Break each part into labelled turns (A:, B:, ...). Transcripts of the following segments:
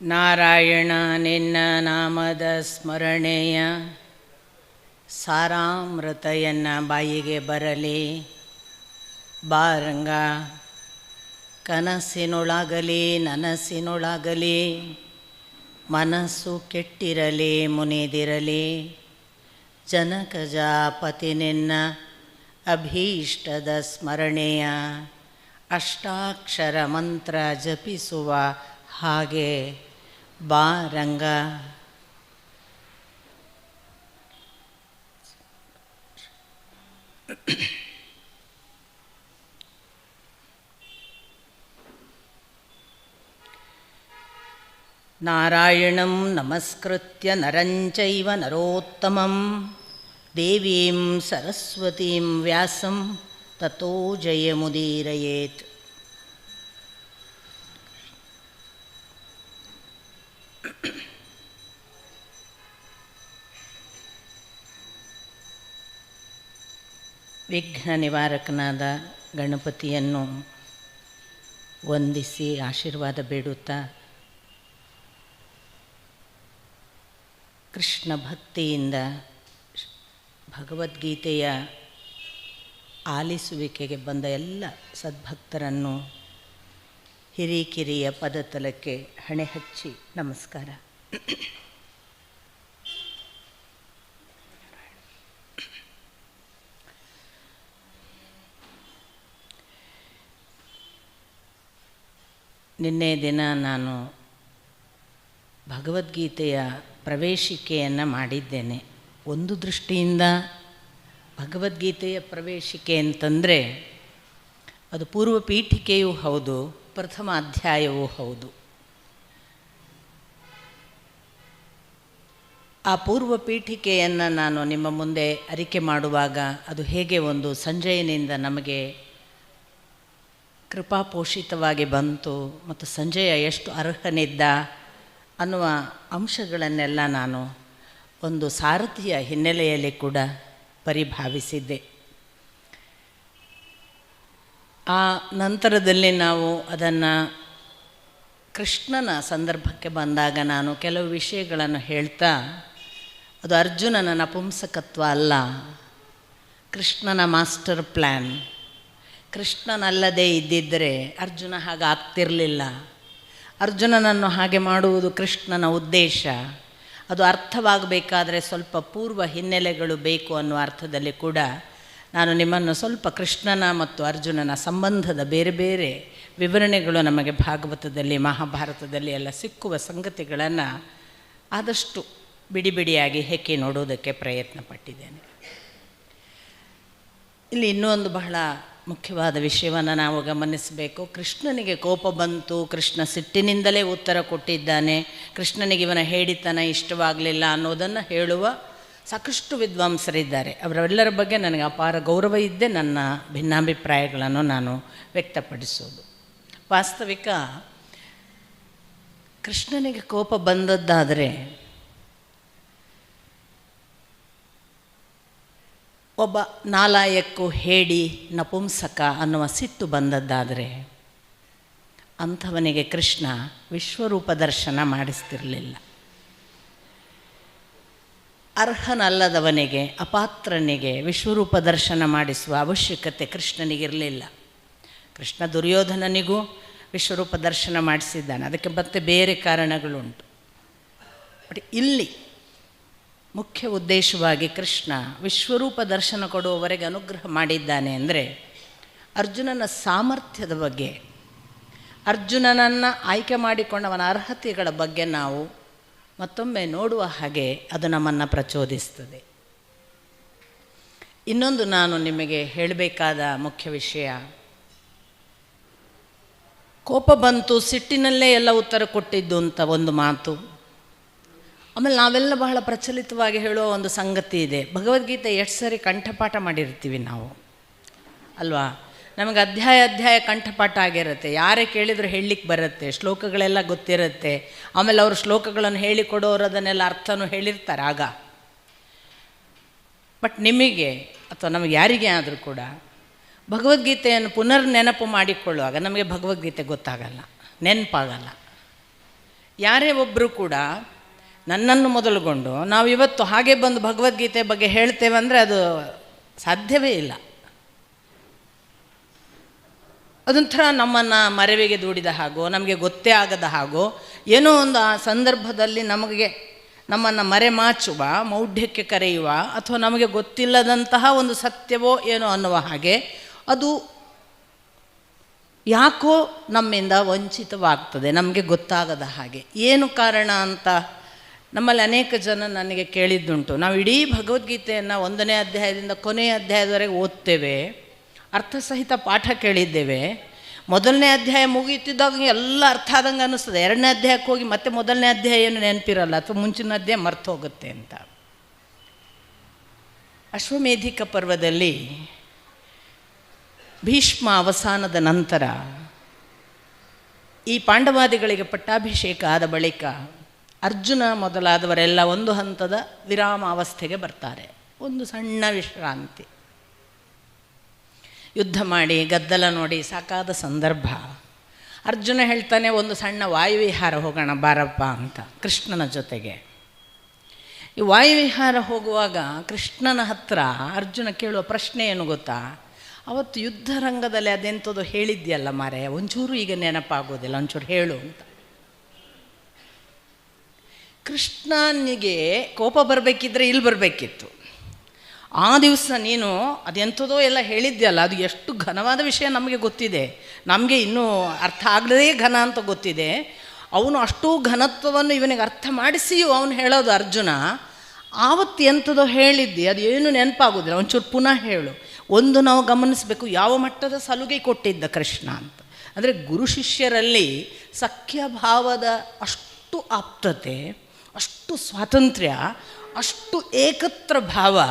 A: ನಾರಾಯಣ ನಿನ್ನ ನಾಮದ ಸ್ಮರಣೆಯ ಸಾರಾಮೃತಯನ್ನ ಬಾಯಿಗೆ ಬರಲಿ. ಬಾರಂಗ ಕನಸಿನೊಳಗಲಿ ನನಸಿನೊಳಗಲಿ ಮನಸ್ಸು ಕೆಟ್ಟಿರಲಿ ಮುನಿದಿರಲಿ. ಜನಕಜಾಪತಿ ನಿನ್ನ ಅಭೀಷ್ಟದ ಸ್ಮರಣೆಯ ಅಷ್ಟಾಕ್ಷರ ಮಂತ್ರ ಜಪಿಸುವ ಹಾಗೆ ಬಾರಂಗ. ನಾರಾಯಣಂ ನಮಸ್ಕೃತ್ಯ ನರಂಚೈವ ನರೋತ್ತಮಂ ದೇವೀಂ ಸರಸ್ವತೀಂ ವ್ಯಾಸಂ ತತೋ ಜಯಮುದೀರಯೇತ್. ವಿಘ್ನ ನಿವಾರಕನಾದ ಗಣಪತಿಯನ್ನು ವಂದಿಸಿ ಆಶೀರ್ವಾದ ಬೇಡುತ್ತಾ ಕೃಷ್ಣ ಭಕ್ತಿಯಿಂದ ಭಗವದ್ಗೀತೆಯ ಆಲಿಸುವಿಕೆಗೆ ಬಂದ ಎಲ್ಲ ಸದ್ಭಕ್ತರನ್ನು ಹಿರಿಕಿರಿಯ ಪದತಲಕ್ಕೆ ಹಣೆ ಹಚ್ಚಿ ನಮಸ್ಕಾರ. ನಿನ್ನೆ ದಿನ ನಾನು ಭಗವದ್ಗೀತೆಯ ಪ್ರವೇಶಿಕೆಯನ್ನು ಮಾಡಿದ್ದೇನೆ. ಒಂದು ದೃಷ್ಟಿಯಿಂದ ಭಗವದ್ಗೀತೆಯ ಪ್ರವೇಶಿಕೆ ಅಂತಂದರೆ ಅದು ಪೂರ್ವ ಪೀಠಿಕೆಯೂ ಹೌದು, ಪ್ರಥಮ ಅಧ್ಯಾಯವೂ ಹೌದು. ಆ ಪೂರ್ವ ಪೀಠಿಕೆಯನ್ನು ನಾನು ನಿಮ್ಮ ಮುಂದೆ ಅರಿಕೆ ಮಾಡುವಾಗ ಅದು ಹೇಗೆ ಒಂದು ಸಂಜಯನಿಂದ ನಮಗೆ ಕೃಪಾಪೋಷಿತವಾಗಿ ಬಂತು ಮತ್ತು ಸಂಜಯ ಎಷ್ಟು ಅರ್ಹನಿದ್ದ ಅನ್ನುವ ಅಂಶಗಳನ್ನೆಲ್ಲ ನಾನು ಒಂದು ಸಾರಥಿಯ ಹಿನ್ನೆಲೆಯಲ್ಲಿ ಕೂಡ ಪರಿಭಾವಿಸಿದ್ದೆ. ಆ ನಂತರದಲ್ಲಿ ನಾವು ಅದನ್ನು ಕೃಷ್ಣನ ಸಂದರ್ಭಕ್ಕೆ ಬಂದಾಗ ನಾನು ಕೆಲವು ವಿಷಯಗಳನ್ನು ಹೇಳ್ತಾ ಅದು ಅರ್ಜುನನ ನಪುಂಸಕತ್ವ ಅಲ್ಲ, ಕೃಷ್ಣನ ಮಾಸ್ಟರ್ ಪ್ಲ್ಯಾನ್. ಕೃಷ್ಣನಲ್ಲದೆ ಇದ್ದಿದ್ದರೆ ಅರ್ಜುನ ಹಾಗೆ ಆಗ್ತಿರಲಿಲ್ಲ. ಅರ್ಜುನನನ್ನು ಹಾಗೆ ಮಾಡುವುದು ಕೃಷ್ಣನ ಉದ್ದೇಶ. ಅದು ಅರ್ಥವಾಗಬೇಕಾದ್ರೆ ಸ್ವಲ್ಪ ಪೂರ್ವ ಹಿನ್ನೆಲೆಗಳು ಬೇಕು ಅನ್ನುವ ಅರ್ಥದಲ್ಲಿ ಕೂಡ ನಾನು ನಿಮ್ಮನ್ನು ಸ್ವಲ್ಪ ಕೃಷ್ಣನ ಮತ್ತು ಅರ್ಜುನನ ಸಂಬಂಧದ ಬೇರೆ ಬೇರೆ ವಿವರಣೆಗಳು ನಮಗೆ ಭಾಗವತದಲ್ಲಿ ಮಹಾಭಾರತದಲ್ಲಿ ಎಲ್ಲ ಸಿಕ್ಕುವ ಸಂಗತಿಗಳನ್ನು ಆದಷ್ಟು ಬಿಡಿ ಬಿಡಿಯಾಗಿ ಹೆಕ್ಕಿ ನೋಡೋದಕ್ಕೆ ಪ್ರಯತ್ನ ಪಟ್ಟಿದ್ದೇನೆ. ಇಲ್ಲಿ ಇನ್ನೊಂದು ಬಹಳ ಮುಖ್ಯವಾದ ವಿಷಯವನ್ನು ನಾವು ಗಮನಿಸಬೇಕು. ಕೃಷ್ಣನಿಗೆ ಕೋಪ ಬಂತು, ಕೃಷ್ಣ ಸಿಟ್ಟಿನಿಂದಲೇ ಉತ್ತರ ಕೊಟ್ಟಿದ್ದಾನೆ, ಕೃಷ್ಣನಿಗೆ ಇವನ ಹೇಳಿತನ ಇಷ್ಟವಾಗಲಿಲ್ಲ ಅನ್ನೋದನ್ನು ಹೇಳುವ ಸಾಕಷ್ಟು ವಿದ್ವಾಂಸರಿದ್ದಾರೆ. ಅವರೆಲ್ಲರ ಬಗ್ಗೆ ನನಗೆ ಅಪಾರ ಗೌರವ ಇದ್ದೇ ನನ್ನ ಭಿನ್ನಾಭಿಪ್ರಾಯಗಳನ್ನು ನಾನು ವ್ಯಕ್ತಪಡಿಸೋದು. ವಾಸ್ತವಿಕ ಕೃಷ್ಣನಿಗೆ ಕೋಪ ಬಂದದ್ದಾದರೆ ಒಬ್ಬ ನಾಲಾಯಕ್ಕು ಹೇಡಿ ನಪುಂಸಕ ಅನ್ನುವ ಸಿಟ್ಟು ಬಂದದ್ದಾದರೆ ಅಂಥವನಿಗೆ ಕೃಷ್ಣ ವಿಶ್ವರೂಪ ದರ್ಶನ ಮಾಡಿಸ್ತಿರಲಿಲ್ಲ. ಅರ್ಹನಲ್ಲದವನಿಗೆ ಅಪಾತ್ರನಿಗೆ ವಿಶ್ವರೂಪ ದರ್ಶನ ಮಾಡಿಸುವ ಅವಶ್ಯಕತೆ ಕೃಷ್ಣನಿಗಿರಲಿಲ್ಲ. ಕೃಷ್ಣ ದುರ್ಯೋಧನನಿಗೂ ವಿಶ್ವರೂಪ ದರ್ಶನ ಮಾಡಿಸಿದ್ದಾನೆ, ಅದಕ್ಕೆ ಮತ್ತೆ ಬೇರೆ ಕಾರಣಗಳುಂಟು. ಬಟ್ ಇಲ್ಲಿ ಮುಖ್ಯ ಉದ್ದೇಶವಾಗಿ ಕೃಷ್ಣ ವಿಶ್ವರೂಪ ದರ್ಶನ ಕೊಡುವವರೆಗೆ ಅನುಗ್ರಹ ಮಾಡಿದ್ದಾನೆ ಅಂದರೆ ಅರ್ಜುನನ ಸಾಮರ್ಥ್ಯದ ಬಗ್ಗೆ, ಅರ್ಜುನನನ್ನು ಆಯ್ಕೆ ಮಾಡಿಕೊಂಡವನ ಅರ್ಹತೆಗಳ ಬಗ್ಗೆ ನಾವು ಮತ್ತೊಮ್ಮೆ ನೋಡುವ ಹಾಗೆ ಅದು ನಮ್ಮನ್ನು ಪ್ರಚೋದಿಸ್ತದೆ. ಇನ್ನೊಂದು ನಾನು ನಿಮಗೆ ಹೇಳಬೇಕಾದ ಮುಖ್ಯ ವಿಷಯ, ಕೋಪ ಬಂತು ಸಿಟ್ಟಿನಲ್ಲೇ ಎಲ್ಲ ಉತ್ತರ ಕೊಟ್ಟಿದ್ದು ಅಂತ ಒಂದು ಮಾತು. ಆಮೇಲೆ ನಾವೆಲ್ಲ ಬಹಳ ಪ್ರಚಲಿತವಾಗಿ ಹೇಳುವ ಒಂದು ಸಂಗತಿ ಇದೆ, ಭಗವದ್ಗೀತೆ ಎಷ್ಟು ಸರಿ ಕಂಠಪಾಠ ಮಾಡಿರ್ತೀವಿ ನಾವು ಅಲ್ವಾ. ನಮಗೆ ಅಧ್ಯಾಯ ಕಂಠಪಾಠ ಆಗಿರುತ್ತೆ, ಯಾರೇ ಕೇಳಿದರೂ ಹೇಳಲಿಕ್ಕೆ ಬರುತ್ತೆ, ಶ್ಲೋಕಗಳೆಲ್ಲ ಗೊತ್ತಿರುತ್ತೆ. ಆಮೇಲೆ ಅವರು ಶ್ಲೋಕಗಳನ್ನು ಹೇಳಿಕೊಡೋರು ಅದನ್ನೆಲ್ಲ ಅರ್ಥನೂ ಹೇಳಿರ್ತಾರೆ ಆಗ. ಬಟ್ ನಿಮಗೆ ಅಥವಾ ನಮಗೆ ಯಾರಿಗೆ ಆದರೂ ಕೂಡ ಭಗವದ್ಗೀತೆಯನ್ನು ಪುನರ್ ನೆನಪು ಮಾಡಿಕೊಳ್ಳುವಾಗ ನಮಗೆ ಭಗವದ್ಗೀತೆ ಗೊತ್ತಾಗಲ್ಲ, ನೆನಪಾಗಲ್ಲ. ಯಾರೇ ಒಬ್ಬರು ಕೂಡ ನನ್ನನ್ನು ಮೊದಲುಗೊಂಡು ನಾವು ಇವತ್ತು ಹಾಗೆ ಬಂದು ಭಗವದ್ಗೀತೆ ಬಗ್ಗೆ ಹೇಳ್ತೇವೆ ಅಂದರೆ ಅದು ಸಾಧ್ಯವೇ ಇಲ್ಲ. ಅದೊಂಥರ ನಮ್ಮನ್ನು ಮರೆವಿಗೆ ದೂಡಿದ ಹಾಗೋ, ನಮಗೆ ಗೊತ್ತೇ ಆಗದ ಹಾಗೋ, ಏನೋ ಒಂದು ಆ ಸಂದರ್ಭದಲ್ಲಿ ನಮ್ಮನ್ನು ಮರೆಮಾಚುವ, ಮೌಢ್ಯಕ್ಕೆ ಕರೆಯುವ, ಅಥವಾ ನಮಗೆ ಗೊತ್ತಿಲ್ಲದಂತಹ ಒಂದು ಸತ್ಯವೋ ಏನೋ ಅನ್ನುವ ಹಾಗೆ ಅದು ಯಾಕೋ ನಮ್ಮಿಂದ ವಂಚಿತವಾಗ್ತದೆ, ನಮಗೆ ಗೊತ್ತಾಗದ ಹಾಗೆ. ಏನು ಕಾರಣ ಅಂತ ನಮ್ಮಲ್ಲಿ ಅನೇಕ ಜನ ನನಗೆ ಕೇಳಿದ್ದುಂಟು. ನಾವು ಇಡೀ ಭಗವದ್ಗೀತೆಯನ್ನು 1ನೇ ಅಧ್ಯಾಯದಿಂದ ಕೊನೆಯ ಅಧ್ಯಾಯದವರೆಗೆ ಓದ್ತೇವೆ, ಅರ್ಥಸಹಿತ ಪಾಠ ಕೇಳಿದ್ದೇವೆ. 1ನೇ ಅಧ್ಯಾಯ ಮುಗಿಯುತ್ತಿದ್ದಾಗ ಎಲ್ಲ ಅರ್ಥ ಆದಂಗೆ ಅನ್ನಿಸ್ತದೆ. 2ನೇ ಅಧ್ಯಾಯಕ್ಕೆ ಹೋಗಿ ಮತ್ತೆ 1ನೇ ಅಧ್ಯಾಯ ಏನು ನೆನಪಿರಲ್ಲ, ಅಥವಾ ಮುಂಚಿನ ಅಧ್ಯಾಯ ಮರ್ತು ಹೋಗುತ್ತೆ ಅಂತ. ಅಶ್ವಮೇಧಿಕ ಪರ್ವದಲ್ಲಿ ಭೀಷ್ಮ ಅವಸಾನದ ನಂತರ ಈ ಪಾಂಡವಾದಿಗಳಿಗೆ ಪಟ್ಟಾಭಿಷೇಕ ಆದ ಬಳಿಕ ಅರ್ಜುನ ಮೊದಲಾದವರೆಲ್ಲ ಒಂದು ಹಂತದ ವಿರಾಮಾವಸ್ಥೆಗೆ ಬರ್ತಾರೆ, ಒಂದು ಸಣ್ಣ ವಿಶ್ರಾಂತಿ. ಯುದ್ಧ ಮಾಡಿ ಗದ್ದಲ ನೋಡಿ ಸಾಕಾದ ಸಂದರ್ಭ. ಅರ್ಜುನ ಹೇಳ್ತಾನೆ, ಒಂದು ಸಣ್ಣ ವಾಯುವಿಹಾರ ಹೋಗೋಣ ಬಾರಪ್ಪ ಅಂತ ಕೃಷ್ಣನ ಜೊತೆಗೆ. ಈ ವಾಯುವಿಹಾರ ಹೋಗುವಾಗ ಕೃಷ್ಣನ ಹತ್ರ ಅರ್ಜುನ ಕೇಳುವ ಪ್ರಶ್ನೆ ಏನು ಗೊತ್ತಾ? ಅವತ್ತು ಯುದ್ಧ ರಂಗದಲ್ಲಿ ಅದೆಂಥದ್ದು ಹೇಳಿದ್ಯಲ್ಲ ಮಾರೆ, ಒಂಚೂರು ಈಗ ನೆನಪಾಗೋದಿಲ್ಲ, ಒಂಚೂರು ಹೇಳು ಅಂತ. ಕೃಷ್ಣನಿಗೆ ಕೋಪ ಬರಬೇಕಿದ್ರೆ ಇಲ್ಲಿ ಬರಬೇಕಿತ್ತು. ಆ ದಿವಸ ನೀನು ಅದೆಂಥದೋ ಎಲ್ಲ ಹೇಳಿದ್ಯಲ್ಲ, ಅದು ಎಷ್ಟು ಘನವಾದ ವಿಷಯ ನಮಗೆ ಗೊತ್ತಿದೆ, ನಮಗೆ ಇನ್ನೂ ಅರ್ಥ ಆಗದೇ ಘನ ಅಂತ ಗೊತ್ತಿದೆ. ಅವನು ಅಷ್ಟೂ ಘನತ್ವವನ್ನು ಇವನಿಗೆ ಅರ್ಥ ಮಾಡಿಸಿಯೂ ಅವನು ಹೇಳೋದು ಅರ್ಜುನ, ಆವತ್ತು ಎಂಥದೋ ಹೇಳಿದ್ದೆ, ಅದು ಏನು ನೆನಪಾಗೋದಿಲ್ಲ, ಒಂಚೂರು ಪುನಃ ಹೇಳು. ಒಂದು ನಾವು ಗಮನಿಸಬೇಕು, ಯಾವ ಮಟ್ಟದ ಸಲುಗೆ ಕೊಟ್ಟಿದ್ದ ಕೃಷ್ಣ ಅಂತ. ಅಂದರೆ ಗುರು ಶಿಷ್ಯರಲ್ಲಿ ಸಖ್ಯಭಾವದ ಅಷ್ಟು ಆಪ್ತತೆ, ಅಷ್ಟು ಸ್ವಾತಂತ್ರ್ಯ, ಅಷ್ಟು ಏಕತ್ರ ಭಾವ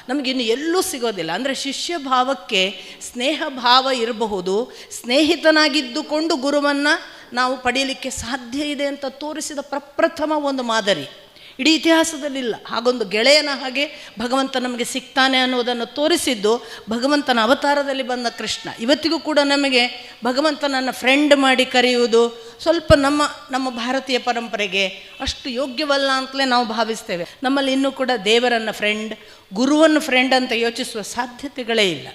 A: ನಮಗಿನ್ನು ಎಲ್ಲೂ ಸಿಗೋದಿಲ್ಲ. ಅಂದರೆ ಶಿಷ್ಯ ಭಾವಕ್ಕೆ ಸ್ನೇಹ ಭಾವ ಇರಬಹುದು, ಸ್ನೇಹಿತನಾಗಿದ್ದುಕೊಂಡು ಗುರುವನ್ನು ನಾವು ಪಡೀಲಿಕ್ಕೆ ಸಾಧ್ಯ ಇದೆ ಅಂತ ತೋರಿಸಿದ ಪ್ರಪ್ರಥಮ ಒಂದು ಮಾದರಿ ಇಡೀ ಇತಿಹಾಸದಲ್ಲಿಲ್ಲ. ಹಾಗೊಂದು ಗೆಳೆಯನ ಹಾಗೆ ಭಗವಂತ ನಮಗೆ ಸಿಗ್ತಾನೆ ಅನ್ನೋದನ್ನು ತೋರಿಸಿದ್ದು ಭಗವಂತನ ಅವತಾರದಲ್ಲಿ ಬಂದ ಕೃಷ್ಣ. ಇವತ್ತಿಗೂ ಕೂಡ ನಮಗೆ ಭಗವಂತನನ್ನು ಫ್ರೆಂಡ್ ಮಾಡಿ ಕರೆಯುವುದು ಸ್ವಲ್ಪ ನಮ್ಮ ಭಾರತೀಯ ಪರಂಪರೆಗೆ ಅಷ್ಟು ಯೋಗ್ಯವಲ್ಲ ಅಂತಲೇ ನಾವು ಭಾವಿಸ್ತೇವೆ. ನಮ್ಮಲ್ಲಿ ಇನ್ನೂ ಕೂಡ ದೇವರನ್ನು ಫ್ರೆಂಡ್, ಗುರುವನ್ನು ಫ್ರೆಂಡ್ ಅಂತ ಯೋಚಿಸುವ ಸಾಧ್ಯತೆಗಳೇ ಇಲ್ಲ.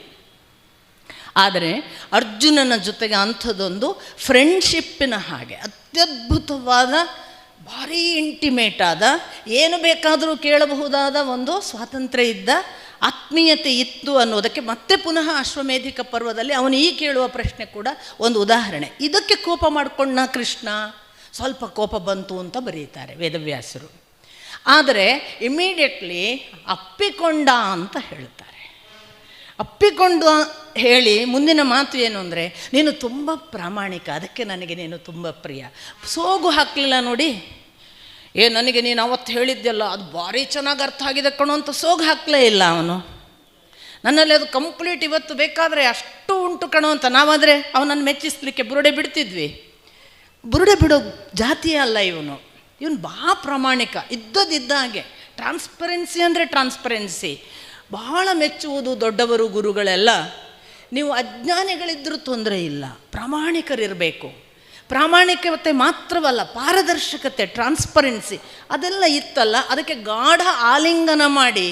A: ಆದರೆ ಅರ್ಜುನನ ಜೊತೆಗೆ ಅಂಥದ್ದೊಂದು ಫ್ರೆಂಡ್ಶಿಪ್ಪಿನ ಹಾಗೆ ಅತ್ಯದ್ಭುತವಾದ, ಭಾರೀ ಇಂಟಿಮೇಟ್ ಆದ, ಏನು ಬೇಕಾದರೂ ಕೇಳಬಹುದಾದ ಒಂದು ಸ್ವಾತಂತ್ರ್ಯ ಇದ್ದ, ಆತ್ಮೀಯತೆ ಇತ್ತು ಅನ್ನೋದಕ್ಕೆ ಮತ್ತೆ ಪುನಃ ಅಶ್ವಮೇಧಿಕ ಪರ್ವದಲ್ಲಿ ಅವನು ಈ ಕೇಳುವ ಪ್ರಶ್ನೆ ಕೂಡ ಒಂದು ಉದಾಹರಣೆ. ಇದಕ್ಕೆ ಕೋಪ ಮಾಡಿಕೊಂಡ ಕೃಷ್ಣ, ಸ್ವಲ್ಪ ಕೋಪ ಬಂತು ಅಂತ ಬರೀತಾರೆ ವೇದವ್ಯಾಸರು. ಆದರೆ ಇಮಿಡಿಯೇಟ್ಲಿ ಅಪ್ಪಿಕೊಂಡ ಅಂತ ಹೇಳ್ತಾರೆ. ಅಪ್ಪಿಕೊಂಡು ಹೇಳಿ ಮುಂದಿನ ಮಾತು ಏನು ಅಂದರೆ, ನೀನು ತುಂಬ ಪ್ರಾಮಾಣಿಕ, ಅದಕ್ಕೆ ನನಗೆ ನೀನು ತುಂಬ ಪ್ರಿಯ. ಸೋಗು ಹಾಕಲಿಲ್ಲ ನೋಡಿ, ನನಗೆ ನೀನು ಅವತ್ತು ಹೇಳಿದ್ದೆಲ್ಲ ಅದು ಭಾರಿ ಚೆನ್ನಾಗಿ ಅರ್ಥ ಆಗಿದೆ ಕಣೋ ಅಂತ ಸೋಗು ಹಾಕಲೇ ಇಲ್ಲ ಅವನು. ನನ್ನಲ್ಲಿ ಅದು ಕಂಪ್ಲೀಟ್ ಇವತ್ತು ಬೇಕಾದರೆ ಅಷ್ಟು ಉಂಟು ಕಣೋ ಅಂತ. ನಾವಾದರೆ ಅವನನ್ನು ಮೆಚ್ಚಿಸ್ಲಿಕ್ಕೆ ಬುರುಡೆ ಬಿಡ್ತಿದ್ವಿ. ಬುರುಡೆ ಬಿಡೋ ಜಾತಿಯೇ ಅಲ್ಲ ಇವನು ಬಹಳ ಪ್ರಾಮಾಣಿಕ, ಇದ್ದದಿದ್ದ ಹಾಗೆ. ಟ್ರಾನ್ಸ್ಪರೆನ್ಸಿ ಅಂದರೆ ಟ್ರಾನ್ಸ್ಪರೆನ್ಸಿ. ಬಹಳ ಮೆಚ್ಚುವುದು ದೊಡ್ಡವರು ಗುರುಗಳೆಲ್ಲ. ನೀವು ಅಜ್ಞಾನಿಗಳಿದ್ದರೂ ತೊಂದರೆ ಇಲ್ಲ, ಪ್ರಾಮಾಣಿಕರಿರಬೇಕು. ಪ್ರಾಮಾಣಿಕತೆ ಮಾತ್ರವಲ್ಲ, ಪಾರದರ್ಶಕತೆ, ಟ್ರಾನ್ಸ್ಪರೆನ್ಸಿ ಅದೆಲ್ಲ ಇತ್ತಲ್ಲ. ಅದಕ್ಕೆ ಗಾಢ ಆಲಿಂಗನ ಮಾಡಿ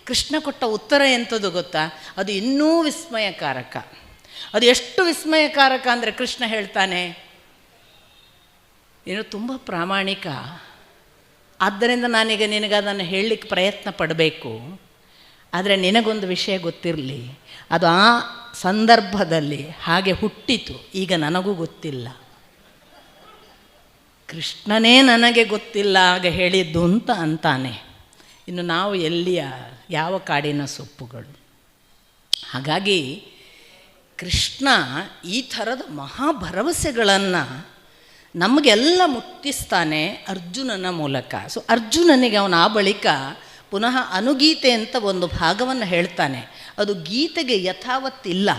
A: ಕೃಷ್ಣ ಕೊಟ್ಟ ಉತ್ತರ ಎಂಥದ್ದು ಗೊತ್ತಾ? ಅದು ಇನ್ನೂ ವಿಸ್ಮಯಕಾರಕ. ಅದು ಎಷ್ಟು ವಿಸ್ಮಯಕಾರಕ ಅಂದರೆ ಕೃಷ್ಣ ಹೇಳ್ತಾನೆ, ನೀನು ತುಂಬ ಪ್ರಾಮಾಣಿಕ, ಆದ್ದರಿಂದ ನಾನೀಗ ನಿನಗೆ ಅದನ್ನು ಹೇಳಲಿಕ್ಕೆ ಪ್ರಯತ್ನ ಪಡಬೇಕು. ಆದರೆ ನಿನಗೊಂದು ವಿಷಯ ಗೊತ್ತಿರಲಿ, ಅದು ಆ ಸಂದರ್ಭದಲ್ಲಿ ಹಾಗೆ ಹುಟ್ಟಿತು, ಈಗ ನನಗೂ ಗೊತ್ತಿಲ್ಲ. ಕೃಷ್ಣನೇ ನನಗೆ ಗೊತ್ತಿಲ್ಲ ಆಗ ಹೇಳಿದ್ದು ಅಂತ ಅಂತಾನೆ. ಇನ್ನು ನಾವು ಎಲ್ಲಿಯ ಯಾವ ಕಾಡಿನ ಸೊಪ್ಪುಗಳು? ಹಾಗಾಗಿ ಕೃಷ್ಣ ಈ ಥರದ ಮಹಾಭರವಸೆಗಳನ್ನು ನಮಗೆಲ್ಲ ಮುಟ್ಟಿಸ್ತಾನೆ ಅರ್ಜುನನ ಮೂಲಕ. ಸೊ ಅರ್ಜುನನಿಗೆ ಅವನ ಆ ಬಳಿಕ ಪುನಃ ಅನುಗೀತೆ ಅಂತ ಒಂದು ಭಾಗವನ್ನು ಹೇಳ್ತಾನೆ. ಅದು ಗೀತೆಗೆ ಯಥಾವತ್ತಿಲ್ಲ,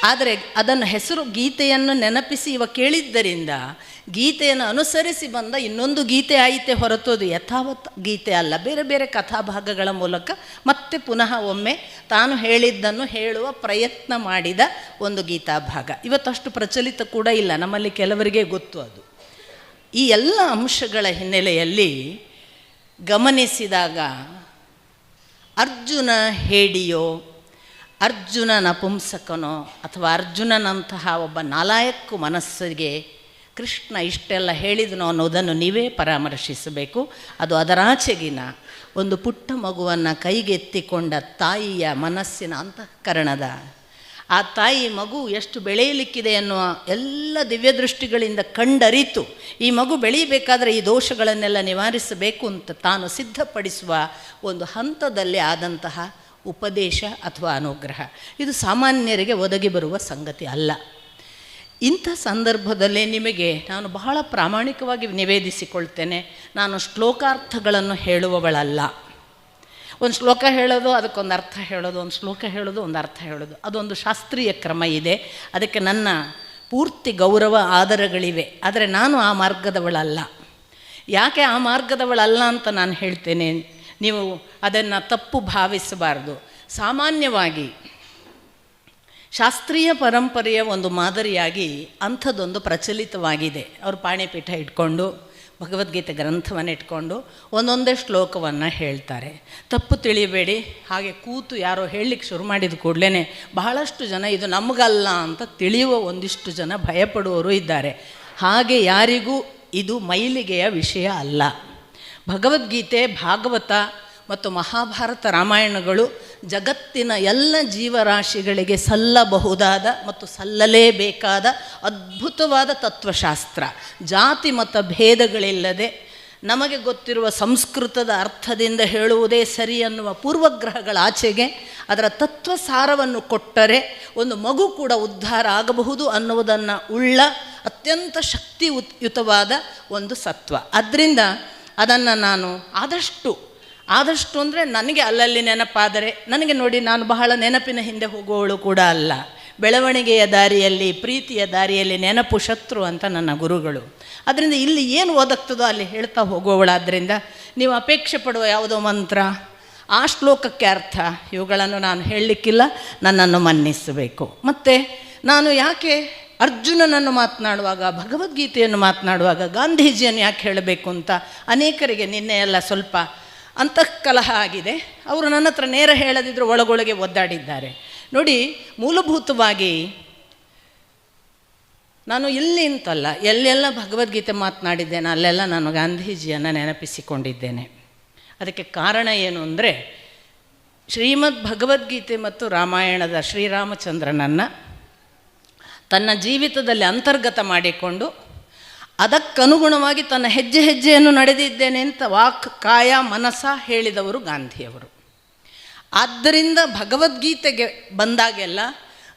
A: ಆದರೆ ಅದನ್ನು ಹೆಸರು ಗೀತೆಯನ್ನು ನೆನಪಿಸಿ ಇವ ಕೇಳಿದ್ದರಿಂದ ಗೀತೆಯನ್ನು ಅನುಸರಿಸಿ ಬಂದ ಇನ್ನೊಂದು ಗೀತೆ ಆಯಿತೆ ಹೊರತು ಅದು ಯಥಾವತ್ ಗೀತೆ ಅಲ್ಲ. ಬೇರೆ ಬೇರೆ ಕಥಾಭಾಗಗಳ ಮೂಲಕ ಮತ್ತೆ ಪುನಃ ಒಮ್ಮೆ ತಾನು ಹೇಳಿದ್ದನ್ನು ಹೇಳುವ ಪ್ರಯತ್ನ ಮಾಡಿದ ಒಂದು ಗೀತಾಭಾಗ. ಇವತ್ತಷ್ಟು ಪ್ರಚಲಿತ ಕೂಡ ಇಲ್ಲ, ನಮ್ಮಲ್ಲಿ ಕೆಲವರಿಗೆ ಗೊತ್ತು ಅದು. ಈ ಎಲ್ಲ ಅಂಶಗಳ ಹಿನ್ನೆಲೆಯಲ್ಲಿ ಗಮನಿಸಿದಾಗ ಅರ್ಜುನ ಹೇಡಿಯೋ, ಅರ್ಜುನ ನಪುಂಸಕನೋ ಅಥವಾ ಅರ್ಜುನನಂತಹ ಒಬ್ಬ ನಾಲಾಯಕ್ಕು ಮನಸ್ಸಿಗೆ ಕೃಷ್ಣ ಇಷ್ಟೆಲ್ಲ ಹೇಳಿದನೋ ಅನ್ನೋದನ್ನು ನೀವೇ ಪರಾಮರ್ಶಿಸಬೇಕು. ಅದು ಅದರಾಚೆಗಿನ ಒಂದು ಪುಟ್ಟ ಮಗುವನ್ನು ಕೈಗೆತ್ತಿಕೊಂಡ ತಾಯಿಯ ಮನಸ್ಸಿನ ಅಂತಃಕರಣದ, ಆ ತಾಯಿ ಮಗು ಎಷ್ಟು ಬೆಳೆಯಲಿಕ್ಕಿದೆ ಎನ್ನುವ ಎಲ್ಲ ದಿವ್ಯದೃಷ್ಟಿಗಳಿಂದ ಕಂಡರಿತು ಈ ಮಗು ಬೆಳೀಬೇಕಾದ್ರೆ ಈ ದೋಷಗಳನ್ನೆಲ್ಲ ನಿವಾರಿಸಬೇಕು ಅಂತ ತಾನು ಸಿದ್ಧಪಡಿಸುವ ಒಂದು ಹಂತದಲ್ಲಿ ಆದಂತಹ ಉಪದೇಶ ಅಥವಾ ಅನುಗ್ರಹ. ಇದು ಸಾಮಾನ್ಯರಿಗೆ ಒದಗಿ ಬರುವ ಸಂಗತಿ ಅಲ್ಲ. ಇಂಥ ಸಂದರ್ಭದಲ್ಲೇ ನಿಮಗೆ ನಾನು ಬಹಳ ಪ್ರಾಮಾಣಿಕವಾಗಿ ನಿವೇದಿಸಿಕೊಳ್ತೇನೆ, ನಾನು ಶ್ಲೋಕಾರ್ಥಗಳನ್ನು ಹೇಳುವವಳಲ್ಲ. ಒಂದು ಶ್ಲೋಕ ಹೇಳೋದು, ಅದಕ್ಕೊಂದು ಅರ್ಥ ಹೇಳೋದು, ಒಂದು ಶ್ಲೋಕ ಹೇಳೋದು, ಒಂದು ಅರ್ಥ ಹೇಳೋದು, ಅದೊಂದು ಶಾಸ್ತ್ರೀಯ ಕ್ರಮ ಇದೆ. ಅದಕ್ಕೆ ನನ್ನ ಪೂರ್ತಿ ಗೌರವ ಆದರಗಳಿವೆ. ಆದರೆ ನಾನು ಆ ಮಾರ್ಗದವಳಲ್ಲ. ಯಾಕೆ ಆ ಮಾರ್ಗದವಳಲ್ಲ ಅಂತ ನಾನು ಹೇಳ್ತೇನೆ, ನೀವು ಅದನ್ನು ತಪ್ಪು ಭಾವಿಸಬಾರ್ದು. ಸಾಮಾನ್ಯವಾಗಿ ಶಾಸ್ತ್ರೀಯ ಪರಂಪರೆಯ ಒಂದು ಮಾದರಿಯಾಗಿ ಅಂಥದ್ದೊಂದು ಪ್ರಚಲಿತವಾಗಿದೆ. ಅವರು ಪಾಣಿಪೀಠ ಇಟ್ಕೊಂಡು ಭಗವದ್ಗೀತೆ ಗ್ರಂಥವನ್ನು ಇಟ್ಕೊಂಡು ಒಂದೊಂದೇ ಶ್ಲೋಕವನ್ನು ಹೇಳ್ತಾರೆ. ತಪ್ಪು ತಿಳಿಯಬೇಡಿ, ಹಾಗೆ ಕೂತು ಯಾರೋ ಹೇಳಲಿಕ್ಕೆ ಶುರು ಮಾಡಿದ ಕೂಡಲೇ ಬಹಳಷ್ಟು ಜನ ಇದು ನಮಗಲ್ಲ ಅಂತ ತಿಳಿಯುವ ಒಂದಿಷ್ಟು ಜನ ಭಯಪಡುವವರು ಇದ್ದಾರೆ. ಹಾಗೆ ಯಾರಿಗೂ ಇದು ಮೈಲಿಗೆಯ ವಿಷಯ ಅಲ್ಲ. ಭಗವದ್ಗೀತೆ, ಭಾಗವತ ಮತ್ತು ಮಹಾಭಾರತ, ರಾಮಾಯಣಗಳು ಜಗತ್ತಿನ ಎಲ್ಲ ಜೀವರಾಶಿಗಳಿಗೆ ಸಲ್ಲಬಹುದಾದ ಮತ್ತು ಸಲ್ಲಲೇಬೇಕಾದ ಅದ್ಭುತವಾದ ತತ್ವಶಾಸ್ತ್ರ. ಜಾತಿ ಮತ ಭೇದಗಳಿಲ್ಲದೆ ನಮಗೆ ಗೊತ್ತಿರುವ ಸಂಸ್ಕೃತದ ಅರ್ಥದಿಂದ ಹೇಳುವುದೇ ಸರಿ ಅನ್ನುವ ಪೂರ್ವಗ್ರಹಗಳಾಚೆಗೆ ಅದರ ತತ್ವಸಾರವನ್ನು ಕೊಟ್ಟರೆ ಒಂದು ಮಗು ಕೂಡ ಉದ್ಧಾರ ಆಗಬಹುದು ಅನ್ನುವುದನ್ನು ಉಳ್ಳ ಅತ್ಯಂತ ಶಕ್ತಿಯುತವಾದ ಒಂದು ಸತ್ವ. ಅದರಿಂದ ಅದನ್ನು ನಾನು ಆದಷ್ಟು ಅಂದರೆ ನನಗೆ ಅಲ್ಲಲ್ಲಿ ನೆನಪಾದರೆ, ನನಗೆ ನೋಡಿ ನಾನು ಬಹಳ ನೆನಪಿನ ಹಿಂದೆ ಹೋಗುವವಳು ಕೂಡ ಅಲ್ಲ. ಬೆಳವಣಿಗೆಯ ದಾರಿಯಲ್ಲಿ, ಪ್ರೀತಿಯ ದಾರಿಯಲ್ಲಿ ನೆನಪು ಶತ್ರು ಅಂತ ನನ್ನ ಗುರುಗಳು. ಅದರಿಂದ ಇಲ್ಲಿ ಏನು ಓದಕ್ತದೋ ಅಲ್ಲಿ ಹೇಳ್ತಾ ಹೋಗುವವಳಾದ್ದರಿಂದ ನೀವು ಅಪೇಕ್ಷೆ ಪಡುವ ಯಾವುದೋ ಮಂತ್ರ, ಆ ಶ್ಲೋಕಕ್ಕೆ ಅರ್ಥ, ಇವುಗಳನ್ನು ನಾನು ಹೇಳಲಿಕ್ಕಿಲ್ಲ, ನನ್ನನ್ನು ಮನ್ನಿಸಬೇಕು. ಮತ್ತು ನಾನು ಯಾಕೆ ಅರ್ಜುನನನ್ನು ಮಾತನಾಡುವಾಗ, ಭಗವದ್ಗೀತೆಯನ್ನು ಮಾತನಾಡುವಾಗ ಗಾಂಧೀಜಿಯನ್ನು ಯಾಕೆ ಹೇಳಬೇಕು ಅಂತ ಅನೇಕರಿಗೆ ನಿನ್ನೆ ಎಲ್ಲ ಸ್ವಲ್ಪ ಅಂತಃಕಲಹ ಆಗಿದೆ. ಅವರು ನನ್ನ ಹತ್ರ ನೇರ ಹೇಳದಿದ್ದರೂ ಒಳಗೊಳಗೆ ಒದ್ದಾಡಿದ್ದಾರೆ. ನೋಡಿ, ಮೂಲಭೂತವಾಗಿ ನಾನು ಇಲ್ಲಿ ಅಂತಲ್ಲ, ಎಲ್ಲೆಲ್ಲ ಭಗವದ್ಗೀತೆ ಮಾತನಾಡಿದ್ದೇನೆ ಅಲ್ಲೆಲ್ಲ ನಾನು ಗಾಂಧೀಜಿಯನ್ನು ನೆನಪಿಸಿಕೊಂಡಿದ್ದೇನೆ. ಅದಕ್ಕೆ ಕಾರಣ ಏನು ಅಂದರೆ, ಶ್ರೀಮದ್ ಭಗವದ್ಗೀತೆ ಮತ್ತು ರಾಮಾಯಣದ ಶ್ರೀರಾಮಚಂದ್ರನನ್ನು ತನ್ನ ಜೀವಿತದಲ್ಲಿ ಅಂತರ್ಗತ ಮಾಡಿಕೊಂಡು ಅದಕ್ಕನುಗುಣವಾಗಿ ತನ್ನ ಹೆಜ್ಜೆ ಹೆಜ್ಜೆಯನ್ನು ನಡೆದಿದ್ದೇನೆ ಅಂತ ವಾಕ್, ಕಾಯ, ಮನಸ ಹೇಳಿದವರು ಗಾಂಧಿಯವರು. ಆದ್ದರಿಂದ ಭಗವದ್ಗೀತೆಗೆ ಬಂದಾಗೆಲ್ಲ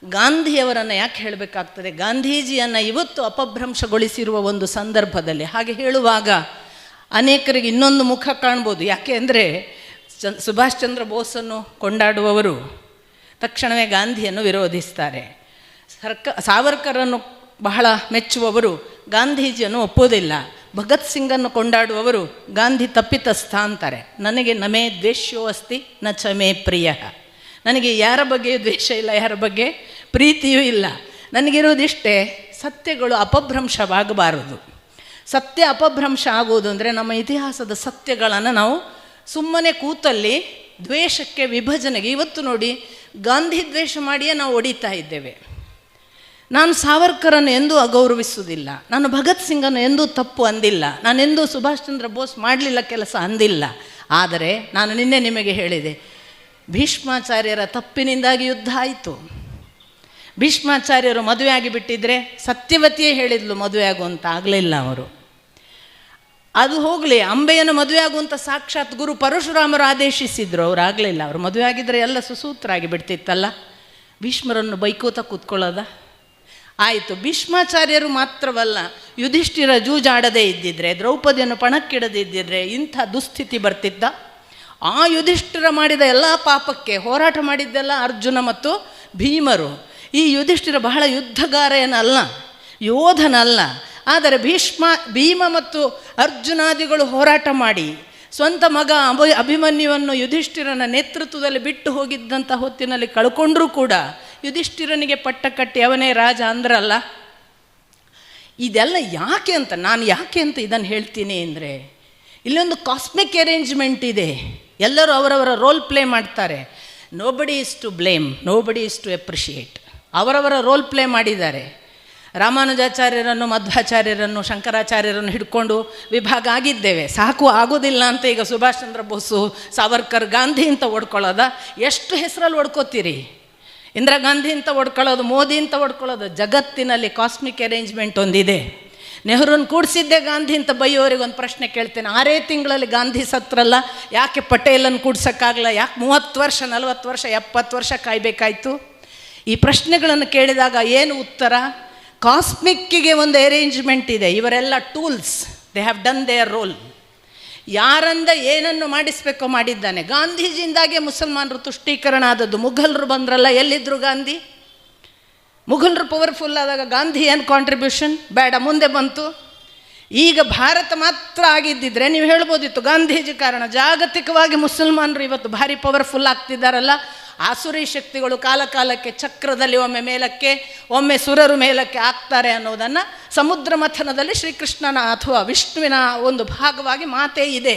A: ಗಾಂಧಿಯವರನ್ನು ಯಾಕೆ ಹೇಳಬೇಕಾಗ್ತದೆ? ಗಾಂಧೀಜಿಯನ್ನು ಇವತ್ತು ಅಪಭ್ರಂಶಗೊಳಿಸಿರುವ ಒಂದು ಸಂದರ್ಭದಲ್ಲಿ ಹಾಗೆ ಹೇಳುವಾಗ ಅನೇಕರಿಗೆ ಇನ್ನೊಂದು ಮುಖ ಕಾಣ್ಬೋದು. ಯಾಕೆ ಅಂದರೆ ಸುಭಾಷ್ ಚಂದ್ರ ಬೋಸನ್ನು ಕೊಂಡಾಡುವವರು ತಕ್ಷಣವೇ ಗಾಂಧಿಯನ್ನು ವಿರೋಧಿಸ್ತಾರೆ. ಸಾವರ್ಕರನ್ನು ಬಹಳ ಮೆಚ್ಚುವವರು ಗಾಂಧೀಜಿಯನ್ನು ಒಪ್ಪೋದಿಲ್ಲ. ಭಗತ್ ಸಿಂಗನ್ನು ಕೊಂಡಾಡುವವರು ಗಾಂಧಿ ತಪ್ಪಿತಸ್ಥ ಅಂತಾರೆ. ನನಗೆ ನಮೇ ದ್ವೇಷ್ಯೋ ಅಸ್ತಿ ನ ಚ ಮೇ ಪ್ರಿಯ. ನನಗೆ ಯಾರ ಬಗ್ಗೆ ದ್ವೇಷ ಇಲ್ಲ, ಯಾರ ಬಗ್ಗೆ ಪ್ರೀತಿಯೂ ಇಲ್ಲ. ನನಗಿರೋದಿಷ್ಟೇ, ಸತ್ಯಗಳು ಅಪಭ್ರಂಶವಾಗಬಾರದು. ಸತ್ಯ ಅಪಭ್ರಂಶ ಆಗುವುದು ಅಂದರೆ ನಮ್ಮ ಇತಿಹಾಸದ ಸತ್ಯಗಳನ್ನು ನಾವು ಸುಮ್ಮನೆ ಕೂತಲ್ಲಿ ದ್ವೇಷಕ್ಕೆ, ವಿಭಜನೆಗೆ, ಇವತ್ತು ನೋಡಿ ಗಾಂಧಿ ದ್ವೇಷ ಮಾಡಿಯೇ ನಾವು ಹೊಡಿತಾ ಇದ್ದೇವೆ. ನಾನು ಸಾವರ್ಕರನ್ನು ಎಂದೂ ಅಗೌರವಿಸುವುದಿಲ್ಲ, ನಾನು ಭಗತ್ ಸಿಂಗನ್ನು ಎಂದೂ ತಪ್ಪು ಅಂದಿಲ್ಲ, ನಾನೆಂದೂ ಸುಭಾಷ್ ಚಂದ್ರ ಬೋಸ್ ಮಾಡಲಿಲ್ಲ ಕೆಲಸ ಅಂದಿಲ್ಲ. ಆದರೆ ನಾನು ನಿನ್ನೆ ನಿಮಗೆ ಹೇಳಿದೆ, ಭೀಷ್ಮಾಚಾರ್ಯರ ತಪ್ಪಿನಿಂದಾಗಿ ಯುದ್ಧ ಆಯಿತು. ಭೀಷ್ಮಾಚಾರ್ಯರು ಮದುವೆ ಆಗಿಬಿಟ್ಟಿದ್ರೆ ಸತ್ಯವತಿಯೇ ಹೇಳಿದ್ಲು ಮದುವೆ ಆಗುವಂತ, ಆಗಲಿಲ್ಲ ಅವರು. ಅದು ಹೋಗಲಿ, ಅಂಬೆಯನ್ನು ಮದುವೆ ಆಗುವಂಥ ಸಾಕ್ಷಾತ್ ಗುರು ಪರಶುರಾಮರು ಆದೇಶಿಸಿದ್ರು, ಅವ್ರು ಆಗಲಿಲ್ಲ. ಅವರು ಮದುವೆ ಆಗಿದ್ದರೆ ಎಲ್ಲ ಸುಸೂತ್ರ ಆಗಿಬಿಡ್ತಿತ್ತಲ್ಲ. ಭೀಷ್ಮರನ್ನು ಬೈಕೋತ ಕೂತ್ಕೊಳ್ಳೋದ ಆಯಿತು. ಭೀಷ್ಮಾಚಾರ್ಯರು ಮಾತ್ರವಲ್ಲ, ಯುಧಿಷ್ಠಿರ ಜೂಜಾಡದೇ ಇದ್ದಿದ್ರೆ, ದ್ರೌಪದಿಯನ್ನು ಪಣಕ್ಕಿಡದಿದ್ದಿದ್ರೆ ಇಂಥ ದುಸ್ಥಿತಿ ಬರ್ತಿದ್ದ. ಆ ಯುಧಿಷ್ಠಿರ ಮಾಡಿದ ಎಲ್ಲ ಪಾಪಕ್ಕೆ ಹೋರಾಟ ಮಾಡಿದ್ದೆಲ್ಲ ಅರ್ಜುನ ಮತ್ತು ಭೀಮರು. ಈ ಯುಧಿಷ್ಠಿರ ಬಹಳ ಯುದ್ಧಗಾರ ಏನಲ್ಲ, ಯೋಧನಲ್ಲ. ಆದರೆ ಭೀಮ ಮತ್ತು ಅರ್ಜುನಾದಿಗಳು ಹೋರಾಟ ಮಾಡಿ ಸ್ವಂತ ಮಗ ಅಭಿಮನ್ಯುವನ್ನು ಯುಧಿಷ್ಠಿರನ ನೇತೃತ್ವದಲ್ಲಿ ಬಿಟ್ಟು ಹೋಗಿದ್ದಂಥ ಹೊತ್ತಿನಲ್ಲಿ ಕಳ್ಕೊಂಡ್ರೂ ಕೂಡ ಯುಧಿಷ್ಠಿರನಿಗೆ ಪಟ್ಟ ಕಟ್ಟಿ ಅವನೇ ರಾಜ ಅಂದ್ರಲ್ಲ. ಇದೆಲ್ಲ ಯಾಕೆ ಅಂತ, ನಾನು ಯಾಕೆ ಅಂತ ಇದನ್ನು ಹೇಳ್ತೀನಿ ಅಂದರೆ, ಇಲ್ಲೊಂದು ಕಾಸ್ಮಿಕ್ ಅರೇಂಜ್ಮೆಂಟ್ ಇದೆ. ಎಲ್ಲರೂ ಅವರವರ ರೋಲ್ ಪ್ಲೇ ಮಾಡ್ತಾರೆ. Nobody is to blame, nobody is to appreciate. ಅವರವರ ರೋಲ್ ಪ್ಲೇ ಮಾಡಿದ್ದಾರೆ. ರಾಮಾನುಜಾಚಾರ್ಯರನ್ನು, ಮಧ್ವಾಚಾರ್ಯರನ್ನು, ಶಂಕರಾಚಾರ್ಯರನ್ನು ಹಿಡ್ಕೊಂಡು ವಿಭಾಗ ಆಗಿದ್ದೇವೆ. ಸಾಕು, ಆಗೋದಿಲ್ಲ ಅಂತ ಈಗ ಸುಭಾಷ್ ಚಂದ್ರ ಬೋಸು, ಸಾವರ್ಕರ್, ಗಾಂಧಿ ಅಂತ ಓಡ್ಕೊಳ್ಳೋದ? ಎಷ್ಟು ಹೆಸರಲ್ಲಿ ಓಡ್ಕೋತೀರಿ? ಇಂದಿರಾ ಗಾಂಧಿ ಅಂತ ಓಡ್ಕೊಳ್ಳೋದು, ಮೋದಿ ಅಂತ ಓಡ್ಕೊಳ್ಳೋದು. ಜಗತ್ತಿನಲ್ಲಿ ಕಾಸ್ಮಿಕ್ ಅರೇಂಜ್ಮೆಂಟ್ ಒಂದಿದೆ. ನೆಹರೂನ್ ಕೂಡಿಸಿದ್ದೆ ಗಾಂಧಿ ಅಂತ ಬೈಯೋರಿಗೆ ಒಂದು ಪ್ರಶ್ನೆ ಕೇಳ್ತೇನೆ. 6 ತಿಂಗಳಲ್ಲಿ ಗಾಂಧಿ ಸತ್ರಲ್ಲ, ಯಾಕೆ ಪಟೇಲನ್ನು ಕೂಡ್ಸೋಕ್ಕಾಗಲ್ಲ? ಯಾಕೆ 30 ವರ್ಷ, 40 ವರ್ಷ, 70 ವರ್ಷ ಕಾಯಬೇಕಾಯಿತು? ಈ ಪ್ರಶ್ನೆಗಳನ್ನು ಕೇಳಿದಾಗ ಏನು ಉತ್ತರ? ಕಾಸ್ಮಿಕ್ಕಿಗೆ ಒಂದು ಅರೇಂಜ್ಮೆಂಟ್ ಇದೆ. ಇವರೆಲ್ಲ tools, they have done their role. ಯಾರಂದ ಏನನ್ನು ಮಾಡಿಸ್ಬೇಕೋ ಮಾಡಿದ್ದಾನೆ. ಗಾಂಧೀಜಿಯಿಂದಾಗೆ ಮುಸಲ್ಮಾನರು ತುಷ್ಟೀಕರಣ ಆದದ್ದು. ಮುಘಲರು ಬಂದ್ರಲ್ಲ, ಎಲ್ಲಿದ್ದರು ಗಾಂಧಿ? ಮುಘಲರು ಪವರ್ಫುಲ್ ಆದಾಗ ಗಾಂಧಿ ಏನು ಕಾಂಟ್ರಿಬ್ಯೂಷನ್? ಬೇಡ, ಮುಂದೆ ಬಂತು. ಈಗ ಭಾರತ ಮಾತ್ರ ಆಗಿದ್ದಿದ್ರೆ ನೀವು ಹೇಳ್ಬೋದಿತ್ತು ಗಾಂಧೀಜಿ ಕಾರಣ. ಜಾಗತಿಕವಾಗಿ ಮುಸಲ್ಮಾನರು ಇವತ್ತು ಭಾರಿ ಪವರ್ಫುಲ್ ಆಗ್ತಿದ್ದಾರಲ್ಲ. ಆಸುರಿ ಶಕ್ತಿಗಳು ಕಾಲ ಕಾಲಕ್ಕೆ ಚಕ್ರದಲ್ಲಿ ಒಮ್ಮೆ ಮೇಲಕ್ಕೆ, ಒಮ್ಮೆ ಸುರರು ಮೇಲಕ್ಕೆ ಆಗ್ತಾರೆ ಅನ್ನೋದನ್ನು ಸಮುದ್ರ ಮಥನದಲ್ಲಿ ಶ್ರೀಕೃಷ್ಣನ ಅಥವಾ ವಿಷ್ಣುವಿನ ಒಂದು ಭಾಗವಾಗಿ ಮಾತೇ ಇದೆ.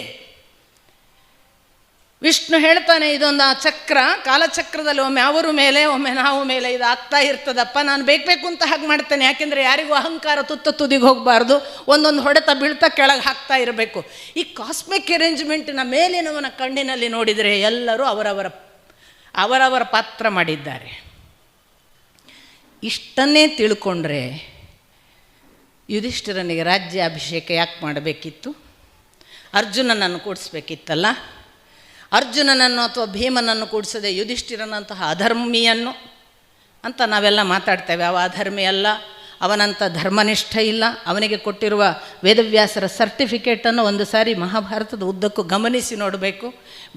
A: ವಿಷ್ಣು ಹೇಳ್ತಾನೆ, ಇದೊಂದು ಚಕ್ರ, ಕಾಲಚಕ್ರದಲ್ಲಿ ಒಮ್ಮೆ ಅವರು ಮೇಲೆ, ಒಮ್ಮೆ ನಾವು ಮೇಲೆ ಇದು ಆಗ್ತಾ ಇರ್ತದಪ್ಪ. ನಾನು ಬೇಕು ಅಂತ ಹಾಗೆ ಮಾಡ್ತೇನೆ. ಯಾಕೆಂದರೆ ಯಾರಿಗೂ ಅಹಂಕಾರ ತುದಿಗೆ ಹೋಗಬಾರ್ದು. ಒಂದೊಂದು ಹೊಡೆತ ಬೀಳ್ತಾ ಕೆಳಗೆ ಹಾಕ್ತಾ ಇರಬೇಕು. ಈ ಕಾಸ್ಮಿಕ್ ಅರೇಂಜ್ಮೆಂಟಿನ ಮೇಲಿನವನ ಕಣ್ಣಿನಲ್ಲಿ ನೋಡಿದರೆ ಎಲ್ಲರೂ ಅವರವರ ಪಾತ್ರ ಮಾಡಿದ್ದಾರೆ. ಇಷ್ಟನ್ನೇ ತಿಳ್ಕೊಂಡ್ರೆ ಯುಧಿಷ್ಠಿರನಿಗೆ ರಾಜ್ಯಾಭಿಷೇಕ ಯಾಕೆ ಮಾಡಬೇಕಿತ್ತು? ಅರ್ಜುನನನ್ನು ಕೂಡಿಸ್ಬೇಕಿತ್ತಲ್ಲ. ಅರ್ಜುನನನ್ನು ಅಥವಾ ಭೀಮನನ್ನು ಕೂಡಿಸದೆ ಯುಧಿಷ್ಠಿರನಂತಹ ಅಧರ್ಮಿಯನ್ನು ಅಂತ ನಾವೆಲ್ಲ ಮಾತಾಡ್ತೇವೆ. ಅವ ಅಧರ್ಮಿ ಅಲ್ಲ, ಅವನಂಥ ಧರ್ಮನಿಷ್ಠ ಇಲ್ಲ. ಅವನಿಗೆ ಕೊಟ್ಟಿರುವ ವೇದವ್ಯಾಸರ ಸರ್ಟಿಫಿಕೇಟನ್ನು ಒಂದು ಸಾರಿ ಮಹಾಭಾರತದ ಉದ್ದಕ್ಕೂ ಗಮನಿಸಿ ನೋಡಬೇಕು.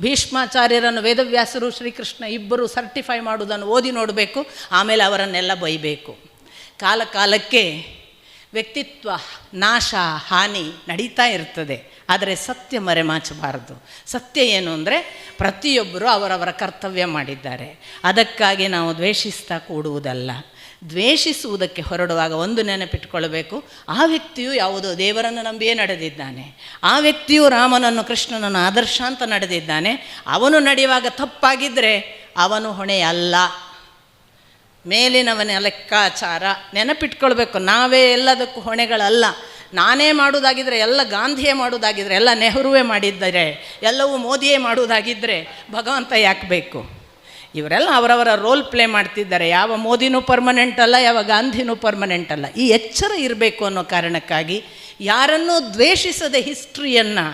A: ಭೀಷ್ಮಾಚಾರ್ಯರನ್ನು ವೇದವ್ಯಾಸರು, ಶ್ರೀಕೃಷ್ಣ ಇಬ್ಬರು ಸರ್ಟಿಫೈ ಮಾಡುವುದನ್ನು ಓದಿ ನೋಡಬೇಕು. ಆಮೇಲೆ ಅವರನ್ನೆಲ್ಲ ಬೈಬೇಕು. ಕಾಲ ಕಾಲಕ್ಕೆ ವ್ಯಕ್ತಿತ್ವ ನಾಶ, ಹಾನಿ ನಡೀತಾ ಇರ್ತದೆ. ಆದರೆ ಸತ್ಯ ಮರೆಮಾಚಬಾರದು. ಸತ್ಯ ಏನು ಅಂದರೆ, ಪ್ರತಿಯೊಬ್ಬರು ಅವರವರ ಕರ್ತವ್ಯ ಮಾಡಿದ್ದಾರೆ. ಅದಕ್ಕಾಗಿ ನಾವು ದ್ವೇಷಿಸ್ತಾ ಕೂಡುವುದಲ್ಲ. ದ್ವೇಷಿಸುವುದಕ್ಕೆ ಹೊರಡುವಾಗ ಒಂದು ನೆನಪಿಟ್ಕೊಳ್ಬೇಕು, ಆ ವ್ಯಕ್ತಿಯು ಯಾವುದೋ ದೇವರನ್ನು ನಂಬಿಯೇ ನಡೆದಿದ್ದಾನೆ. ಆ ವ್ಯಕ್ತಿಯು ರಾಮನನ್ನು, ಕೃಷ್ಣನನ್ನು ಆದರ್ಶ ಅಂತ ನಡೆದಿದ್ದಾನೆ. ಅವನು ನಡೆಯುವಾಗ ತಪ್ಪಾಗಿದ್ದರೆ ಅವನು ಹೊಣೆ ಅಲ್ಲ, ಮೇಲಿನವನ ಲೆಕ್ಕಾಚಾರ. ನೆನಪಿಟ್ಕೊಳ್ಬೇಕು, ನಾವೇ ಎಲ್ಲದಕ್ಕೂ ಹೊಣೆಗಳಲ್ಲ. ನಾನೇ ಮಾಡುವುದಾಗಿದ್ದರೆ, ಎಲ್ಲ ಗಾಂಧಿಯೇ ಮಾಡುವುದಾಗಿದ್ದರೆ, ಎಲ್ಲ ನೆಹರುವೇ ಮಾಡಿದ್ದರೆ, ಎಲ್ಲವೂ ಮೋದಿಯೇ ಮಾಡುವುದಾಗಿದ್ದರೆ ಭಗವಂತ ಯಾಕೆ ಬೇಕು? ಇವರೆಲ್ಲ ಅವರವರ ರೋಲ್ ಪ್ಲೇ ಮಾಡ್ತಿದ್ದಾರೆ. ಯಾವ ಮೋದಿನೂ ಪರ್ಮನೆಂಟ್ ಅಲ್ಲ, ಯಾವ ಗಾಂಧಿನೂ ಪರ್ಮನೆಂಟ್ ಅಲ್ಲ. ಈ ಎಚ್ಚರ ಇರಬೇಕು ಅನ್ನೋ ಕಾರಣಕ್ಕಾಗಿ ಯಾರನ್ನೂ ದ್ವೇಷಿಸದೆ ಹಿಸ್ಟ್ರಿಯನ್ನು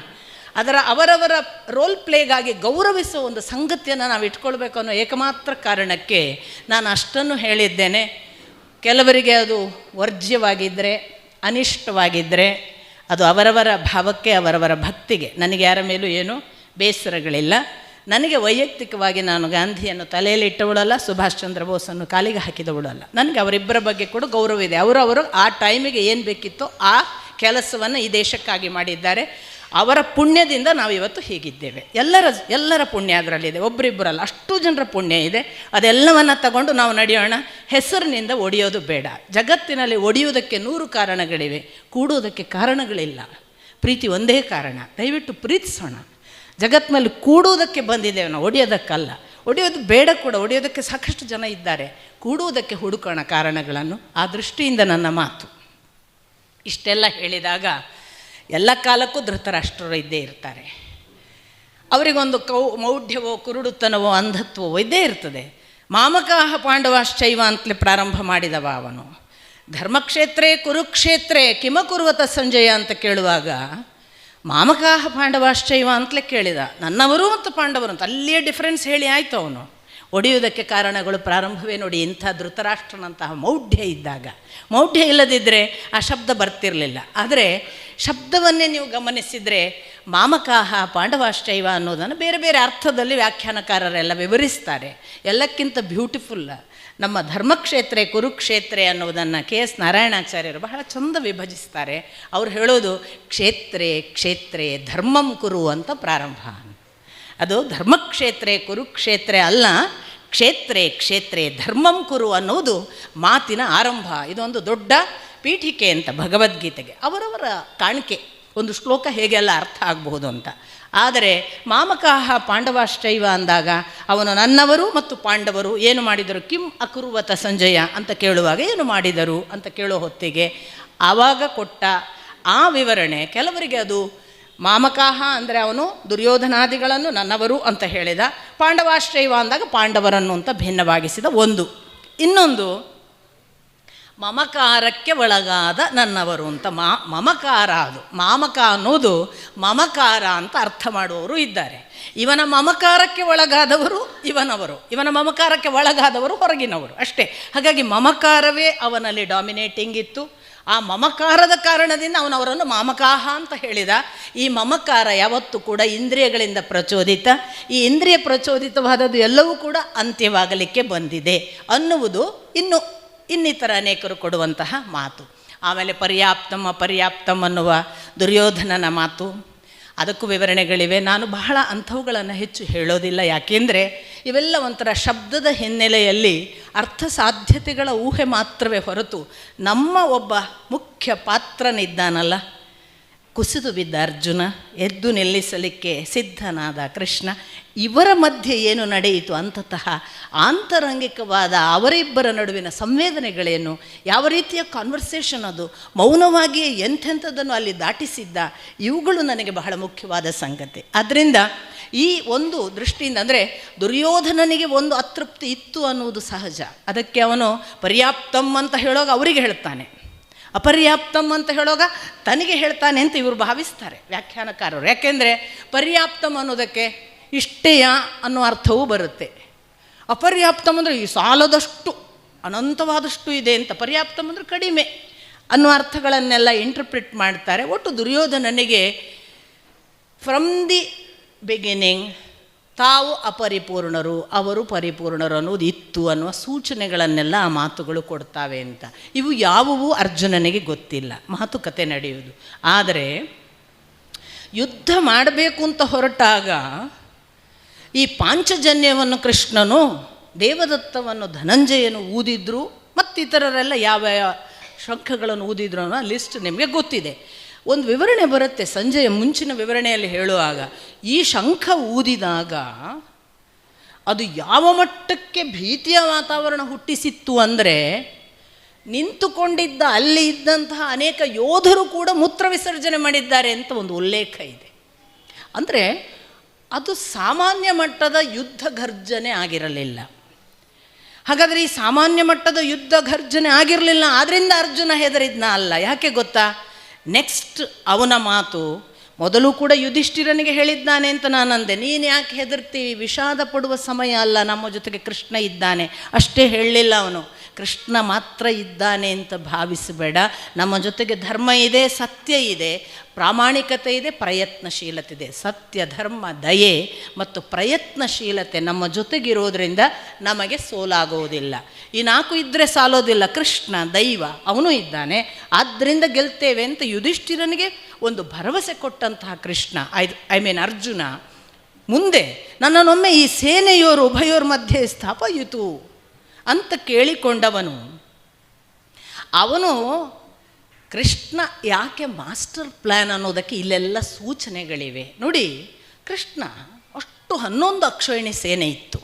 A: ಅವರವರ ರೋಲ್ ಪ್ಲೇಗಾಗಿ ಗೌರವಿಸೋ ಒಂದು ಸಂಗತಿಯನ್ನು ನಾವು ಇಟ್ಕೊಳ್ಬೇಕು ಅನ್ನೋ ಏಕಮಾತ್ರ ಕಾರಣಕ್ಕೆ ನಾನು ಅಷ್ಟನ್ನು ಹೇಳಿದ್ದೇನೆ. ಕೆಲವರಿಗೆ ಅದು ವರ್ಜ್ಯವಾಗಿದ್ದರೆ, ಅನಿಷ್ಟವಾಗಿದ್ದರೆ ಅದು ಅವರವರ ಭಾವಕ್ಕೆ, ಅವರವರ ಭಕ್ತಿಗೆ. ನನಗೆ ಯಾರ ಮೇಲೂ ಏನೂ ಬೇಸರಗಳಿಲ್ಲ. ನನಗೆ ವೈಯಕ್ತಿಕವಾಗಿ ನಾನು ಗಾಂಧಿಯನ್ನು ತಲೆಯಲ್ಲಿ ಇಟ್ಟವಳಲ್ಲ, ಸುಭಾಷ್ ಚಂದ್ರ ಬೋಸನ್ನು ಕಾಲಿಗೆ ಹಾಕಿದವಳಲ್ಲ. ನನಗೆ ಅವರಿಬ್ಬರ ಬಗ್ಗೆ ಕೂಡ ಗೌರವ ಇದೆ. ಅವರು ಆ ಟೈಮಿಗೆ ಏನು ಬೇಕಿತ್ತೋ ಆ ಕೆಲಸವನ್ನು ಈ ದೇಶಕ್ಕಾಗಿ ಮಾಡಿದ್ದಾರೆ. ಅವರ ಪುಣ್ಯದಿಂದ ನಾವು ಇವತ್ತು ಹೀಗಿದ್ದೇವೆ. ಎಲ್ಲರ ಪುಣ್ಯ ಅದರಲ್ಲಿದೆ, ಒಬ್ಬರಿಬ್ಬರಲ್ಲ, ಅಷ್ಟು ಜನರ ಪುಣ್ಯ ಇದೆ. ಅದೆಲ್ಲವನ್ನು ತಗೊಂಡು ನಾವು ನಡೆಯೋಣ. ಹೆಸರಿನಿಂದ ಒಡೆಯೋದು ಬೇಡ. ಜಗತ್ತಿನಲ್ಲಿ ಒಡೆಯುವುದಕ್ಕೆ 100 ಕಾರಣಗಳಿವೆ, ಕೂಡುವುದಕ್ಕೆ ಕಾರಣಗಳಿಲ್ಲ. ಪ್ರೀತಿ ಒಂದೇ ಕಾರಣ. ದಯವಿಟ್ಟು ಪ್ರೀತಿಸೋಣ. ಜಗತ್ತಿನಲ್ಲಿ ಕೂಡುವುದಕ್ಕೆ ಬಂದಿದ್ದೇವೆ ನಾವು, ಒಡೆಯೋದಕ್ಕಲ್ಲ. ಒಡೆಯೋದು ಬೇಡ ಕೂಡ, ಒಡೆಯೋದಕ್ಕೆ ಸಾಕಷ್ಟು ಜನ ಇದ್ದಾರೆ. ಕೂಡುವುದಕ್ಕೆ ಹುಡುಕೋಣ ಕಾರಣಗಳನ್ನು. ಆ ದೃಷ್ಟಿಯಿಂದ ನನ್ನ ಮಾತು. ಇಷ್ಟೆಲ್ಲ ಹೇಳಿದಾಗ ಎಲ್ಲ ಕಾಲಕ್ಕೂ ಧೃತರಾಷ್ಟ್ರರು ಇದ್ದೇ ಇರ್ತಾರೆ. ಅವರಿಗೊಂದು ಮೌಢ್ಯವೋ, ಕುರುಡುತನವೋ, ಅಂಧತ್ವವೋ ಇದ್ದೇ ಇರ್ತದೆ. ಮಾಮಕಾಹ ಪಾಂಡವಾಶ್ಚೈವ ಅಂತಲೇ ಪ್ರಾರಂಭ ಮಾಡಿದವ ಅವನು. ಧರ್ಮಕ್ಷೇತ್ರೇ ಕುರುಕ್ಷೇತ್ರೇ ಕಿಮಕುರ್ವತ ಸಂಜಯ ಅಂತ ಕೇಳುವಾಗ ಮಾಮಕಾಹ ಪಾಂಡವಾಶ್ಚೈವ ಅಂತಲೇ ಕೇಳಿದ. ನನ್ನವರು ಮತ್ತು ಪಾಂಡವರು ಅಂತ ಅಲ್ಲಿಯೇ ಡಿಫ್ರೆನ್ಸ್ ಹೇಳಿ ಆಯಿತು ಅವನು. ಒಡೆಯುವುದಕ್ಕೆ ಕಾರಣಗಳು ಪ್ರಾರಂಭವೇ ನೋಡಿ. ಇಂಥ ಧೃತರಾಷ್ಟ್ರನಂತಹ ಮೌಢ್ಯ ಇದ್ದಾಗ, ಮೌಢ್ಯ ಇಲ್ಲದಿದ್ದರೆ ಆ ಶಬ್ದ ಬರ್ತಿರಲಿಲ್ಲ. ಆದರೆ ಶಬ್ದವನ್ನೇ ನೀವು ಗಮನಿಸಿದರೆ ಮಾಮಕಾಹ ಪಾಂಡವಾಶ್ಚೈವ ಅನ್ನೋದನ್ನು ಬೇರೆ ಬೇರೆ ಅರ್ಥದಲ್ಲಿ ವ್ಯಾಖ್ಯಾನಕಾರರೆಲ್ಲ ವಿವರಿಸ್ತಾರೆ. ಎಲ್ಲಕ್ಕಿಂತ ಬ್ಯೂಟಿಫುಲ್ ನಮ್ಮ ಧರ್ಮಕ್ಷೇತ್ರೇ ಕುರುಕ್ಷೇತ್ರೇ ಅನ್ನೋದನ್ನು KS ನಾರಾಯಣಾಚಾರ್ಯರು ಬಹಳ ಚಂದ ವಿಭಜಿಸ್ತಾರೆ. ಅವ್ರು ಹೇಳೋದು ಕ್ಷೇತ್ರೇ ಧರ್ಮಂ ಕುರು ಅಂತ ಪ್ರಾರಂಭ. ಅದು ಧರ್ಮಕ್ಷೇತ್ರೇ ಕುರುಕ್ಷೇತ್ರೇ ಅಲ್ಲ, ಕ್ಷೇತ್ರೇ ಧರ್ಮಂ ಕುರು ಅನ್ನೋದು ಮಾತಿನ ಆರಂಭ. ಇದೊಂದು ದೊಡ್ಡ ಪೀಠಿಕೆ ಅಂತ ಭಗವದ್ಗೀತೆಗೆ, ಅವರವರ ಕಾಣಿಕೆ, ಒಂದು ಶ್ಲೋಕ ಹೇಗೆಲ್ಲ ಅರ್ಥ ಆಗಬಹುದು ಅಂತ. ಆದರೆ ಮಾಮಕಾಹ ಪಾಂಡವಾಶ್ಚೈವ ಅಂದಾಗ ಅವನು ನನ್ನವರು ಮತ್ತು ಪಾಂಡವರು ಏನು ಮಾಡಿದರು, ಕಿಂ ಅಕುರುವತ ಸಂಜಯ ಅಂತ ಕೇಳುವಾಗ ಏನು ಮಾಡಿದರು ಅಂತ ಕೇಳೋ ಹೊತ್ತಿಗೆ ಆವಾಗ ಕೊಟ್ಟ ಆ ವಿವರಣೆ ಕೆಲವರಿಗೆ ಅದು ಮಾಮಕಾಹ ಅಂದರೆ ಅವನು ದುರ್ಯೋಧನಾದಿಗಳನ್ನು ನನ್ನವರು ಅಂತ ಹೇಳಿದ, ಪಾಂಡವಾಶ್ಚೈವ ಅಂದಾಗ ಪಾಂಡವರನ್ನು ಅಂತ ಭಿನ್ನವಾಗಿಸಿದ ಒಂದು. ಇನ್ನೊಂದು ಮಮಕಾರಕ್ಕೆ ಒಳಗಾದ ನನ್ನವರು ಅಂತ. ಮಮಕಾರ, ಅದು ಮಾಮಕ ಅನ್ನೋದು ಮಮಕಾರ ಅಂತ ಅರ್ಥ ಮಾಡುವವರು ಇದ್ದಾರೆ. ಇವನ ಮಮಕಾರಕ್ಕೆ ಒಳಗಾದವರು ಇವನವರು, ಇವನ ಮಮಕಾರಕ್ಕೆ ಒಳಗಾದವರು ಹೊರಗಿನವರು ಅಷ್ಟೇ. ಹಾಗಾಗಿ ಮಮಕಾರವೇ ಅವನಲ್ಲಿ ಡಾಮಿನೇಟಿಂಗ್ ಇತ್ತು. ಆ ಮಮಕಾರದ ಕಾರಣದಿಂದ ಅವರನ್ನು ಮಾಮಕಾಹ ಅಂತ ಹೇಳಿದ. ಈ ಮಮಕಾರ ಯಾವತ್ತೂ ಕೂಡ ಇಂದ್ರಿಯಗಳಿಂದ ಪ್ರಚೋದಿತ. ಈ ಇಂದ್ರಿಯ ಪ್ರಚೋದಿತವಾದದ್ದು ಎಲ್ಲವೂ ಕೂಡ ಅಂತ್ಯವಾಗಲಿಕ್ಕೆ ಬಂದಿದೆ ಅನ್ನುವುದು ಇನ್ನಿತರ ಅನೇಕರು ಕೊಡುವಂತಹ ಮಾತು. ಆಮೇಲೆ ಪರ್ಯಾಪ್ತಮ್ ಅಪರ್ಯಾಪ್ತಮ್ ಅನ್ನುವ ದುರ್ಯೋಧನನ ಮಾತು, ಅದಕ್ಕೂ ವಿವರಣೆಗಳಿವೆ. ನಾನು ಬಹಳ ಅಂಥವುಗಳನ್ನು ಹೆಚ್ಚು ಹೇಳೋದಿಲ್ಲ, ಯಾಕೆಂದರೆ ಇವೆಲ್ಲ ಒಂಥರ ಶಬ್ದದ ಹಿನ್ನೆಲೆಯಲ್ಲಿ ಅರ್ಥ ಸಾಧ್ಯತೆಗಳ ಊಹೆ ಮಾತ್ರವೇ ಹೊರತು ನಮ್ಮ ಒಬ್ಬ ಮುಖ್ಯ ಪಾತ್ರನಿದ್ದಾನಲ್ಲ, ಕುಸಿದು ಬಿದ್ದ ಅರ್ಜುನ, ಎದ್ದು ನಿಲ್ಲಿಸಲಿಕ್ಕೆ ಸಿದ್ಧನಾದ ಕೃಷ್ಣ, ಇವರ ಮಧ್ಯೆ ಏನು ನಡೆಯಿತು ಅಂತತಃ ಆಂತರಂಗಿಕವಾದ ಅವರಿಬ್ಬರ ನಡುವಿನ ಸಂವೇದನೆಗಳೇನು, ಯಾವ ರೀತಿಯ ಕಾನ್ವರ್ಸೇಷನ್ ಅದು, ಮೌನವಾಗಿಯೇ ಎಂಥೆಂಥದ್ದನ್ನು ಅಲ್ಲಿ ದಾಟಿಸಿದ್ದ, ಇವುಗಳು ನನಗೆ ಬಹಳ ಮುಖ್ಯವಾದ ಸಂಗತಿ. ಆದ್ದರಿಂದ ಈ ಒಂದು ದೃಷ್ಟಿಯಿಂದ ಅಂದರೆ ದುರ್ಯೋಧನನಿಗೆ ಒಂದು ಅತೃಪ್ತಿ ಇತ್ತು ಅನ್ನುವುದು ಸಹಜ. ಅದಕ್ಕೆ ಅವನು ಪರ್ಯಾಪ್ತಮ್ ಅಂತ ಹೇಳೋಗ ಅವರಿಗೆ ಹೇಳ್ತಾನೆ, ಅಪರ್ಯಾಪ್ತಮ್ ಅಂತ ಹೇಳೋಗ ತನಗೆ ಹೇಳ್ತಾನೆ ಅಂತ ಇವರು ಭಾವಿಸ್ತಾರೆ ವ್ಯಾಖ್ಯಾನಕಾರರು. ಯಾಕೆಂದರೆ ಪರ್ಯಾಪ್ತಮ್ ಅನ್ನೋದಕ್ಕೆ ಇಷ್ಟೇಯ ಅನ್ನೋ ಅರ್ಥವೂ ಬರುತ್ತೆ. ಅಪರ್ಯಾಪ್ತಮ್ ಅಂದರೆ ಈ ಸಾಲದಷ್ಟು ಅನಂತವಾದಷ್ಟು ಇದೆ ಅಂತ, ಪರ್ಯಾಪ್ತಮ್ ಅಂದರೆ ಕಡಿಮೆ ಅನ್ನೋ ಅರ್ಥಗಳನ್ನೆಲ್ಲ ಇಂಟರ್ಪ್ರಿಟ್ ಮಾಡ್ತಾರೆ. ಒಟ್ಟು ದುರ್ಯೋಧನನಿಗೆ ಫ್ರಮ್ ದಿ ಬಿಗಿನಿಂಗ್ ತಾವು ಅಪರಿಪೂರ್ಣರು, ಅವರು ಪರಿಪೂರ್ಣರು ಅನ್ನೋದು ಇತ್ತು ಅನ್ನುವ ಸೂಚನೆಗಳನ್ನೆಲ್ಲ ಆ ಮಾತುಗಳು ಕೊಡ್ತಾವೆ ಅಂತ. ಇವು ಯಾವುವೂ ಅರ್ಜುನನಿಗೆ ಗೊತ್ತಿಲ್ಲ, ಮಾತುಕತೆ ನಡೆಯುವುದು. ಆದರೆ ಯುದ್ಧ ಮಾಡಬೇಕು ಅಂತ ಹೊರಟಾಗ ಈ ಪಾಂಚಜನ್ಯವನ್ನು ಕೃಷ್ಣನು, ದೇವದತ್ತವನ್ನು ಧನಂಜಯನು ಊದಿದ್ರು, ಮತ್ತಿತರರೆಲ್ಲ ಯಾವ ಶಂಖಗಳನ್ನು ಊದಿದ್ರು ಅನ್ನೋ ಲಿಸ್ಟ್ ನಿಮಗೆ ಗೊತ್ತಿದೆ. ಒಂದು ವಿವರಣೆ ಬರುತ್ತೆ ಸಂಜೆಯ ಮುಂಚಿನ ವಿವರಣೆಯಲ್ಲಿ ಹೇಳುವಾಗ, ಈ ಶಂಖ ಊದಿದಾಗ ಅದು ಯಾವ ಮಟ್ಟಕ್ಕೆ ಭೀತಿಯ ವಾತಾವರಣ ಹುಟ್ಟಿಸಿತ್ತು ಅಂದರೆ, ನಿಂತುಕೊಂಡಿದ್ದ ಅಲ್ಲಿ ಇದ್ದಂತಹ ಅನೇಕ ಯೋಧರು ಕೂಡ ಮೂತ್ರ ವಿಸರ್ಜನೆ ಮಾಡಿದ್ದಾರೆ ಅಂತ ಒಂದು ಉಲ್ಲೇಖ ಇದೆ. ಅಂದರೆ ಅದು ಸಾಮಾನ್ಯ ಮಟ್ಟದ ಯುದ್ಧ ಘರ್ಜನೆ ಆಗಿರಲಿಲ್ಲ. ಹಾಗಾದರೆ ಈ ಸಾಮಾನ್ಯ ಮಟ್ಟದ ಯುದ್ಧ ಘರ್ಜನೆ ಆಗಿರಲಿಲ್ಲ, ಆದ್ದರಿಂದ ಅರ್ಜುನ ಹೆದರಿದ್ನ ಅಲ್ಲ. ಯಾಕೆ ಗೊತ್ತಾ? ನೆಕ್ಸ್ಟ್ ಅವನ ಮಾತು ಮೊದಲು ಕೂಡ ಯುಧಿಷ್ಠಿರನಿಗೆ ಹೇಳಿದ್ದಾನೆ ಅಂತ ನಾನಂದೆ, ನೀನು ಯಾಕೆ ಹೆದರ್ತೀವಿ, ವಿಷಾದ ಪಡುವ ಸಮಯ ಅಲ್ಲ, ನಮ್ಮ ಜೊತೆಗೆ ಕೃಷ್ಣ ಇದ್ದಾನೆ ಅಷ್ಟೇ ಹೇಳಲಿಲ್ಲ ಅವನು. ಕೃಷ್ಣ ಮಾತ್ರ ಇದ್ದಾನೆ ಅಂತ ಭಾವಿಸಬೇಡ, ನಮ್ಮ ಜೊತೆಗೆ ಧರ್ಮ ಇದೆ, ಸತ್ಯ ಇದೆ, ಪ್ರಾಮಾಣಿಕತೆ ಇದೆ, ಪ್ರಯತ್ನಶೀಲತೆ ಇದೆ. ಸತ್ಯ, ಧರ್ಮ, ದಯೆ ಮತ್ತು ಪ್ರಯತ್ನಶೀಲತೆ ನಮ್ಮ ಜೊತೆಗಿರೋದ್ರಿಂದ ನಮಗೆ ಸೋಲಾಗುವುದಿಲ್ಲ. ಈ ನಾಲ್ಕು ಇದ್ದರೆ ಸಾಲೋದಿಲ್ಲ. ಕೃಷ್ಣ ದೈವ, ಅವನು ಇದ್ದಾನೆ, ಆದ್ದರಿಂದ ಗೆಲ್ತೇವೆ ಅಂತ ಯುಧಿಷ್ಠಿರನಿಗೆ ಒಂದು ಭರವಸೆ ಕೊಟ್ಟಂತಹ ಕೃಷ್ಣ, ಐ ಮೀನ್ ಅರ್ಜುನ, ಮುಂದೆ ನನ್ನನ್ನೊಮ್ಮೆ ಈ ಸೇನೆಯೋರು ಉಭಯೋರ ಮಧ್ಯೆ ಸ್ಥಾಪಯಿತು ಅಂತ ಕೇಳಿಕೊಂಡವನು. ಅವನು ಕೃಷ್ಣ ಯಾಕೆ ಮಾಸ್ಟರ್ ಪ್ಲ್ಯಾನ್ ಅನ್ನೋದಕ್ಕೆ ಇಲ್ಲೆಲ್ಲ ಸೂಚನೆಗಳಿವೆ ನೋಡಿ. ಕೃಷ್ಣ ಅಷ್ಟು 11 ಅಕ್ಷೋಹಿಣಿ ಸೇನೆ ಇತ್ತು.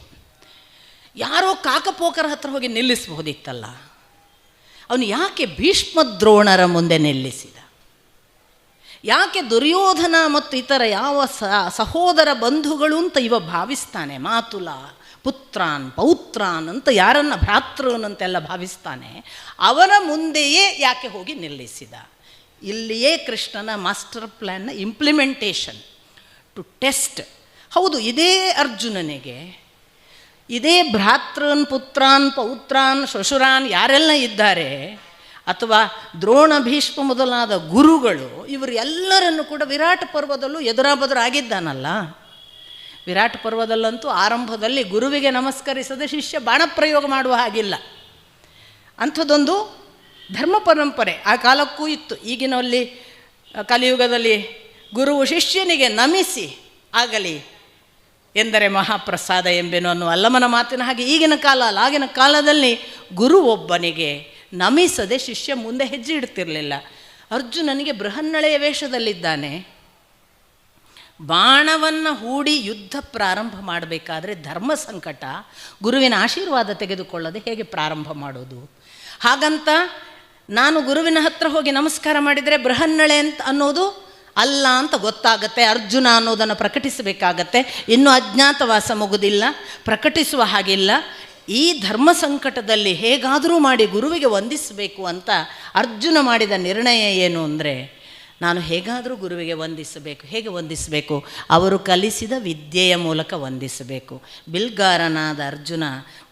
A: ಯಾರೋ ಕಾಕಪೋಕರ ಹತ್ರ ಹೋಗಿ ನಿಲ್ಲಿಸಬಹುದಿತ್ತಲ್ಲ, ಅವನು ಯಾಕೆ ಭೀಷ್ಮ ದ್ರೋಣರ ಮುಂದೆ ನಿಲ್ಲಿಸಿದ? ಯಾಕೆ ದುರ್ಯೋಧನ ಮತ್ತು ಇತರ ಯಾವ ಸಹೋದರ ಬಂಧುಗಳು ಅಂತ ಇವ ಭಾವಿಸ್ತಾನೆ, ಮಾತುಲ, ಪುತ್ರಾನ್, ಪೌತ್ರಾನ್ ಅಂತ ಯಾರನ್ನ ಭ್ರಾತೃನಂತೆಲ್ಲ ಭಾವಿಸ್ತಾನೆ, ಅವನ ಮುಂದೆಯೇ ಯಾಕೆ ಹೋಗಿ ನಿಲ್ಲಿಸಿದ? ಇಲ್ಲಿಯೇ ಕೃಷ್ಣನ ಮಾಸ್ಟರ್ ಪ್ಲ್ಯಾನ್ನ ಇಂಪ್ಲಿಮೆಂಟೇಷನ್ ಟು ಟೆಸ್ಟ್. ಹೌದು, ಇದೇ ಅರ್ಜುನನಿಗೆ ಇದೇ ಭ್ರಾತೃನ್, ಪುತ್ರಾನ್, ಪೌತ್ರಾನ್, ಶ್ವಶುರಾನ್ ಯಾರೆಲ್ಲ ಇದ್ದಾರೆ, ಅಥವಾ ದ್ರೋಣ, ಭೀಷ್ಮ ಮೊದಲಾದ ಗುರುಗಳು, ಇವರು ಎಲ್ಲರನ್ನು ಕೂಡ ವಿರಾಟ ಪರ್ವದಲ್ಲೂ ಎದುರಾಬದುರಾಗಿದ್ದಾನಲ್ಲ. ವಿರಾಟ ಪರ್ವದಲ್ಲಂತೂ ಆರಂಭದಲ್ಲಿ ಗುರುವಿಗೆ ನಮಸ್ಕರಿಸದೆ ಶಿಷ್ಯ ಬಾಣಪ್ರಯೋಗ ಮಾಡುವ ಹಾಗಿಲ್ಲ. ಅಂಥದ್ದೊಂದು ಧರ್ಮ ಪರಂಪರೆ ಆ ಕಾಲಕ್ಕೂ ಇತ್ತು. ಈಗಿನಲ್ಲಿ ಕಲಿಯುಗದಲ್ಲಿ ಗುರುವು ಶಿಷ್ಯನಿಗೆ ನಮಿಸಿ ಆಗಲಿ ಎಂದರೆ ಮಹಾಪ್ರಸಾದ ಎಂಬೆನೋ ಅನ್ನೋ ಅಲ್ಲಮನ ಮಾತಿನ ಹಾಗೆ ಈಗಿನ ಕಾಲ ಅಲ್ಲ. ಆಗಿನ ಕಾಲದಲ್ಲಿ ಗುರು ಒಬ್ಬನಿಗೆ ನಮಿಸದೆ ಶಿಷ್ಯ ಮುಂದೆ ಹೆಜ್ಜೆ ಇಡ್ತಿರಲಿಲ್ಲ. ಅರ್ಜುನನಿಗೆ ಬೃಹನ್ನಳೆಯ ವೇಷದಲ್ಲಿದ್ದಾನೆ. ಬಾಣವನ್ನು ಹೂಡಿ ಯುದ್ಧ ಪ್ರಾರಂಭ ಮಾಡಬೇಕಾದ್ರೆ ಧರ್ಮ ಸಂಕಟ, ಗುರುವಿನ ಆಶೀರ್ವಾದ ತೆಗೆದುಕೊಳ್ಳದೆ ಹೇಗೆ ಪ್ರಾರಂಭ ಮಾಡೋದು? ಹಾಗಂತ ನಾನು ಗುರುವಿನ ಹತ್ರ ಹೋಗಿ ನಮಸ್ಕಾರ ಮಾಡಿದರೆ ಬೃಹನ್ನಳೆ ಅಂತ ಅನ್ನೋದು ಅಲ್ಲ ಅಂತ ಗೊತ್ತಾಗತ್ತೆ. ಅರ್ಜುನ ಅನ್ನೋದನ್ನು ಪ್ರಕಟಿಸಬೇಕಾಗತ್ತೆ. ಇನ್ನೂ ಅಜ್ಞಾತವಾಸ ಮುಗುದಿಲ್ಲ, ಪ್ರಕಟಿಸುವ ಹಾಗಿಲ್ಲ. ಈ ಧರ್ಮ ಸಂಕಟದಲ್ಲಿ ಹೇಗಾದರೂ ಮಾಡಿ ಗುರುವಿಗೆ ವಂದಿಸಬೇಕು ಅಂತ ಅರ್ಜುನ ಮಾಡಿದ ನಿರ್ಣಯ ಏನು ಅಂದರೆ, ನಾನು ಹೇಗಾದರೂ ಗುರುವಿಗೆ ವಂದಿಸಬೇಕು. ಹೇಗೆ ವಂದಿಸಬೇಕು? ಅವರು ಕಲಿಸಿದ ವಿದ್ಯೆಯ ಮೂಲಕ ವಂದಿಸಬೇಕು. ಬಿಲ್ಗಾರನಾದ ಅರ್ಜುನ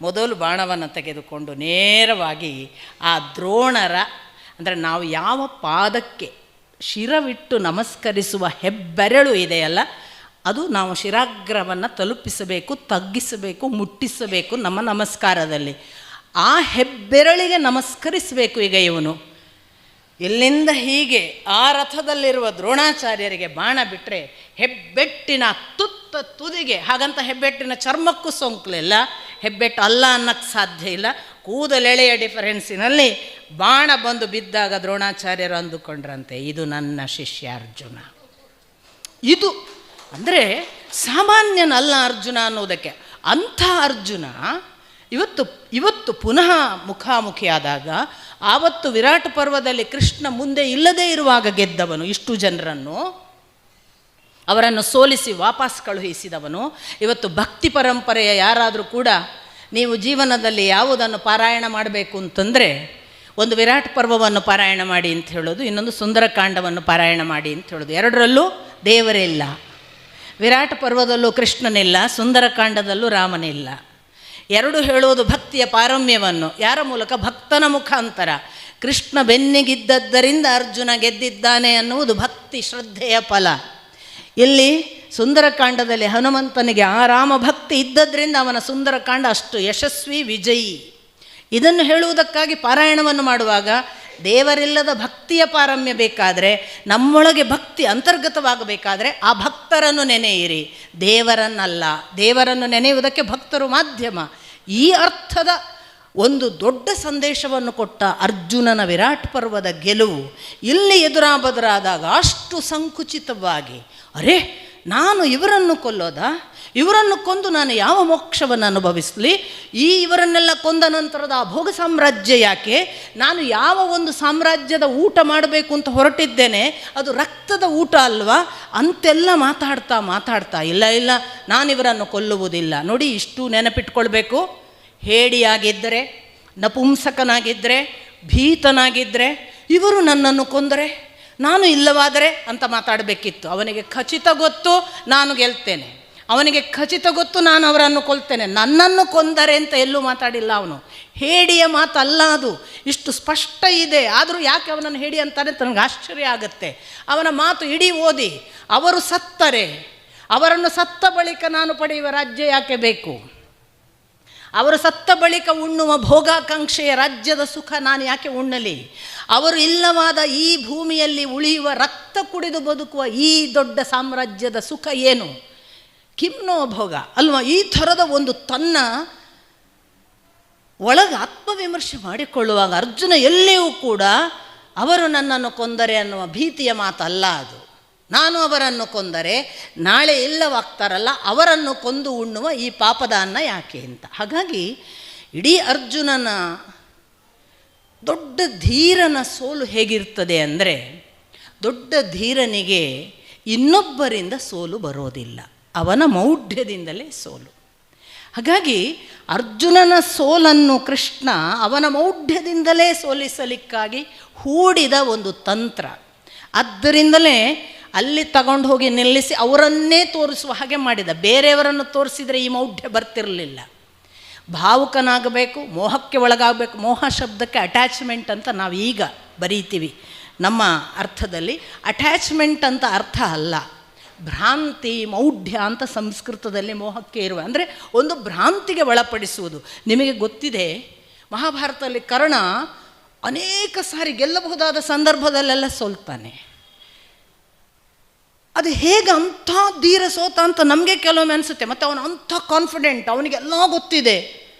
A: ಮೊದಲು ಬಾಣವನ್ನು ತೆಗೆದುಕೊಂಡು ನೇರವಾಗಿ ಆ ದ್ರೋಣರ, ಅಂದರೆ ನಾವು ಯಾವ ಪಾದಕ್ಕೆ ಶಿರವಿಟ್ಟು ನಮಸ್ಕರಿಸುವ ಹೆಬ್ಬೆರಳು ಇದೆಯಲ್ಲ, ಅದು ನಾವು ಶಿರಾಗ್ರವನ್ನು ತಲುಪಿಸಬೇಕು, ತಗ್ಗಿಸಬೇಕು, ಮುಟ್ಟಿಸಬೇಕು ನಮ್ಮ ನಮಸ್ಕಾರದಲ್ಲಿ. ಆ ಹೆಬ್ಬೆರಳಿಗೆ ನಮಸ್ಕರಿಸಬೇಕು. ಈಗ ಇವನು ಇಲ್ಲಿಂದ ಹೀಗೆ ಆ ರಥದಲ್ಲಿರುವ ದ್ರೋಣಾಚಾರ್ಯರಿಗೆ ಬಾಣ ಬಿಟ್ಟರೆ ಹೆಬ್ಬೆಟ್ಟಿನ ತುದಿಗೆ, ಹಾಗಂತ ಹೆಬ್ಬೆಟ್ಟಿನ ಚರ್ಮಕ್ಕೂ ಸೋಂಕಲಿಲ್ಲ, ಹೆಬ್ಬೆಟ್ಟು ಅಲ್ಲ ಅನ್ನಕ್ಕೆ ಸಾಧ್ಯ ಇಲ್ಲ. ಕೂದಲೆಳೆಯ ಡಿಫರೆನ್ಸಿನಲ್ಲಿ ಬಾಣ ಬಂದು ಬಿದ್ದಾಗ ದ್ರೋಣಾಚಾರ್ಯರು ಅಂದುಕೊಂಡ್ರಂತೆ, ಇದು ನನ್ನ ಶಿಷ್ಯ ಅರ್ಜುನ. ಇದು ಅಂದರೆ ಸಾಮಾನ್ಯನಲ್ಲ ಅರ್ಜುನ ಅನ್ನೋದಕ್ಕೆ. ಅಂಥ ಅರ್ಜುನ ಇವತ್ತು ಪುನಃ ಮುಖಾಮುಖಿಯಾದಾಗ, ಆವತ್ತು ವಿರಾಟ ಪರ್ವದಲ್ಲಿ ಕೃಷ್ಣ ಮುಂದೆ ಇಲ್ಲದೇ ಇರುವಾಗ ಗೆದ್ದವನು, ಇಷ್ಟು ಜನರನ್ನು ಅವರನ್ನು ಸೋಲಿಸಿ ವಾಪಸ್ ಕಳುಹಿಸಿದವನು. ಇವತ್ತು ಭಕ್ತಿ ಪರಂಪರೆಯ ಯಾರಾದರೂ ಕೂಡ ನೀವು ಜೀವನದಲ್ಲಿ ಯಾವುದನ್ನು ಪಾರಾಯಣ ಮಾಡಬೇಕು ಅಂತಂದರೆ, ಒಂದು ವಿರಾಟ ಪರ್ವವನ್ನು ಪಾರಾಯಣ ಮಾಡಿ ಅಂತ ಹೇಳೋದು, ಇನ್ನೊಂದು ಸುಂದರಕಾಂಡವನ್ನು ಪಾರಾಯಣ ಮಾಡಿ ಅಂತ ಹೇಳೋದು. ಎರಡರಲ್ಲೂ ದೇವರಿಲ್ಲ. ವಿರಾಟ ಪರ್ವದಲ್ಲೂ ಕೃಷ್ಣನಿಲ್ಲ, ಸುಂದರಕಾಂಡದಲ್ಲೂ ರಾಮನಿಲ್ಲ. ಎರಡು ಹೇಳುವುದು ಭಕ್ತಿಯ ಪಾರಮ್ಯವನ್ನು. ಯಾರ ಮೂಲಕ? ಭಕ್ತನ ಮುಖಾಂತರ. ಕೃಷ್ಣ ಬೆನ್ನಿಗಿದ್ದದ್ದರಿಂದ ಅರ್ಜುನ ಗೆದ್ದಿದ್ದಾನೆ ಅನ್ನುವುದು ಭಕ್ತಿ ಶ್ರದ್ಧೆಯ ಫಲ. ಇಲ್ಲಿ ಸುಂದರಕಾಂಡದಲ್ಲಿ ಹನುಮಂತನಿಗೆ ಆ ರಾಮ ಭಕ್ತಿ ಇದ್ದದ್ರಿಂದ ಅವನ ಸುಂದರಕಾಂಡ ಅಷ್ಟು ಯಶಸ್ವಿ, ವಿಜಯಿ. ಇದನ್ನು ಹೇಳುವುದಕ್ಕಾಗಿ ಪಾರಾಯಣವನ್ನು ಮಾಡುವಾಗ ದೇವರಿಲ್ಲದ ಭಕ್ತಿಯ ಪಾರಮ್ಯ ಬೇಕಾದರೆ, ನಮ್ಮೊಳಗೆ ಭಕ್ತಿ ಅಂತರ್ಗತವಾಗಬೇಕಾದ್ರೆ ಆ ಭಕ್ತರನ್ನು ನೆನೆಯಿರಿ, ದೇವರನ್ನಲ್ಲ. ದೇವರನ್ನು ನೆನೆಯುವುದಕ್ಕೆ ಭಕ್ತರು ಮಾಧ್ಯಮ. ಈ ಅರ್ಥದ ಒಂದು ದೊಡ್ಡ ಸಂದೇಶವನ್ನು ಕೊಟ್ಟ ಅರ್ಜುನನ ವಿರಾಟ ಪರ್ವದ ಗೆಲುವು ಇಲ್ಲಿ ಎದುರಾಬದುರಾದಾಗ ಅಷ್ಟು ಸಂಕುಚಿತವಾಗಿ, ಅರೆ ನಾನು ಇವರನ್ನು ಕೊಲ್ಲೋದಾ? ಇವರನ್ನು ಕೊಂದು ನಾನು ಯಾವ ಮೋಕ್ಷವನ್ನು ಅನುಭವಿಸಲಿ? ಇವರನ್ನೆಲ್ಲ ಕೊಂದ ನಂತರದ ಆ ಭೋಗ ಸಾಮ್ರಾಜ್ಯ ಯಾಕೆ? ನಾನು ಯಾವ ಒಂದು ಸಾಮ್ರಾಜ್ಯದ ಊಟ ಮಾಡಬೇಕು ಅಂತ ಹೊರಟಿದ್ದೇನೆ, ಅದು ರಕ್ತದ ಊಟ ಅಲ್ವಾ? ಅಂತೆಲ್ಲ ಮಾತಾಡ್ತಾ ಇಲ್ಲ ನಾನಿವರನ್ನು ಕೊಲ್ಲುವುದಿಲ್ಲ. ನೋಡಿ, ಇಷ್ಟು ನೆನಪಿಟ್ಕೊಳ್ಬೇಕು. ಹೇಡಿಯಾಗಿದ್ದರೆ, ನಪುಂಸಕನಾಗಿದ್ದರೆ, ಭೀತನಾಗಿದ್ದರೆ, ಇವರು ನನ್ನನ್ನು ಕೊಂದರೆ ನಾನು ಇಲ್ಲವಾದರೆ ಅಂತ ಮಾತಾಡಬೇಕಿತ್ತು. ಅವನಿಗೆ ಖಚಿತ ಗೊತ್ತು ನಾನು ಗೆಲ್ತೇನೆ, ಅವನಿಗೆ ಖಚಿತ ಗೊತ್ತು ನಾನು ಅವರನ್ನು ಕೊಲ್ತೇನೆ, ನನ್ನನ್ನು ಕೊಂದರೆ ಅಂತ ಎಲ್ಲೂ ಮಾತಾಡಿಲ್ಲ ಅವನು. ಹೇಡಿಯ ಮಾತಲ್ಲ ಅದು, ಇಷ್ಟು ಸ್ಪಷ್ಟ ಇದೆ. ಆದರೂ ಯಾಕೆ ಅವನನ್ನು ಹೇಡಿ ಅಂತಾನೆ ತನಗೆ ಆಶ್ಚರ್ಯ ಆಗುತ್ತೆ. ಅವನ ಮಾತು ಇಡೀ ಓದಿ, ಅವರು ಸತ್ತರೆ, ಅವರನ್ನು ಸತ್ತ ಬಳಿಕ ನಾನು ಪಡೆಯುವ ರಾಜ್ಯ ಯಾಕೆ ಬೇಕು? ಅವರು ಸತ್ತ ಬಳಿಕ ಉಣ್ಣುವ ಭೋಗಾಕಾಂಕ್ಷೆಯ ರಾಜ್ಯದ ಸುಖ ನಾನು ಯಾಕೆ ಉಣ್ಣಲಿ? ಅವರು ಇಲ್ಲವಾದ ಈ ಭೂಮಿಯಲ್ಲಿ ಉಳಿಯುವ, ರಕ್ತ ಕುಡಿದು ಬದುಕುವ ಈ ದೊಡ್ಡ ಸಾಮ್ರಾಜ್ಯದ ಸುಖ ಏನು? ಕಿಮ್ನೋ ಭೋಗ ಅಲ್ವಾ? ಈ ಥರದ ಒಂದು ತನ್ನ ಒಳಗೆ ಆತ್ಮವಿಮರ್ಶೆ ಮಾಡಿಕೊಳ್ಳುವಾಗ ಅರ್ಜುನ ಎಲ್ಲಿಯೂ ಕೂಡ ಅವರು ನನ್ನನ್ನು ಕೊಂದರೆ ಅನ್ನುವ ಭೀತಿಯ ಮಾತಲ್ಲ ಅದು. ನಾನು ಅವರನ್ನು ಕೊಂದರೆ ನಾಳೆ ಇಲ್ಲವಾಗ್ತಾರಲ್ಲ, ಅವರನ್ನು ಕೊಂದು ಉಣ್ಣುವ ಈ ಪಾಪದ ಅನ್ನ ಯಾಕೆ ಅಂತ. ಹಾಗಾಗಿ ಇಡೀ ಅರ್ಜುನನ ದೊಡ್ಡ ಧೀರನ ಸೋಲು ಹೇಗಿರ್ತದೆ ಅಂದರೆ, ದೊಡ್ಡ ಧೀರನಿಗೆ ಇನ್ನೊಬ್ಬರಿಂದ ಸೋಲು ಬರೋದಿಲ್ಲ, ಅವನ ಮೌಢ್ಯದಿಂದಲೇ ಸೋಲು. ಹಾಗಾಗಿ ಅರ್ಜುನನ ಸೋಲನ್ನು ಕೃಷ್ಣ ಅವನ ಮೌಢ್ಯದಿಂದಲೇ ಸೋಲಿಸಲಿಕ್ಕಾಗಿ ಹೂಡಿದ ಒಂದು ತಂತ್ರ. ಆದ್ದರಿಂದಲೇ ಅಲ್ಲಿ ತಗೊಂಡು ಹೋಗಿ ನಿಲ್ಲಿಸಿ ಅವರನ್ನೇ ತೋರಿಸುವ ಹಾಗೆ ಮಾಡಿದ. ಬೇರೆಯವರನ್ನು ತೋರಿಸಿದರೆ ಈ ಮೌಢ್ಯ ಬರ್ತಿರಲಿಲ್ಲ. ಭಾವುಕನಾಗಬೇಕು, ಮೋಹಕ್ಕೆ ಒಳಗಾಗಬೇಕು. ಮೋಹ ಶಬ್ದಕ್ಕೆ ಅಟ್ಯಾಚ್ಮೆಂಟ್ ಅಂತ ನಾವು ಈಗ ಬರೀತೀವಿ ನಮ್ಮ ಅರ್ಥದಲ್ಲಿ. ಅಟ್ಯಾಚ್ಮೆಂಟ್ ಅಂತ ಅರ್ಥ ಅಲ್ಲ, ಭ್ರಾಂತಿ, ಮೌಢ್ಯ ಅಂತ ಸಂಸ್ಕೃತದಲ್ಲಿ ಮೋಹಕ್ಕೆ ಇರುವ, ಅಂದರೆ ಒಂದು ಭ್ರಾಂತಿಗೆ ಒಳಪಡಿಸುವುದು. ನಿಮಗೆ ಗೊತ್ತಿದೆ, ಮಹಾಭಾರತದಲ್ಲಿ ಕರ್ಣ ಅನೇಕ ಸಾರಿ ಗೆಲ್ಲಬಹುದಾದ ಸಂದರ್ಭದಲ್ಲೆಲ್ಲ ಸೋಲ್ತಾನೆ. ಅದು ಹೇಗೆ ಅಂಥ ಧೀರ ಸೋತ ಅಂತ ನಮಗೆ ಕೆಲವೊಮ್ಮೆ ಅನಿಸುತ್ತೆ. ಮತ್ತು ಅವನು ಅಂಥ ಕಾನ್ಫಿಡೆಂಟ್, ಅವನಿಗೆಲ್ಲ ಗೊತ್ತಿದೆ.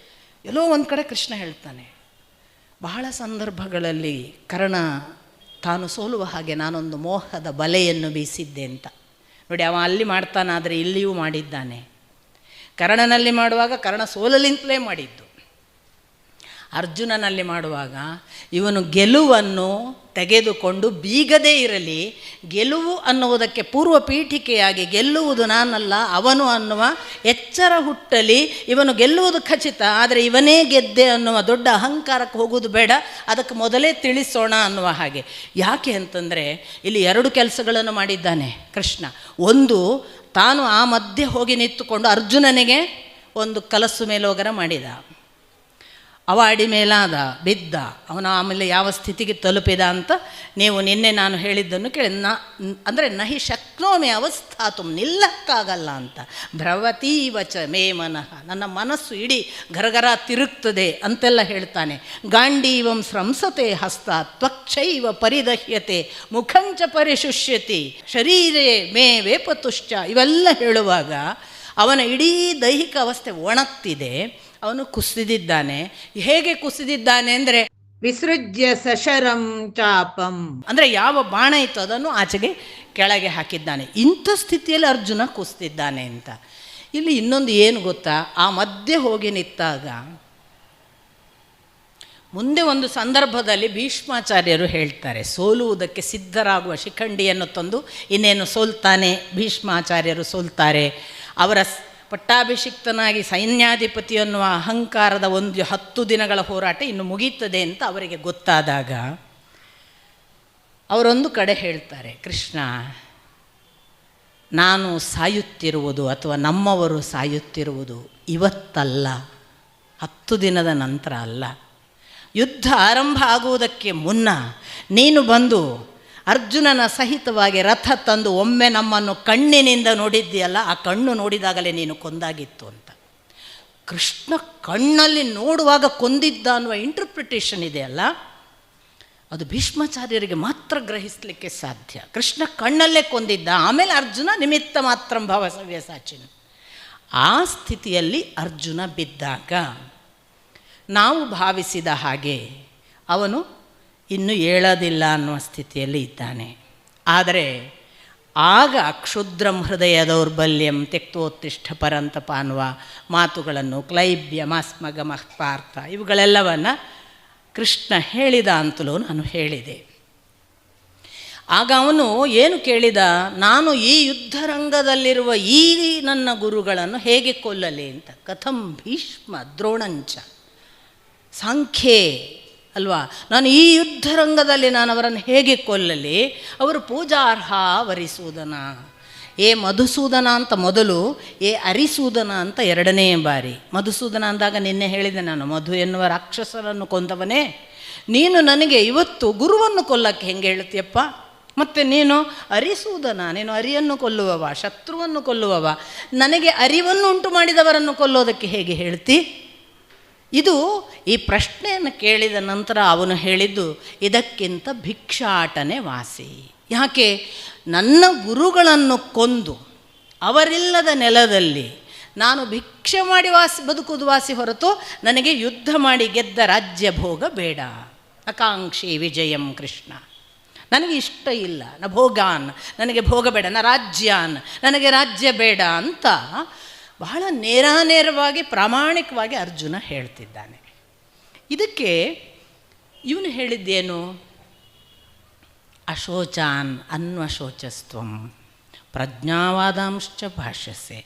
A: ಎಲ್ಲೋ ಒಂದು ಕಡೆ ಕೃಷ್ಣ ಹೇಳ್ತಾನೆ, ಬಹಳ ಸಂದರ್ಭಗಳಲ್ಲಿ ಕರ್ಣ ತಾನು ಸೋಲುವ ಹಾಗೆ ನಾನೊಂದು ಮೋಹದ ಬಲೆಯನ್ನು ಬೀಸಿದ್ದೆ ಅಂತ. ನೋಡಿ, ಅವ ಅಲ್ಲಿ ಮಾಡ್ತಾನಾದರೆ ಇಲ್ಲಿಯೂ ಮಾಡಿದ್ದಾನೆ. ಕರ್ಣನಲ್ಲಿ ಮಾಡುವಾಗ ಕರ್ಣ ಸೋಲಲಿಂತಲೇ ಮಾಡಿದ್ದು. ಅರ್ಜುನನಲ್ಲಿ ಮಾಡುವಾಗ ಇವನು ಗೆಲುವನ್ನು ತೆಗೆದುಕೊಂಡು ಬೀಗದೇ ಇರಲಿ, ಗೆಲುವು ಅನ್ನುವುದಕ್ಕೆ ಪೂರ್ವ ಪೀಠಿಕೆಯಾಗಿ ಗೆಲ್ಲುವುದು ನಾನಲ್ಲ ಅವನು ಅನ್ನುವ ಎಚ್ಚರ ಹುಟ್ಟಲಿ. ಇವನು ಗೆಲ್ಲುವುದು ಖಚಿತ, ಆದರೆ ಇವನೇ ಗೆದ್ದೆ ಅನ್ನುವ ದೊಡ್ಡ ಅಹಂಕಾರಕ್ಕೆ ಹೋಗುವುದು ಬೇಡ, ಅದಕ್ಕೆ ಮೊದಲೇ ತಿಳಿಸೋಣ ಅನ್ನುವ ಹಾಗೆ. ಯಾಕೆ ಅಂತಂದರೆ ಇಲ್ಲಿ ಎರಡು ಕೆಲಸಗಳನ್ನು ಮಾಡಿದ್ದಾನೆ ಕೃಷ್ಣ. ಒಂದು, ತಾನು ಆ ಮಧ್ಯೆ ಹೋಗಿ ನಿಂತುಕೊಂಡು ಅರ್ಜುನನಿಗೆ ಒಂದು ಕಲಸು ಮೇಲೋಗರ ಮಾಡಿದ. ಅವ ಅಡಿ ಮೇಲಾದ, ಬಿದ್ದ. ಅವನ ಆಮೇಲೆ ಯಾವ ಸ್ಥಿತಿಗೆ ತಲುಪಿದ ಅಂತ ನೀವು ನಿನ್ನೆ ನಾನು ಹೇಳಿದ್ದನ್ನು ಕೇಳಿ, ಅಂದರೆ ನಹಿ ಶಕ್ನೋಮಿ ಅವಸ್ಥಾತು, ನಿಲ್ಲಕ್ಕಾಗಲ್ಲ ಅಂತ. ಭ್ರವತೀವಚ ಮೇ ಮನಃ, ನನ್ನ ಮನಸ್ಸು ಇಡೀ ಗರಗರ ತಿರುಗ್ತದೆ ಅಂತೆಲ್ಲ ಹೇಳ್ತಾನೆ. ಗಾಂಡೀವಂ ಸ್ರಂಸತೆ ಹಸ್ತ ತ್ವಕ್ಷೈವ ಪರಿದಹ್ಯತೆ ಮುಖಂಚ ಪರಿಶುಷ್ಯತಿ ಶರೀರೇ ಮೇ ವೇಪತುಶ್ಚ, ಇವೆಲ್ಲ ಹೇಳುವಾಗ ಅವನ ಇಡೀ ದೈಹಿಕ ಅವಸ್ಥೆ ಒಣಗ್ತಿದೆ. ಅವನು ಕುಸಿದಿದ್ದಾನೆ. ಹೇಗೆ ಕುಸಿದಿದ್ದಾನೆ ಅಂದರೆ ವಿಸೃಜ್ಯ ಸಶರಂ ಚಾಪಂ, ಅಂದರೆ ಯಾವ ಬಾಣ ಇತ್ತು ಅದನ್ನು ಆಚೆಗೆ ಕೆಳಗೆ ಹಾಕಿದ್ದಾನೆ. ಇಂಥ ಸ್ಥಿತಿಯಲ್ಲಿ ಅರ್ಜುನ ಕುಸಿದಿದ್ದಾನೆ ಅಂತ. ಇಲ್ಲಿ ಇನ್ನೊಂದು ಏನು ಗೊತ್ತಾ, ಆ ಮಧ್ಯೆ ಹೋಗಿ ನಿಂತಾಗ ಮುಂದೆ ಒಂದು ಸಂದರ್ಭದಲ್ಲಿ ಭೀಷ್ಮಾಚಾರ್ಯರು ಹೇಳ್ತಾರೆ, ಸೋಲುವುದಕ್ಕೆ ಸಿದ್ಧರಾಗುವ ಶಿಖಂಡಿಯನ್ನು ತಂದು ಇನ್ನೇನು ಸೋಲ್ತಾನೆ, ಭೀಷ್ಮಾಚಾರ್ಯರು ಸೋಲ್ತಾರೆ. ಅವರ ಪಟ್ಟಾಭಿಷಿಕ್ತನಾಗಿ ಸೈನ್ಯಾಧಿಪತಿ ಅನ್ನುವ ಅಹಂಕಾರದ 10 ದಿನಗಳ ಹೋರಾಟ ಇನ್ನು ಮುಗೀತದೆ ಅಂತ ಅವರಿಗೆ ಗೊತ್ತಾದಾಗ ಅವರೊಂದು ಕಡೆ ಹೇಳ್ತಾರೆ, ಕೃಷ್ಣ, ನಾನು ಸಾಯುತ್ತಿರುವುದು ಅಥವಾ ನಮ್ಮವರು ಸಾಯುತ್ತಿರುವುದು ಇವತ್ತಲ್ಲ, 10 ದಿನದ ನಂತರ ಅಲ್ಲ. ಯುದ್ಧ ಆರಂಭ ಆಗುವುದಕ್ಕೆ ಮುನ್ನ ನೀನು ಬಂದು ಅರ್ಜುನನ ಸಹಿತವಾಗಿ ರಥ ತಂದು ಒಮ್ಮೆ ನಮ್ಮನ್ನು ಕಣ್ಣಿನಿಂದ ನೋಡಿದ್ದೀಯಲ್ಲ, ಆ ಕಣ್ಣು ನೋಡಿದಾಗಲೇ ನೀನು ಕೊಂದಾಗಿತ್ತು ಅಂತ. ಕೃಷ್ಣ ಕಣ್ಣಲ್ಲಿ ನೋಡುವಾಗ ಕೊಂದಿದ್ದ ಅನ್ನುವ ಇಂಟರ್ಪ್ರಿಟೇಷನ್ ಇದೆಯಲ್ಲ, ಅದು ಭೀಷ್ಮಾಚಾರ್ಯರಿಗೆ ಮಾತ್ರ ಗ್ರಹಿಸಲಿಕ್ಕೆ ಸಾಧ್ಯ. ಕೃಷ್ಣ ಕಣ್ಣಲ್ಲೇ ಕೊಂದಿದ್ದ, ಆಮೇಲೆ ಅರ್ಜುನ ನಿಮಿತ್ತ ಮಾತ್ರ ಭವ ಸವ್ಯಸಾಚಿನ. ಆ ಸ್ಥಿತಿಯಲ್ಲಿ ಅರ್ಜುನ ಬಿದ್ದಾಗ ನಾವು ಭಾವಿಸಿದ ಹಾಗೆ ಅವನು ಇನ್ನೂ ಏಳೋದಿಲ್ಲ ಅನ್ನುವ ಸ್ಥಿತಿಯಲ್ಲಿ ಇದ್ದಾನೆ. ಆದರೆ ಆಗ ಕ್ಷುದ್ರಂ ಹೃದಯ ದೌರ್ಬಲ್ಯಂ ತ್ಯಕ್ತೋತ್ತಿಷ್ಠ ಪರಂತಪ ಅನ್ನುವ ಮಾತುಗಳನ್ನು, ಕ್ಲೈಬ್ಯ ಮಾಸ್ಮಗ ಮಹ್ಪಾರ್ಥ, ಇವುಗಳೆಲ್ಲವನ್ನು ಕೃಷ್ಣ ಹೇಳಿದ ಅಂತಲೂ ನಾನು ಹೇಳಿದೆ. ಆಗ ಅವನು ಏನು ಕೇಳಿದ, ನಾನು ಈ ಯುದ್ಧರಂಗದಲ್ಲಿರುವ ಈ ನನ್ನ ಗುರುಗಳನ್ನು ಹೇಗೆ ಕೊಲ್ಲಲಿ ಅಂತ. ಕಥಂ ಭೀಷ್ಮ ದ್ರೋಣಂಚ ಸಾಂಖ್ಯೇ ಅಲ್ವಾ, ನಾನು ಈ ಯುದ್ಧರಂಗದಲ್ಲಿ ನಾನು ಅವರನ್ನು ಹೇಗೆ ಕೊಲ್ಲಲಿ, ಅವರು ಪೂಜಾರ್ಹ ವರಿಸೂದನ, ಏ ಮಧುಸೂದನ ಅಂತ ಮೊದಲು, ಏ ಅರಿಸೂದನ ಅಂತ 2ನೇ ಬಾರಿ. ಮಧುಸೂದನ ಅಂದಾಗ ನಿನ್ನೆ ಹೇಳಿದೆ ನಾನು, ಮಧು ಎನ್ನುವ ರಾಕ್ಷಸರನ್ನು ಕೊಂದವನೇ ನೀನು ನನಗೆ ಇವತ್ತು ಗುರುವನ್ನು ಕೊಲ್ಲಕ್ಕೆ ಹೆಂಗೆ ಹೇಳ್ತೀಯಪ್ಪ, ಮತ್ತು ನೀನು ಅರಿಸೂದನ, ನೀನು ಅರಿಯನ್ನು ಕೊಲ್ಲುವವ, ಶತ್ರುವನ್ನು ಕೊಲ್ಲುವವ, ನನಗೆ ಅರಿವನ್ನು ಉಂಟು ಮಾಡಿದವರನ್ನು ಕೊಲ್ಲೋದಕ್ಕೆ ಹೇಗೆ ಹೇಳ್ತಿ. ಇದು ಈ ಪ್ರಶ್ನೆಯನ್ನು ಕೇಳಿದ ನಂತರ ಅವನು ಹೇಳಿದ್ದು, ಇದಕ್ಕಿಂತ ಭಿಕ್ಷಾಟನೆ ವಾಸಿ. ಯಾಕೆ, ನನ್ನ ಗುರುಗಳನ್ನು ಕೊಂದು ಅವರಿಲ್ಲದ ನೆಲದಲ್ಲಿ ನಾನು ಭಿಕ್ಷೆ ಮಾಡಿ ಬದುಕುವುದು ವಾಸಿ ಹೊರತು ನನಗೆ ಯುದ್ಧ ಮಾಡಿ ಗೆದ್ದ ರಾಜ್ಯ ಭೋಗ ಬೇಡ. ಆಕಾಂಕ್ಷಿ ವಿಜಯಂ ಕೃಷ್ಣ, ನನಗೆ ಇಷ್ಟ ಇಲ್ಲ, ನ ಭೋಗಾನ್, ನನಗೆ ಭೋಗ ಬೇಡ, ನ ರಾಜ್ಯಾನ್, ನನಗೆ ರಾಜ್ಯ ಬೇಡ ಅಂತ ಬಹಳ ನೇರಾನೇರವಾಗಿ ಪ್ರಾಮಾಣಿಕವಾಗಿ ಅರ್ಜುನ ಹೇಳ್ತಿದ್ದಾನೆ. ಇದಕ್ಕೆ ಇವನು ಹೇಳಿದ್ದೇನು, ಅಶೋಚಾನ್ ಅನ್ವಶೋಚಸ್ತ್ವಂ ಪ್ರಜ್ಞಾವಾದಾಂಶ್ಚ ಭಾಷ್ಯಸೆ.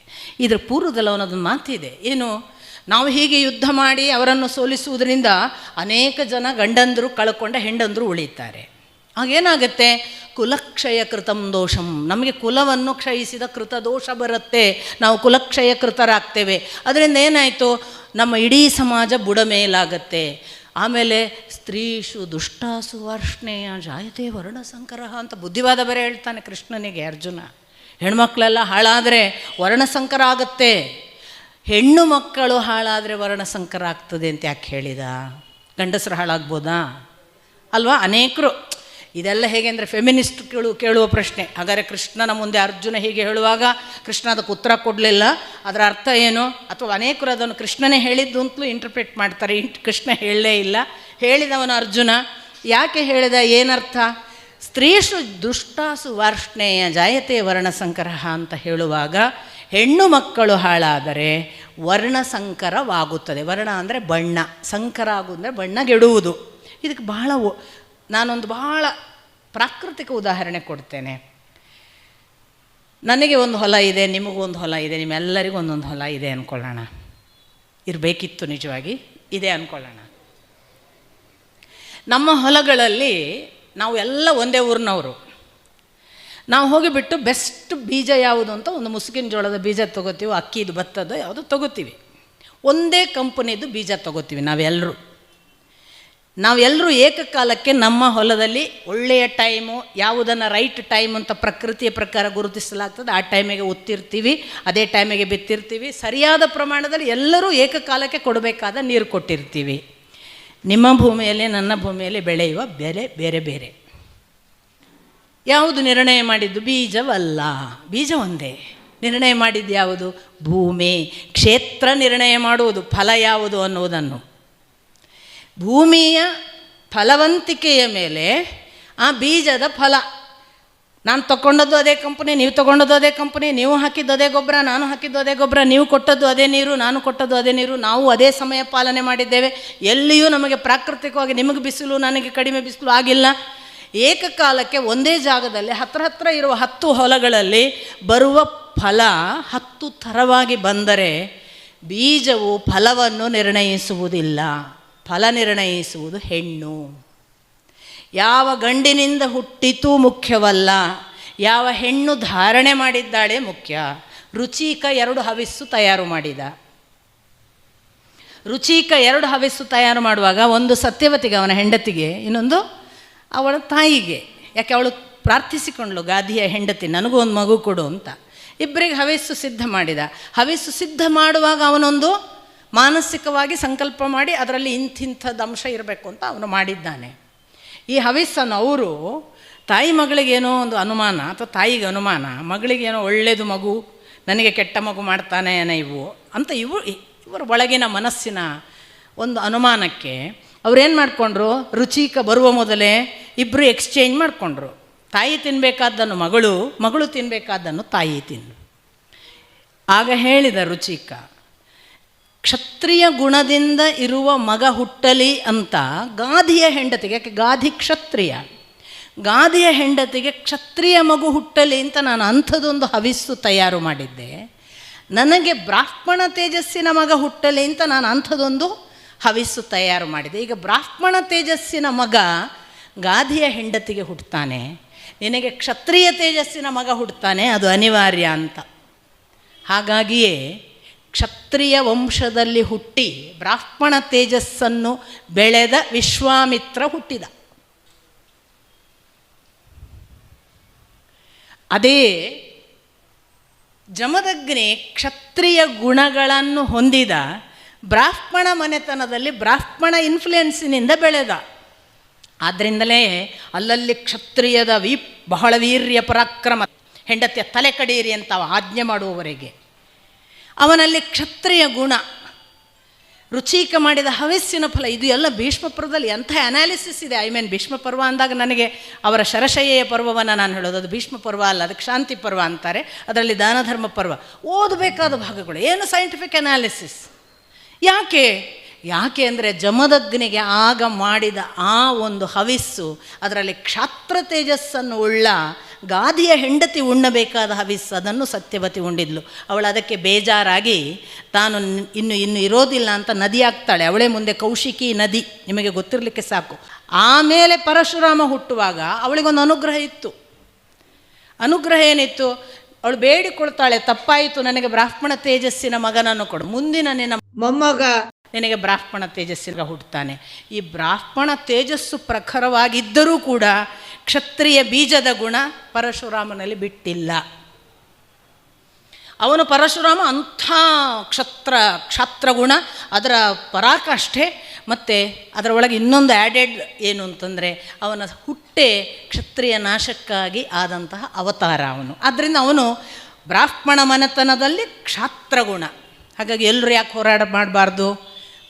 A: ಇದರ ಪೂರ್ವದಲ್ಲಿ ಅವನದೊಂದು ಮಾತಿದೆ, ಏನು, ನಾವು ಹೀಗೆ ಯುದ್ಧ ಮಾಡಿ ಅವರನ್ನು ಸೋಲಿಸುವುದರಿಂದ ಅನೇಕ ಜನ ಗಂಡಂದರು ಕಳ್ಕೊಂಡ ಹೆಂಡಂದರು ಉಳಿತಾರೆ. ಆಗೇನಾಗುತ್ತೆ, ಕುಲಕ್ಷಯ ಕೃತಂ ದೋಷಂ, ನಮಗೆ ಕುಲವನ್ನು ಕ್ಷಯಿಸಿದ ಕೃತ ದೋಷ ಬರುತ್ತೆ, ನಾವು ಕುಲಕ್ಷಯ ಕೃತರಾಗ್ತೇವೆ. ಅದರಿಂದ ಏನಾಯಿತು, ನಮ್ಮ ಇಡೀ ಸಮಾಜ ಬುಡಮೇಲಾಗತ್ತೆ. ಆಮೇಲೆ ಸ್ತ್ರೀಷು ದುಷ್ಟಾಸು ವಾರ್ಷ್ಣೇಯ ಜಾಯತೆ ವರ್ಣಸಂಕರ ಅಂತ ಬುದ್ಧಿವಾದ ಬೇರೆ ಹೇಳ್ತಾನೆ ಕೃಷ್ಣನಿಗೆ ಅರ್ಜುನ. ಹೆಣ್ಮಕ್ಳೆಲ್ಲ ಹಾಳಾದರೆ ವರ್ಣಸಂಕರ ಆಗುತ್ತೆ, ಹೆಣ್ಣು ಮಕ್ಕಳು ಹಾಳಾದರೆ ವರ್ಣಸಂಕರ ಆಗ್ತದೆ ಅಂತ ಯಾಕೆ ಹೇಳಿದ. ಗಂಡಸರು ಹಾಳಾಗ್ಬೋದಾ ಅಲ್ವಾ. ಅನೇಕರು ಇದೆಲ್ಲ ಹೇಗೆ ಅಂದರೆ ಫೆಮಿನಿಸ್ಟ್ ಕೇಳುವ ಪ್ರಶ್ನೆ. ಹಾಗಾದರೆ ಕೃಷ್ಣನ ಮುಂದೆ ಅರ್ಜುನ ಹೀಗೆ ಹೇಳುವಾಗ ಕೃಷ್ಣ ಅದಕ್ಕೆ ಉತ್ತರ ಕೊಡಲಿಲ್ಲ, ಅದರ ಅರ್ಥ ಏನು, ಅಥವಾ ಅನೇಕರು ಅದನ್ನು ಕೃಷ್ಣನೇ ಹೇಳಿದ್ದು ಅಂತಲೂ ಇಂಟರ್ಪ್ರಿಟ್ ಮಾಡ್ತಾರೆ. ಕೃಷ್ಣ ಹೇಳಲೇ ಇಲ್ಲ, ಹೇಳಿದವನು ಅರ್ಜುನ. ಯಾಕೆ ಹೇಳಿದ, ಏನರ್ಥ? ಸ್ತ್ರೀಷು ದುಷ್ಟಾಸು ವಾರ್ಷ್ಣೇಯ ಜಾಯತೆ ವರ್ಣಸಂಕರಃ ಅಂತ ಹೇಳುವಾಗ ಹೆಣ್ಣು ಮಕ್ಕಳು ಹಾಳಾದರೆ ವರ್ಣಸಂಕರವಾಗುತ್ತದೆ. ವರ್ಣ ಅಂದರೆ ಬಣ್ಣ, ಸಂಕರ ಆಗುವುದಂದರೆ ಬಣ್ಣಗೆಡುವುದು. ಇದಕ್ಕೆ ನಾನೊಂದು ಬಹಳ ಪ್ರಾಕೃತಿಕ ಉದಾಹರಣೆ ಕೊಡ್ತೇನೆ. ನನಗೆ ಒಂದು ಹೊಲ ಇದೆ, ನಿಮಗೂ ಒಂದು ಹೊಲ ಇದೆ, ನಿಮ್ಮೆಲ್ಲರಿಗೂ ಒಂದೊಂದು ಹೊಲ ಇದೆ ಅಂದ್ಕೊಳ್ಳೋಣ. ಇರಬೇಕಿತ್ತು, ನಿಜವಾಗಿ ಇದೆ ಅಂದ್ಕೊಳ್ಳೋಣ. ನಮ್ಮ ಹೊಲಗಳಲ್ಲಿ ನಾವು ಎಲ್ಲ ಒಂದೇ ಊರಿನವರು. ನಾವು ಹೋಗಿಬಿಟ್ಟು ಬೆಸ್ಟ್ ಬೀಜ ಯಾವುದು ಅಂತ ಒಂದು ಮುಸುಕಿನ ಜೋಳದ ಬೀಜ ತೊಗೋತೀವಿ, ಅಕ್ಕಿದು ಭತ್ತದ್ದು ಯಾವುದು ತೊಗೋತೀವಿ. ಒಂದೇ ಕಂಪನಿದು ಬೀಜ ತೊಗೋತೀವಿ ನಾವೆಲ್ಲರೂ ಏಕಕಾಲಕ್ಕೆ ನಮ್ಮ ಹೊಲದಲ್ಲಿ ಒಳ್ಳೆಯ ಟೈಮು, ಯಾವುದನ್ನು ರೈಟ್ ಟೈಮ್ ಅಂತ ಪ್ರಕೃತಿಯ ಪ್ರಕಾರ ಗುರುತಿಸಲಾಗ್ತದೆ ಆ ಟೈಮಿಗೆ ಉತ್ತಿರ್ತೀವಿ, ಅದೇ ಟೈಮಿಗೆ ಬಿತ್ತಿರ್ತೀವಿ. ಸರಿಯಾದ ಪ್ರಮಾಣದಲ್ಲಿ ಎಲ್ಲರೂ ಏಕಕಾಲಕ್ಕೆ ಕೊಡಬೇಕಾದ ನೀರು ಕೊಟ್ಟಿರ್ತೀವಿ. ನಿಮ್ಮ ಭೂಮಿಯಲ್ಲಿ ನನ್ನ ಭೂಮಿಯಲ್ಲಿ ಬೆಳೆಯುವ ಬೆಲೆ ಬೇರೆ ಬೇರೆ. ಯಾವುದು ನಿರ್ಣಯ ಮಾಡಿದ್ದು? ಬೀಜವಲ್ಲ, ಬೀಜ ಒಂದೇ. ನಿರ್ಣಯ ಮಾಡಿದ್ದು ಯಾವುದು? ಭೂಮಿ, ಕ್ಷೇತ್ರ ನಿರ್ಣಯ ಮಾಡುವುದು ಫಲ ಯಾವುದು ಅನ್ನುವುದನ್ನು. ಭೂಮಿಯ ಫಲವಂತಿಕೆಯ ಮೇಲೆ ಆ ಬೀಜದ ಫಲ. ನಾನು ತಗೊಂಡದ್ದು ಅದೇ ಕಂಪನಿ, ನೀವು ತಗೊಂಡದ್ದು ಅದೇ ಕಂಪನಿ, ನೀವು ಹಾಕಿದ್ದು ಅದೇ ಗೊಬ್ಬರ, ನಾನು ಹಾಕಿದ್ದು ಅದೇ ಗೊಬ್ಬರ, ನೀವು ಕೊಟ್ಟದ್ದು ಅದೇ ನೀರು, ನಾನು ಕೊಟ್ಟದ್ದು ಅದೇ ನೀರು, ನಾವು ಅದೇ ಸಮಯ ಪಾಲನೆ ಮಾಡಿದ್ದೇವೆ. ಎಲ್ಲಿಯೂ ನಮಗೆ ಪ್ರಾಕೃತಿಕವಾಗಿ ನಿಮಗೆ ಬಿಸಿಲು ನನಗೆ ಕಡಿಮೆ ಬಿಸಿಲು ಆಗಿಲ್ಲ. ಏಕಕಾಲಕ್ಕೆ ಒಂದೇ ಜಾಗದಲ್ಲಿ ಹತ್ರ ಇರುವ 10 ಹೊಲಗಳಲ್ಲಿ ಬರುವ ಫಲ 10 ಥರವಾಗಿ ಬಂದರೆ ಬೀಜವು ಫಲವನ್ನು ನಿರ್ಣಯಿಸುವುದಿಲ್ಲ. ಫಲ ನಿರ್ಣಯಿಸುವುದು ಹೆಣ್ಣು. ಯಾವ ಗಂಡಿನಿಂದ ಹುಟ್ಟಿತೂ ಮುಖ್ಯವಲ್ಲ, ಯಾವ ಹೆಣ್ಣು ಧಾರಣೆ ಮಾಡಿದ್ದಾಳೆ ಮುಖ್ಯ. ರುಚಿಕ 2 ಹವಿಸ್ಸು ತಯಾರು ಮಾಡಿದ. ರುಚಿಕ 2 ಹವಿಸ್ಸು ತಯಾರು ಮಾಡುವಾಗ ಒಂದು ಸತ್ಯವತಿಗೆ, ಅವನ ಹೆಂಡತಿಗೆ, ಇನ್ನೊಂದು ಅವಳ ತಾಯಿಗೆ. ಯಾಕೆ ಅವಳು ಪ್ರಾರ್ಥಿಸಿಕೊಂಡ್ಳು, ಗಾದಿಯ ಹೆಂಡತಿ, ನನಗೂ ಒಂದು ಮಗು ಕೊಡು ಅಂತ. ಇಬ್ಬರಿಗೆ ಹವಿಸ್ಸು ಸಿದ್ಧ ಮಾಡಿದ. ಹವಿಸ್ಸು ಸಿದ್ಧ ಮಾಡುವಾಗ ಅವನೊಂದು ಮಾನಸಿಕವಾಗಿ ಸಂಕಲ್ಪ ಮಾಡಿ ಅದರಲ್ಲಿ ಇಂಥದ್ದು ಅಂಶ ಇರಬೇಕು ಅಂತ ಅವನು ಮಾಡಿದ್ದಾನೆ. ಈ ಹವಿಸ್ಸನ್ನು ಅವರು ತಾಯಿ ಮಗಳಿಗೇನೋ ಒಂದು ಅನುಮಾನ, ಅಥವಾ ತಾಯಿಗೆ ಅನುಮಾನ, ಮಗಳಿಗೇನೋ ಒಳ್ಳೆಯದು ಮಗು, ನನಗೆ ಕೆಟ್ಟ ಮಗು ಮಾಡ್ತಾನೆ ಇವು ಅಂತ ಇವರ ಒಳಗಿನ ಮನಸ್ಸಿನ ಒಂದು ಅನುಮಾನಕ್ಕೆ ಅವ್ರೇನು ಮಾಡಿಕೊಂಡ್ರು, ರುಚಿಕ ಬರುವ ಮೊದಲೇ ಇಬ್ಬರು ಎಕ್ಸ್ಚೇಂಜ್ ಮಾಡಿಕೊಂಡ್ರು. ತಾಯಿ ತಿನ್ನಬೇಕಾದ್ದನ್ನು ಮಗಳು ತಿನ್ನಬೇಕಾದ್ದನ್ನು ತಾಯಿ ತಿಂದು. ಆಗ ಹೇಳಿದ ರುಚಿಕ, ಕ್ಷತ್ರಿಯ ಗುಣದಿಂದ ಇರುವ ಮಗ ಹುಟ್ಟಲಿ ಅಂತ ಗಾಧಿಯ ಹೆಂಡತಿಗೆ, ಯಾಕೆ ಗಾಧಿ ಕ್ಷತ್ರಿಯ, ಗಾಧಿಯ ಹೆಂಡತಿಗೆ ಕ್ಷತ್ರಿಯ ಮಗು ಹುಟ್ಟಲಿ ಅಂತ ನಾನು ಅಂಥದ್ದೊಂದು ಹವಿಸ್ಸು ತಯಾರು ಮಾಡಿದ್ದೆ. ನನಗೆ ಬ್ರಾಹ್ಮಣ ತೇಜಸ್ಸಿನ ಮಗ ಹುಟ್ಟಲಿ ಅಂತ ನಾನು ಅಂಥದ್ದೊಂದು ಹವಿಸ್ಸು ತಯಾರು ಮಾಡಿದೆ. ಈಗ ಬ್ರಾಹ್ಮಣ ತೇಜಸ್ಸಿನ ಮಗ ಗಾಧಿಯ ಹೆಂಡತಿಗೆ ಹುಟ್ಟುತ್ತಾನೆ, ನಿನಗೆ ಕ್ಷತ್ರಿಯ ತೇಜಸ್ಸಿನ ಮಗ ಹುಟ್ಟುತ್ತಾನೆ, ಅದು ಅನಿವಾರ್ಯ ಅಂತ. ಹಾಗಾಗಿಯೇ ಕ್ಷತ್ರಿಯ ವಂಶದಲ್ಲಿ ಹುಟ್ಟಿ ಬ್ರಾಹ್ಮಣ ತೇಜಸ್ಸನ್ನು ಬೆಳೆದ ವಿಶ್ವಾಮಿತ್ರ ಹುಟ್ಟಿದ. ಅದೇ ಜಮದಗ್ನಿ ಕ್ಷತ್ರಿಯ ಗುಣಗಳನ್ನು ಹೊಂದಿದ ಬ್ರಾಹ್ಮಣ ಮನೆತನದಲ್ಲಿ ಬ್ರಾಹ್ಮಣ ಇನ್ಫ್ಲುಯೆನ್ಸಿನಿಂದ ಬೆಳೆದ. ಆದ್ದರಿಂದಲೇ ಅಲ್ಲಲ್ಲಿ ಕ್ಷತ್ರಿಯದ ಬಹಳ ವೀರ್ಯ ಪರಾಕ್ರಮ, ಹೆಂಡತಿಯ ತಲೆ ಕಡೀರಿ ಅಂತ ಆಜ್ಞೆ ಮಾಡುವವರೆಗೆ ಅವನಲ್ಲಿ ಕ್ಷತ್ರಿಯ ಗುಣ. ರುಚಿಕ ಮಾಡಿದ ಹವಿಸ್ಸಿನ ಫಲ. ಇದು ಎಲ್ಲ ಭೀಷ್ಮಪರ್ವದಲ್ಲಿ ಎಂಥ ಅನಾಲಿಸಿಸ್ ಇದೆ. ಭೀಷ್ಮ ಪರ್ವ ಅಂದಾಗ ನನಗೆ ಅವರ ಶರಶಯ್ಯೆಯ ಪರ್ವವನ್ನು ನಾನು ಹೇಳೋದು. ಅದು ಭೀಷ್ಮ ಪರ್ವ ಅಲ್ಲ, ಅದಕ್ಕೆ ಶಾಂತಿ ಪರ್ವ ಅಂತಾರೆ. ಅದರಲ್ಲಿ ದಾನ ಧರ್ಮ ಪರ್ವ. ಓದಬೇಕಾದ ಭಾಗಗಳು ಏನು, ಸೈಂಟಿಫಿಕ್ ಅನಾಲಿಸಿಸ್. ಯಾಕೆ ಅಂದರೆ ಜಮದಗ್ನಿಗೆ ಆಗ ಮಾಡಿದ ಆ ಒಂದು ಹವಿಸ್ಸು, ಅದರಲ್ಲಿ ಕ್ಷಾತ್ರ ತೇಜಸ್ಸನ್ನು ಉಳ್ಳ ಗಾದಿಯ ಹೆಂಡತಿ ಉಣ್ಣಬೇಕಾದ ಹವಿಸ್ಸು, ಅದನ್ನು ಸತ್ಯವತಿ ಉಂಡಿದ್ಲು. ಅವಳು ಅದಕ್ಕೆ ಬೇಜಾರಾಗಿ ತಾನು ಇನ್ನು ಇರೋದಿಲ್ಲ ಅಂತ ನದಿ ಆಗ್ತಾಳೆ. ಅವಳೇ ಮುಂದೆ ಕೌಶಿಕಿ ನದಿ, ನಿಮಗೆ ಗೊತ್ತಿರಲಿಕ್ಕೆ ಸಾಕು. ಆಮೇಲೆ ಪರಶುರಾಮ ಹುಟ್ಟುವಾಗ ಅವಳಿಗೊಂದು ಅನುಗ್ರಹ ಇತ್ತು. ಅನುಗ್ರಹ ಏನಿತ್ತು? ಅವಳು ಬೇಡಿಕೊಳ್ತಾಳೆ, ತಪ್ಪಾಯಿತು, ನನಗೆ ಬ್ರಾಹ್ಮಣ ತೇಜಸ್ಸಿನ ಮಗನನ್ನು ಕೊಡು, ಮುಂದಿನ ನಿನ್ನ ಮೊಮ್ಮಗ ನಿನಗೆ ಬ್ರಾಹ್ಮಣ ತೇಜಸ್ಸಿನ ಹುಟ್ಟುತ್ತಾನೆ. ಈ ಬ್ರಾಹ್ಮಣ ತೇಜಸ್ಸು ಪ್ರಖರವಾಗಿದ್ದರೂ ಕೂಡ ಕ್ಷತ್ರಿಯ ಬೀಜದ ಗುಣ ಪರಶುರಾಮನಲ್ಲಿ ಬಿಟ್ಟಿಲ್ಲ. ಅವನು ಪರಶುರಾಮ ಅಂಥ ಕ್ಷಾತ್ರಗುಣ, ಅದರ ಪರಾಕಾಷ್ಠೆ. ಮತ್ತು ಅದರ ಒಳಗೆ ಇನ್ನೊಂದು ಆ್ಯಡೆಡ್ ಏನು ಅಂತಂದರೆ ಅವನ ಹುಟ್ಟೆ ಕ್ಷತ್ರಿಯ ನಾಶಕ್ಕಾಗಿ ಆದಂತಹ ಅವತಾರ ಅವನು. ಆದ್ದರಿಂದ ಅವನು ಬ್ರಾಹ್ಮಣ ಮನೆತನದಲ್ಲಿ ಕ್ಷಾತ್ರಗುಣ. ಹಾಗಾಗಿ ಎಲ್ಲರೂ ಯಾಕೆ ಹೋರಾಟ ಮಾಡಬಾರ್ದು?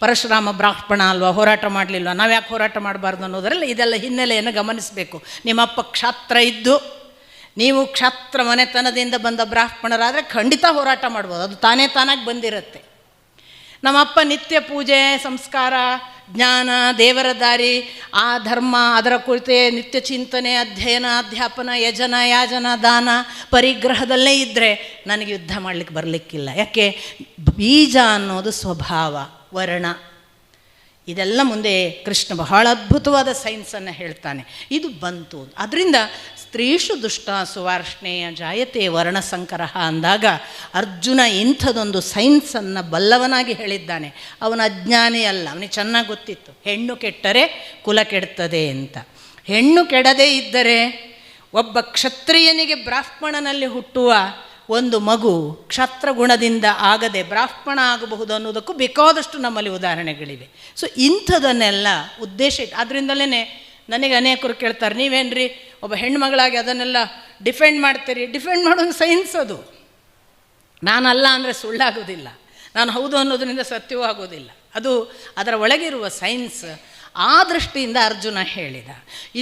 A: ಪರಶುರಾಮ ಬ್ರಾಹ್ಮಣ ಅಲ್ವಾ, ಹೋರಾಟ ಮಾಡಲಿಲ್ವ, ನಾವು ಯಾಕೆ ಹೋರಾಟ ಮಾಡಬಾರ್ದು ಅನ್ನೋದರಲ್ಲಿ ಇದೆಲ್ಲ ಹಿನ್ನೆಲೆಯನ್ನು ಗಮನಿಸಬೇಕು. ನಿಮ್ಮಪ್ಪ ಕ್ಷಾತ್ರ ಇದ್ದು ನೀವು ಕ್ಷಾತ್ರ ಮನೆತನದಿಂದ ಬಂದ ಬ್ರಾಹ್ಮಣರಾದರೆ ಖಂಡಿತ ಹೋರಾಟ ಮಾಡ್ಬೋದು, ಅದು ತಾನೇ ತಾನಾಗಿ ಬಂದಿರುತ್ತೆ. ನಮ್ಮಪ್ಪ ನಿತ್ಯ ಪೂಜೆ, ಸಂಸ್ಕಾರ, ಜ್ಞಾನ, ದೇವರ ದಾರಿ, ಆ ಧರ್ಮ, ಅದರ ಕುರಿತೆ ನಿತ್ಯ ಚಿಂತನೆ, ಅಧ್ಯಯನ, ಅಧ್ಯಾಪನ, ಯಜನ, ಯಾಜನ, ದಾನ, ಪರಿಗ್ರಹದಲ್ಲೇ ಇದ್ದರೆ ನನಗೆ ಯುದ್ಧ ಮಾಡಲಿಕ್ಕೆ ಬರಲಿಕ್ಕಿಲ್ಲ. ಯಾಕೆ? ಬೀಜ ಅನ್ನೋದು ಸ್ವಭಾವ, ವರ್ಣ, ಇದೆಲ್ಲ ಮುಂದೆ ಕೃಷ್ಣ ಬಹಳ ಅದ್ಭುತವಾದ ಸೈನ್ಸನ್ನು ಹೇಳ್ತಾನೆ. ಇದು ಬಂತು. ಅದರಿಂದ ಸ್ತ್ರೀಷು ದುಷ್ಟ ಸುವಾರ್ಷ್ಣೇಯ ಜಾಯತೆ ವರ್ಣಸಂಕರ ಅಂದಾಗ ಅರ್ಜುನ ಇಂಥದೊಂದು ಸೈನ್ಸನ್ನು ಬಲ್ಲವನಾಗಿ ಹೇಳಿದ್ದಾನೆ. ಅವನ ಅಜ್ಞಾನಿ ಅಲ್ಲ, ಅವನಿಗೆ ಚೆನ್ನಾಗಿ ಗೊತ್ತಿತ್ತು ಹೆಣ್ಣು ಕೆಟ್ಟರೆ ಕುಲ ಕೆಡ್ತದೆ ಅಂತ. ಹೆಣ್ಣು ಕೆಡದೇ ಇದ್ದರೆ ಒಬ್ಬ ಕ್ಷತ್ರಿಯನಿಗೆ ಬ್ರಾಹ್ಮಣನಲ್ಲಿ ಹುಟ್ಟುವ ಒಂದು ಮಗು ಕ್ಷತ್ರ ಗುಣದಿಂದ ಆಗದೆ ಬ್ರಾಹ್ಮಣ ಆಗಬಹುದು ಅನ್ನೋದಕ್ಕೂ ಬೇಕಾದಷ್ಟು ನಮ್ಮಲ್ಲಿ ಉದಾಹರಣೆಗಳಿವೆ. ಸೊ ಇಂಥದನ್ನೆಲ್ಲ ಉದ್ದೇಶ ಇಟ್ಟು, ಅದರಿಂದಲೇ ನನಗೆ ಅನೇಕರು ಕೇಳ್ತಾರೆ, ನೀವೇನ್ರಿ ಒಬ್ಬ ಹೆಣ್ಮಗಳಾಗಿ ಅದನ್ನೆಲ್ಲ ಡಿಫೆಂಡ್ ಮಾಡ್ತೀರಿ? ಡಿಫೆಂಡ್ ಮಾಡೋದು ಸೈನ್ಸ್, ಅದು ನಾನಲ್ಲ ಅಂದರೆ ಸುಳ್ಳಾಗೋದಿಲ್ಲ, ನಾನು ಹೌದು ಅನ್ನೋದರಿಂದ ಸತ್ಯವೂ ಆಗೋದಿಲ್ಲ, ಅದು ಅದರ ಒಳಗಿರುವ ಸೈನ್ಸ್. ಆ ದೃಷ್ಟಿಯಿಂದ ಅರ್ಜುನ ಹೇಳಿದ.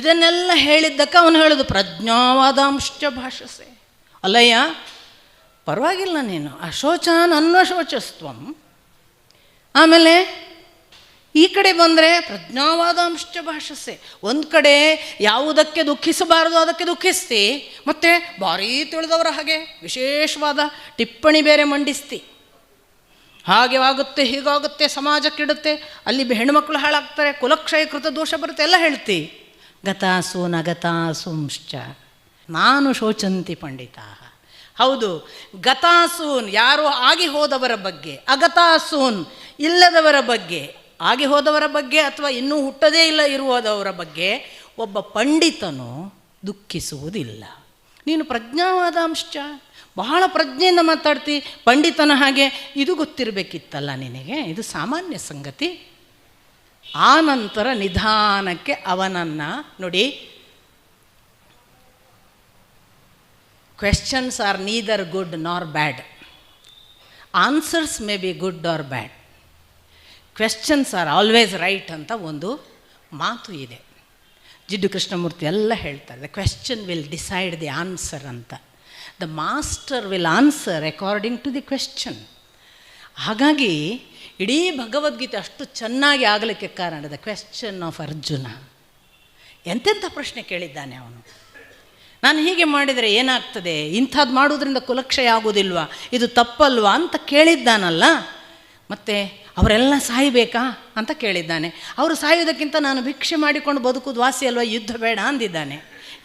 A: ಇದನ್ನೆಲ್ಲ ಹೇಳಿದ್ದಕ್ಕೆ ಅವನು ಹೇಳೋದು ಪ್ರಜ್ಞಾವಾದಾಂಶ್ಚ ಭಾಷಸೆ. ಅಲ್ಲಯ್ಯ, ಪರವಾಗಿಲ್ಲ, ನೀನು ಅಶೋಚಾನ್ ಅನ್ವಶೋಚಸ್ತ್ವಂ. ಆಮೇಲೆ ಈ ಕಡೆ ಬಂದರೆ ಪ್ರಜ್ಞಾವಾದಾಂಶ್ಚ ಭಾಷಸೆ. ಒಂದು ಕಡೆ ಯಾವುದಕ್ಕೆ ದುಃಖಿಸಬಾರದು ಅದಕ್ಕೆ ದುಃಖಿಸ್ತಿ, ಮತ್ತು ಭಾರೀ ತಿಳಿದವರ ಹಾಗೆ ವಿಶೇಷವಾದ ಟಿಪ್ಪಣಿ ಬೇರೆ ಮಂಡಿಸ್ತಿ. ಹಾಗೆ ಆಗುತ್ತೆ, ಹೀಗಾಗುತ್ತೆ, ಸಮಾಜ ಕೆಡುತ್ತೆ, ಅಲ್ಲಿ ಹೆಣ್ಣುಮಕ್ಕಳು ಹಾಳಾಗ್ತಾರೆ, ಕುಲಕ್ಷಯ ಕೃತ ದೋಷ ಬರುತ್ತೆ ಎಲ್ಲ ಹೇಳ್ತಿ. ಗತಾಸೂನ್ ಅಗತಾಸೂಂಶ್ಚ ನಾನು ಶೋಚಂತಿ ಪಂಡಿತಾ. ಹೌದು, ಗತಾಸೂನ್ ಯಾರು ಆಗಿ ಹೋದವರ ಬಗ್ಗೆ, ಅಗತಾಸೂನ್ ಇಲ್ಲದವರ ಬಗ್ಗೆ, ಆಗಿ ಹೋದವರ ಬಗ್ಗೆ ಅಥವಾ ಇನ್ನೂ ಹುಟ್ಟದೇ ಇಲ್ಲ ಇರುವುದವರ ಬಗ್ಗೆ ಒಬ್ಬ ಪಂಡಿತನು ದುಃಖಿಸುವುದಿಲ್ಲ. ನೀನು ಪ್ರಜ್ಞಾವಾದಾಂಶ, ಬಹಳ ಪ್ರಜ್ಞೆಯಿಂದ ಮಾತಾಡ್ತಿ, ಪಂಡಿತನ ಹಾಗೆ. ಇದು ಗೊತ್ತಿರಬೇಕಿತ್ತಲ್ಲ ನಿನಗೆ, ಇದು ಸಾಮಾನ್ಯ ಸಂಗತಿ. ಆ ನಂತರ ನಿಧಾನಕ್ಕೆ ಅವನನ್ನು ನೋಡಿ, questions are neither good nor bad. Answers may be good or bad. Questions are always right ಅಂತ ಒಂದು ಮಾತು ಇದೆ. ಜಿಡ್ಡು ಕೃಷ್ಣಮೂರ್ತಿ ಎಲ್ಲ ಹೇಳ್ತಾರೆ, the question will decide the answer ಅಂತ. The master will answer according to the question. ಹಾಗಾಗಿ ಇಡೀ ಭಗವದ್ಗೀತೆ ಅಷ್ಟು ಚೆನ್ನಾಗಿ ಆಗಲಿಕ್ಕೆ ಕಾರಣ ದ ಕ್ವೆಶ್ಚನ್ ಆಫ್ ಅರ್ಜುನ. ಎಂತೆಂಥ ಪ್ರಶ್ನೆ ಕೇಳಿದ್ದಾನೆ ಅವನು. ನಾನು ಹೀಗೆ ಮಾಡಿದರೆ ಏನಾಗ್ತದೆ, ಇಂಥದ್ದು ಮಾಡೋದ್ರಿಂದ ಕುಲಕ್ಷಯ ಆಗೋದಿಲ್ವಾ, ಇದು ತಪ್ಪಲ್ವಾ ಅಂತ ಕೇಳಿದ್ದಾನಲ್ಲ. ಮತ್ತು ಅವರೆಲ್ಲ ಸಾಯಬೇಕಾ ಅಂತ ಕೇಳಿದ್ದಾನೆ. ಅವರು ಸಾಯೋದಕ್ಕಿಂತ ನಾನು ಭಿಕ್ಷೆ ಮಾಡಿಕೊಂಡು ಬದುಕುವುದು ವಾಸಿ ಅಲ್ವಾ, ಯುದ್ಧ ಬೇಡ ಅಂದಿದ್ದಾನೆ.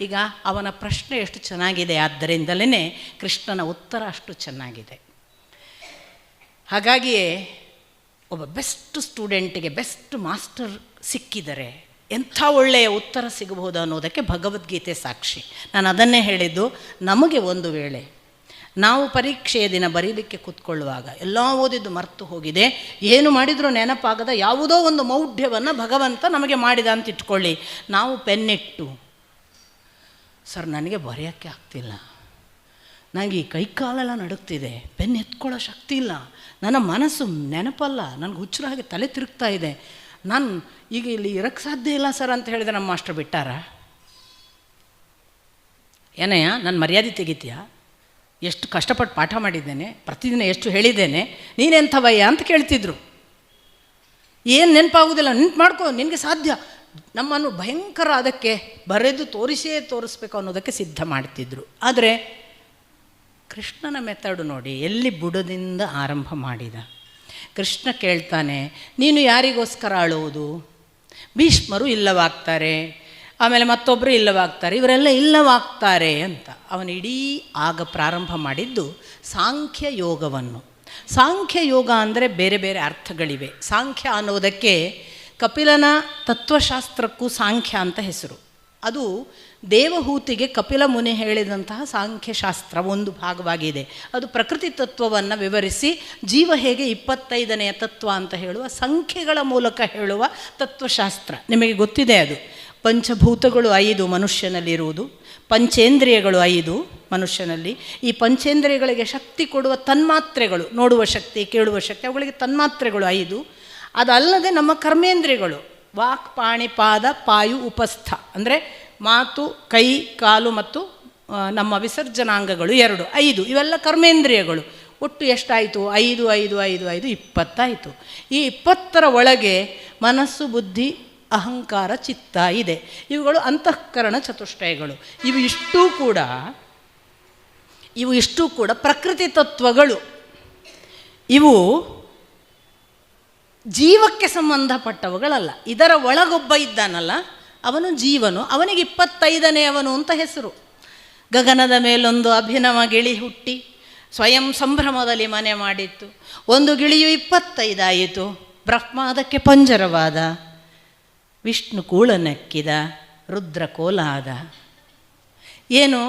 A: ಈಗ ಅವನ ಪ್ರಶ್ನೆ ಎಷ್ಟು ಚೆನ್ನಾಗಿದೆ, ಆದ್ದರಿಂದಲೇ ಕೃಷ್ಣನ ಉತ್ತರ ಅಷ್ಟು ಚೆನ್ನಾಗಿದೆ. ಹಾಗಾಗಿಯೇ ಒಬ್ಬ ಬೆಸ್ಟ್ ಸ್ಟೂಡೆಂಟಿಗೆ ಬೆಸ್ಟ್ ಮಾಸ್ಟರ್ ಸಿಕ್ಕಿದರೆ ಎಂಥ ಒಳ್ಳೆಯ ಉತ್ತರ ಸಿಗಬಹುದು ಅನ್ನೋದಕ್ಕೆ ಭಗವದ್ಗೀತೆ ಸಾಕ್ಷಿ. ನಾನು ಅದನ್ನೇ ಹೇಳಿದ್ದು, ನಮಗೆ ಒಂದು ವೇಳೆ ನಾವು ಪರೀಕ್ಷೆಯ ದಿನ ಬರೀಲಿಕ್ಕೆ ಕೂತ್ಕೊಳ್ಳುವಾಗ ಎಲ್ಲ ಓದಿದ್ದು ಮರೆತು ಹೋಗಿದೆ, ಏನು ಮಾಡಿದರೂ ನೆನಪಾಗದ ಯಾವುದೋ ಒಂದು ಮೌಢ್ಯವನ್ನು ಭಗವಂತ ನಮಗೆ ಮಾಡಿದ ಅಂತ ಇಟ್ಕೊಳ್ಳಿ. ನಾವು ಪೆನ್ನಿಟ್ಟು, ಸರ್ ನನಗೆ ಬರೆಯೋಕ್ಕೆ ಆಗ್ತಿಲ್ಲ, ನನಗೆ ಈ ಕೈಕಾಲೆಲ್ಲ ನಡುಗ್ತಿದೆ, ಪೆನ್ ಎತ್ಕೊಳ್ಳೋ ಶಕ್ತಿ ಇಲ್ಲ, ನನ್ನ ಮನಸ್ಸು ನೆನಪಲ್ಲ, ನನಗೆ ಹುಚ್ಚರ ಹಾಗೆ ತಲೆ ತಿರುಗ್ತಾ ಇದೆ, ನಾನು ಈಗ ಇಲ್ಲಿ ಇರೋಕ್ಕೆ ಸಾಧ್ಯ ಇಲ್ಲ ಸರ್ ಅಂತ ಹೇಳಿದ್ರೆ ನಮ್ಮ ಮಾಸ್ಟರ್ ಬಿಟ್ಟಾರ? ಏನಯ್ಯ ನನ್ನ ಮರ್ಯಾದೆ ತೆಗಿತೀಯಾ? ಎಷ್ಟು ಕಷ್ಟಪಟ್ಟು ಪಾಠ ಮಾಡಿದ್ದೇನೆ, ಪ್ರತಿದಿನ ಎಷ್ಟು ಹೇಳಿದ್ದೇನೆ, ನೀನೆಂಥವಯ್ಯ ಅಂತ ಕೇಳ್ತಿದ್ರು. ಏನು ನೆನಪಾಗೋದಿಲ್ಲ, ನೆನ್ಪು ಮಾಡ್ಕೋ, ನಿನಗೆ ಸಾಧ್ಯ. ನಮ್ಮನ್ನು ಭಯಂಕರ ಅದಕ್ಕೆ ಬರೆದು ತೋರಿಸಬೇಕು ಅನ್ನೋದಕ್ಕೆ ಸಿದ್ಧ ಮಾಡ್ತಿದ್ರು. ಆದರೆ ಕೃಷ್ಣನ ಮೆಥಡು ನೋಡಿ, ಎಲ್ಲಿ ಬುಡದಿಂದ ಆರಂಭ ಮಾಡಿದ. ಕೃಷ್ಣ ಕೇಳ್ತಾನೆ, ನೀನು ಯಾರಿಗೋಸ್ಕರ ಅಳುವುದು? ಭೀಷ್ಮರು ಇಲ್ಲವಾಗ್ತಾರೆ, ಆಮೇಲೆ ಮತ್ತೊಬ್ಬರು ಇಲ್ಲವಾಗ್ತಾರೆ, ಇವರೆಲ್ಲ ಇಲ್ಲವಾಗ್ತಾರೆ ಅಂತ ಅವನು ಇಡೀ ಆಗ ಪ್ರಾರಂಭ ಮಾಡಿದ್ದು ಸಾಂಖ್ಯ ಯೋಗವನ್ನು. ಸಾಂಖ್ಯ ಯೋಗ ಅಂದರೆ ಬೇರೆ ಬೇರೆ ಅರ್ಥಗಳಿವೆ. ಸಾಂಖ್ಯ ಅನ್ನೋದಕ್ಕೆ ಕಪಿಲನ ತತ್ವಶಾಸ್ತ್ರಕ್ಕೂ ಸಾಂಖ್ಯ ಅಂತ ಹೆಸರು. ಅದು ದೇವಹೂತಿಗೆ ಕಪಿಲ ಮುನಿ ಹೇಳಿದಂತಹ ಸಾಂಖ್ಯಶಾಸ್ತ್ರ ಒಂದು ಭಾಗವಾಗಿದೆ. ಅದು ಪ್ರಕೃತಿ ತತ್ವವನ್ನು ವಿವರಿಸಿ ಜೀವ ಹೇಗೆ 25ನೇ ತತ್ವ ಅಂತ ಹೇಳುವ ಸಂಖ್ಯೆಗಳ ಮೂಲಕ ಹೇಳುವ ತತ್ವಶಾಸ್ತ್ರ. ನಿಮಗೆ ಗೊತ್ತಿದೆ, ಅದು ಪಂಚಭೂತಗಳು 5 ಮನುಷ್ಯನಲ್ಲಿರುವುದು, ಪಂಚೇಂದ್ರಿಯಗಳು 5 ಮನುಷ್ಯನಲ್ಲಿ. ಈ ಪಂಚೇಂದ್ರಿಯಗಳಿಗೆ ಶಕ್ತಿ ಕೊಡುವ ತನ್ಮಾತ್ರೆಗಳು, ನೋಡುವ ಶಕ್ತಿ, ಕೇಳುವ ಶಕ್ತಿ, ಅವುಗಳಿಗೆ ತನ್ಮಾತ್ರೆಗಳು 5. ಅದಲ್ಲದೆ ನಮ್ಮ ಕರ್ಮೇಂದ್ರಿಯಗಳು ವಾಕ್, ಪಾಣಿ, ಪಾದ, ಪಾಯು, ಉಪಸ್ಥ ಅಂದರೆ ಮಾತು, ಕೈ, ಕಾಲು ಮತ್ತು ನಮ್ಮ ವಿಸರ್ಜನಾಂಗಗಳು 2, 5 ಇವೆಲ್ಲ ಕರ್ಮೇಂದ್ರಿಯಗಳು. ಒಟ್ಟು ಎಷ್ಟಾಯಿತು? 5 5 5 5 20 ಈ 20ರ ಒಳಗೆ ಮನಸ್ಸು, ಬುದ್ಧಿ, ಅಹಂಕಾರ, ಚಿತ್ತ ಇದೆ. ಇವುಗಳು ಅಂತಃಕರಣ ಚತುಷ್ಟಯಗಳು. ಇವು ಇಷ್ಟು ಕೂಡ ಪ್ರಕೃತಿ ತತ್ವಗಳು. ಇವು ಜೀವಕ್ಕೆ ಸಂಬಂಧಪಟ್ಟವುಗಳಲ್ಲ. ಇದರ ಒಳಗೊಬ್ಬ ಇದ್ದಾನಲ್ಲ, ಅವನು ಜೀವನು. ಅವನಿಗೆ 25ನೇಯವನು ಅಂತ ಹೆಸರು. ಗಗನದ ಮೇಲೊಂದು ಅಭಿನವ ಗಿಳಿ ಹುಟ್ಟಿ ಸ್ವಯಂ ಸಂಭ್ರಮದಲ್ಲಿ ಮನೆ ಮಾಡಿತ್ತು. ಒಂದು ಗಿಳಿಯು 25 ಆಯಿತು. ಬ್ರಹ್ಮ ಅದಕ್ಕೆ ಪಂಜರವಾದ, ವಿಷ್ಣು ಕೂಳನಕ್ಕಿದ, ರುದ್ರ ಕೋಲಾದ. ಏನು?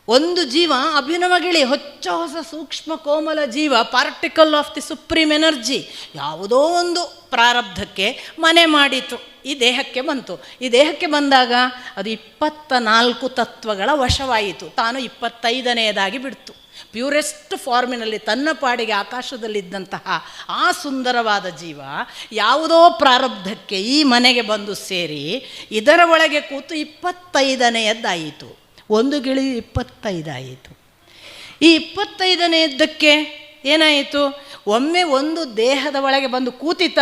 A: ಒಂದು ಜೀವ ಅಭಿನವ ಗಿಳಿ, ಹೊಸ ಸೂಕ್ಷ್ಮ ಕೋಮಲ ಜೀವ, particle of the supreme energy, ಯಾವುದೋ ಒಂದು ಪ್ರಾರಬ್ಧಕ್ಕೆ ಮನೆ ಮಾಡಿತು, ಈ ದೇಹಕ್ಕೆ ಬಂತು. ಈ ದೇಹಕ್ಕೆ ಬಂದಾಗ ಅದು 24 ತತ್ವಗಳ ವಶವಾಯಿತು. ತಾನು 25ನೇದಾಗಿ ಬಿಡ್ತು. ಪ್ಯೂರೆಸ್ಟ್ ಫಾರ್ಮಿನಲ್ಲಿ ತನ್ನ ಪಾಡಿಗೆ ಆಕಾಶದಲ್ಲಿದ್ದಂತಹ ಆ ಸುಂದರವಾದ ಜೀವ ಯಾವುದೋ ಪ್ರಾರಬ್ಧಕ್ಕೆ ಈ ಮನೆಗೆ ಬಂದು ಸೇರಿ ಇದರ ಒಳಗೆ ಕೂತು 25ನೇಯದ್ದಾಯಿತು. ಒಂದು ಗಿಳಿ 25 ಆಯಿತು. ಈ 25ನೇಯದ್ದಕ್ಕೆ ಏನಾಯಿತು? ಒಮ್ಮೆ ಒಂದು ದೇಹದ ಒಳಗೆ ಬಂದು ಕೂತಿತ,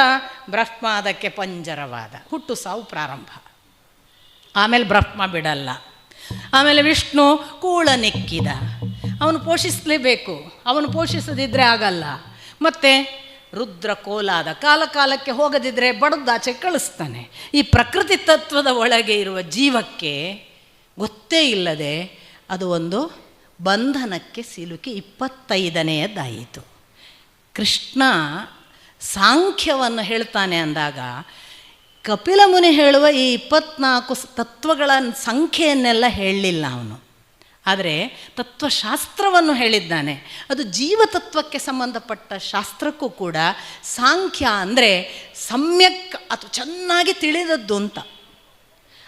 A: ಬ್ರಹ್ಮ ಅದಕ್ಕೆ ಪಂಜರವಾದ. ಹುಟ್ಟು ಸಾವು ಪ್ರಾರಂಭ. ಆಮೇಲೆ ಬ್ರಹ್ಮ ಬಿಡಲ್ಲ. ಆಮೇಲೆ ವಿಷ್ಣು ಕೂಳನೆಕ್ಕಿದ. ಅವನು ಪೋಷಿಸಲೇಬೇಕು, ಅವನು ಪೋಷಿಸದಿದ್ದರೆ ಆಗಲ್ಲ. ಮತ್ತು ರುದ್ರ ಕೋಲಾದ, ಕಾಲಕ್ಕೆ ಹೋಗದಿದ್ದರೆ ಬಡದಾಚೆ ಕಳಿಸ್ತಾನೆ. ಈ ಪ್ರಕೃತಿ ತತ್ವದ ಒಳಗೆ ಇರುವ ಜೀವಕ್ಕೆ ಗೊತ್ತೇ ಇಲ್ಲದೆ ಅದು ಒಂದು ಬಂಧನಕ್ಕೆ ಸಿಲುಕಿ 25ನೇಯದ್ದಾಯಿತು. ಕೃಷ್ಣ ಸಾಂಖ್ಯವನ್ನು ಹೇಳ್ತಾನೆ ಅಂದಾಗ ಕಪಿಲ ಮುನಿ ಹೇಳುವ ಈ 24 ತತ್ವಗಳ ಸಂಖ್ಯೆಯನ್ನೆಲ್ಲ ಹೇಳಲಿಲ್ಲ ಅವನು. ಆದರೆ ತತ್ವಶಾಸ್ತ್ರವನ್ನು ಹೇಳಿದ್ದಾನೆ. ಅದು ಜೀವತತ್ವಕ್ಕೆ ಸಂಬಂಧಪಟ್ಟ ಶಾಸ್ತ್ರಕ್ಕೂ ಕೂಡ ಸಾಂಖ್ಯ ಅಂದರೆ ಸಮ್ಯಕ್ ಅಥವಾ ಚೆನ್ನಾಗಿ ತಿಳಿದದ್ದು ಅಂತ.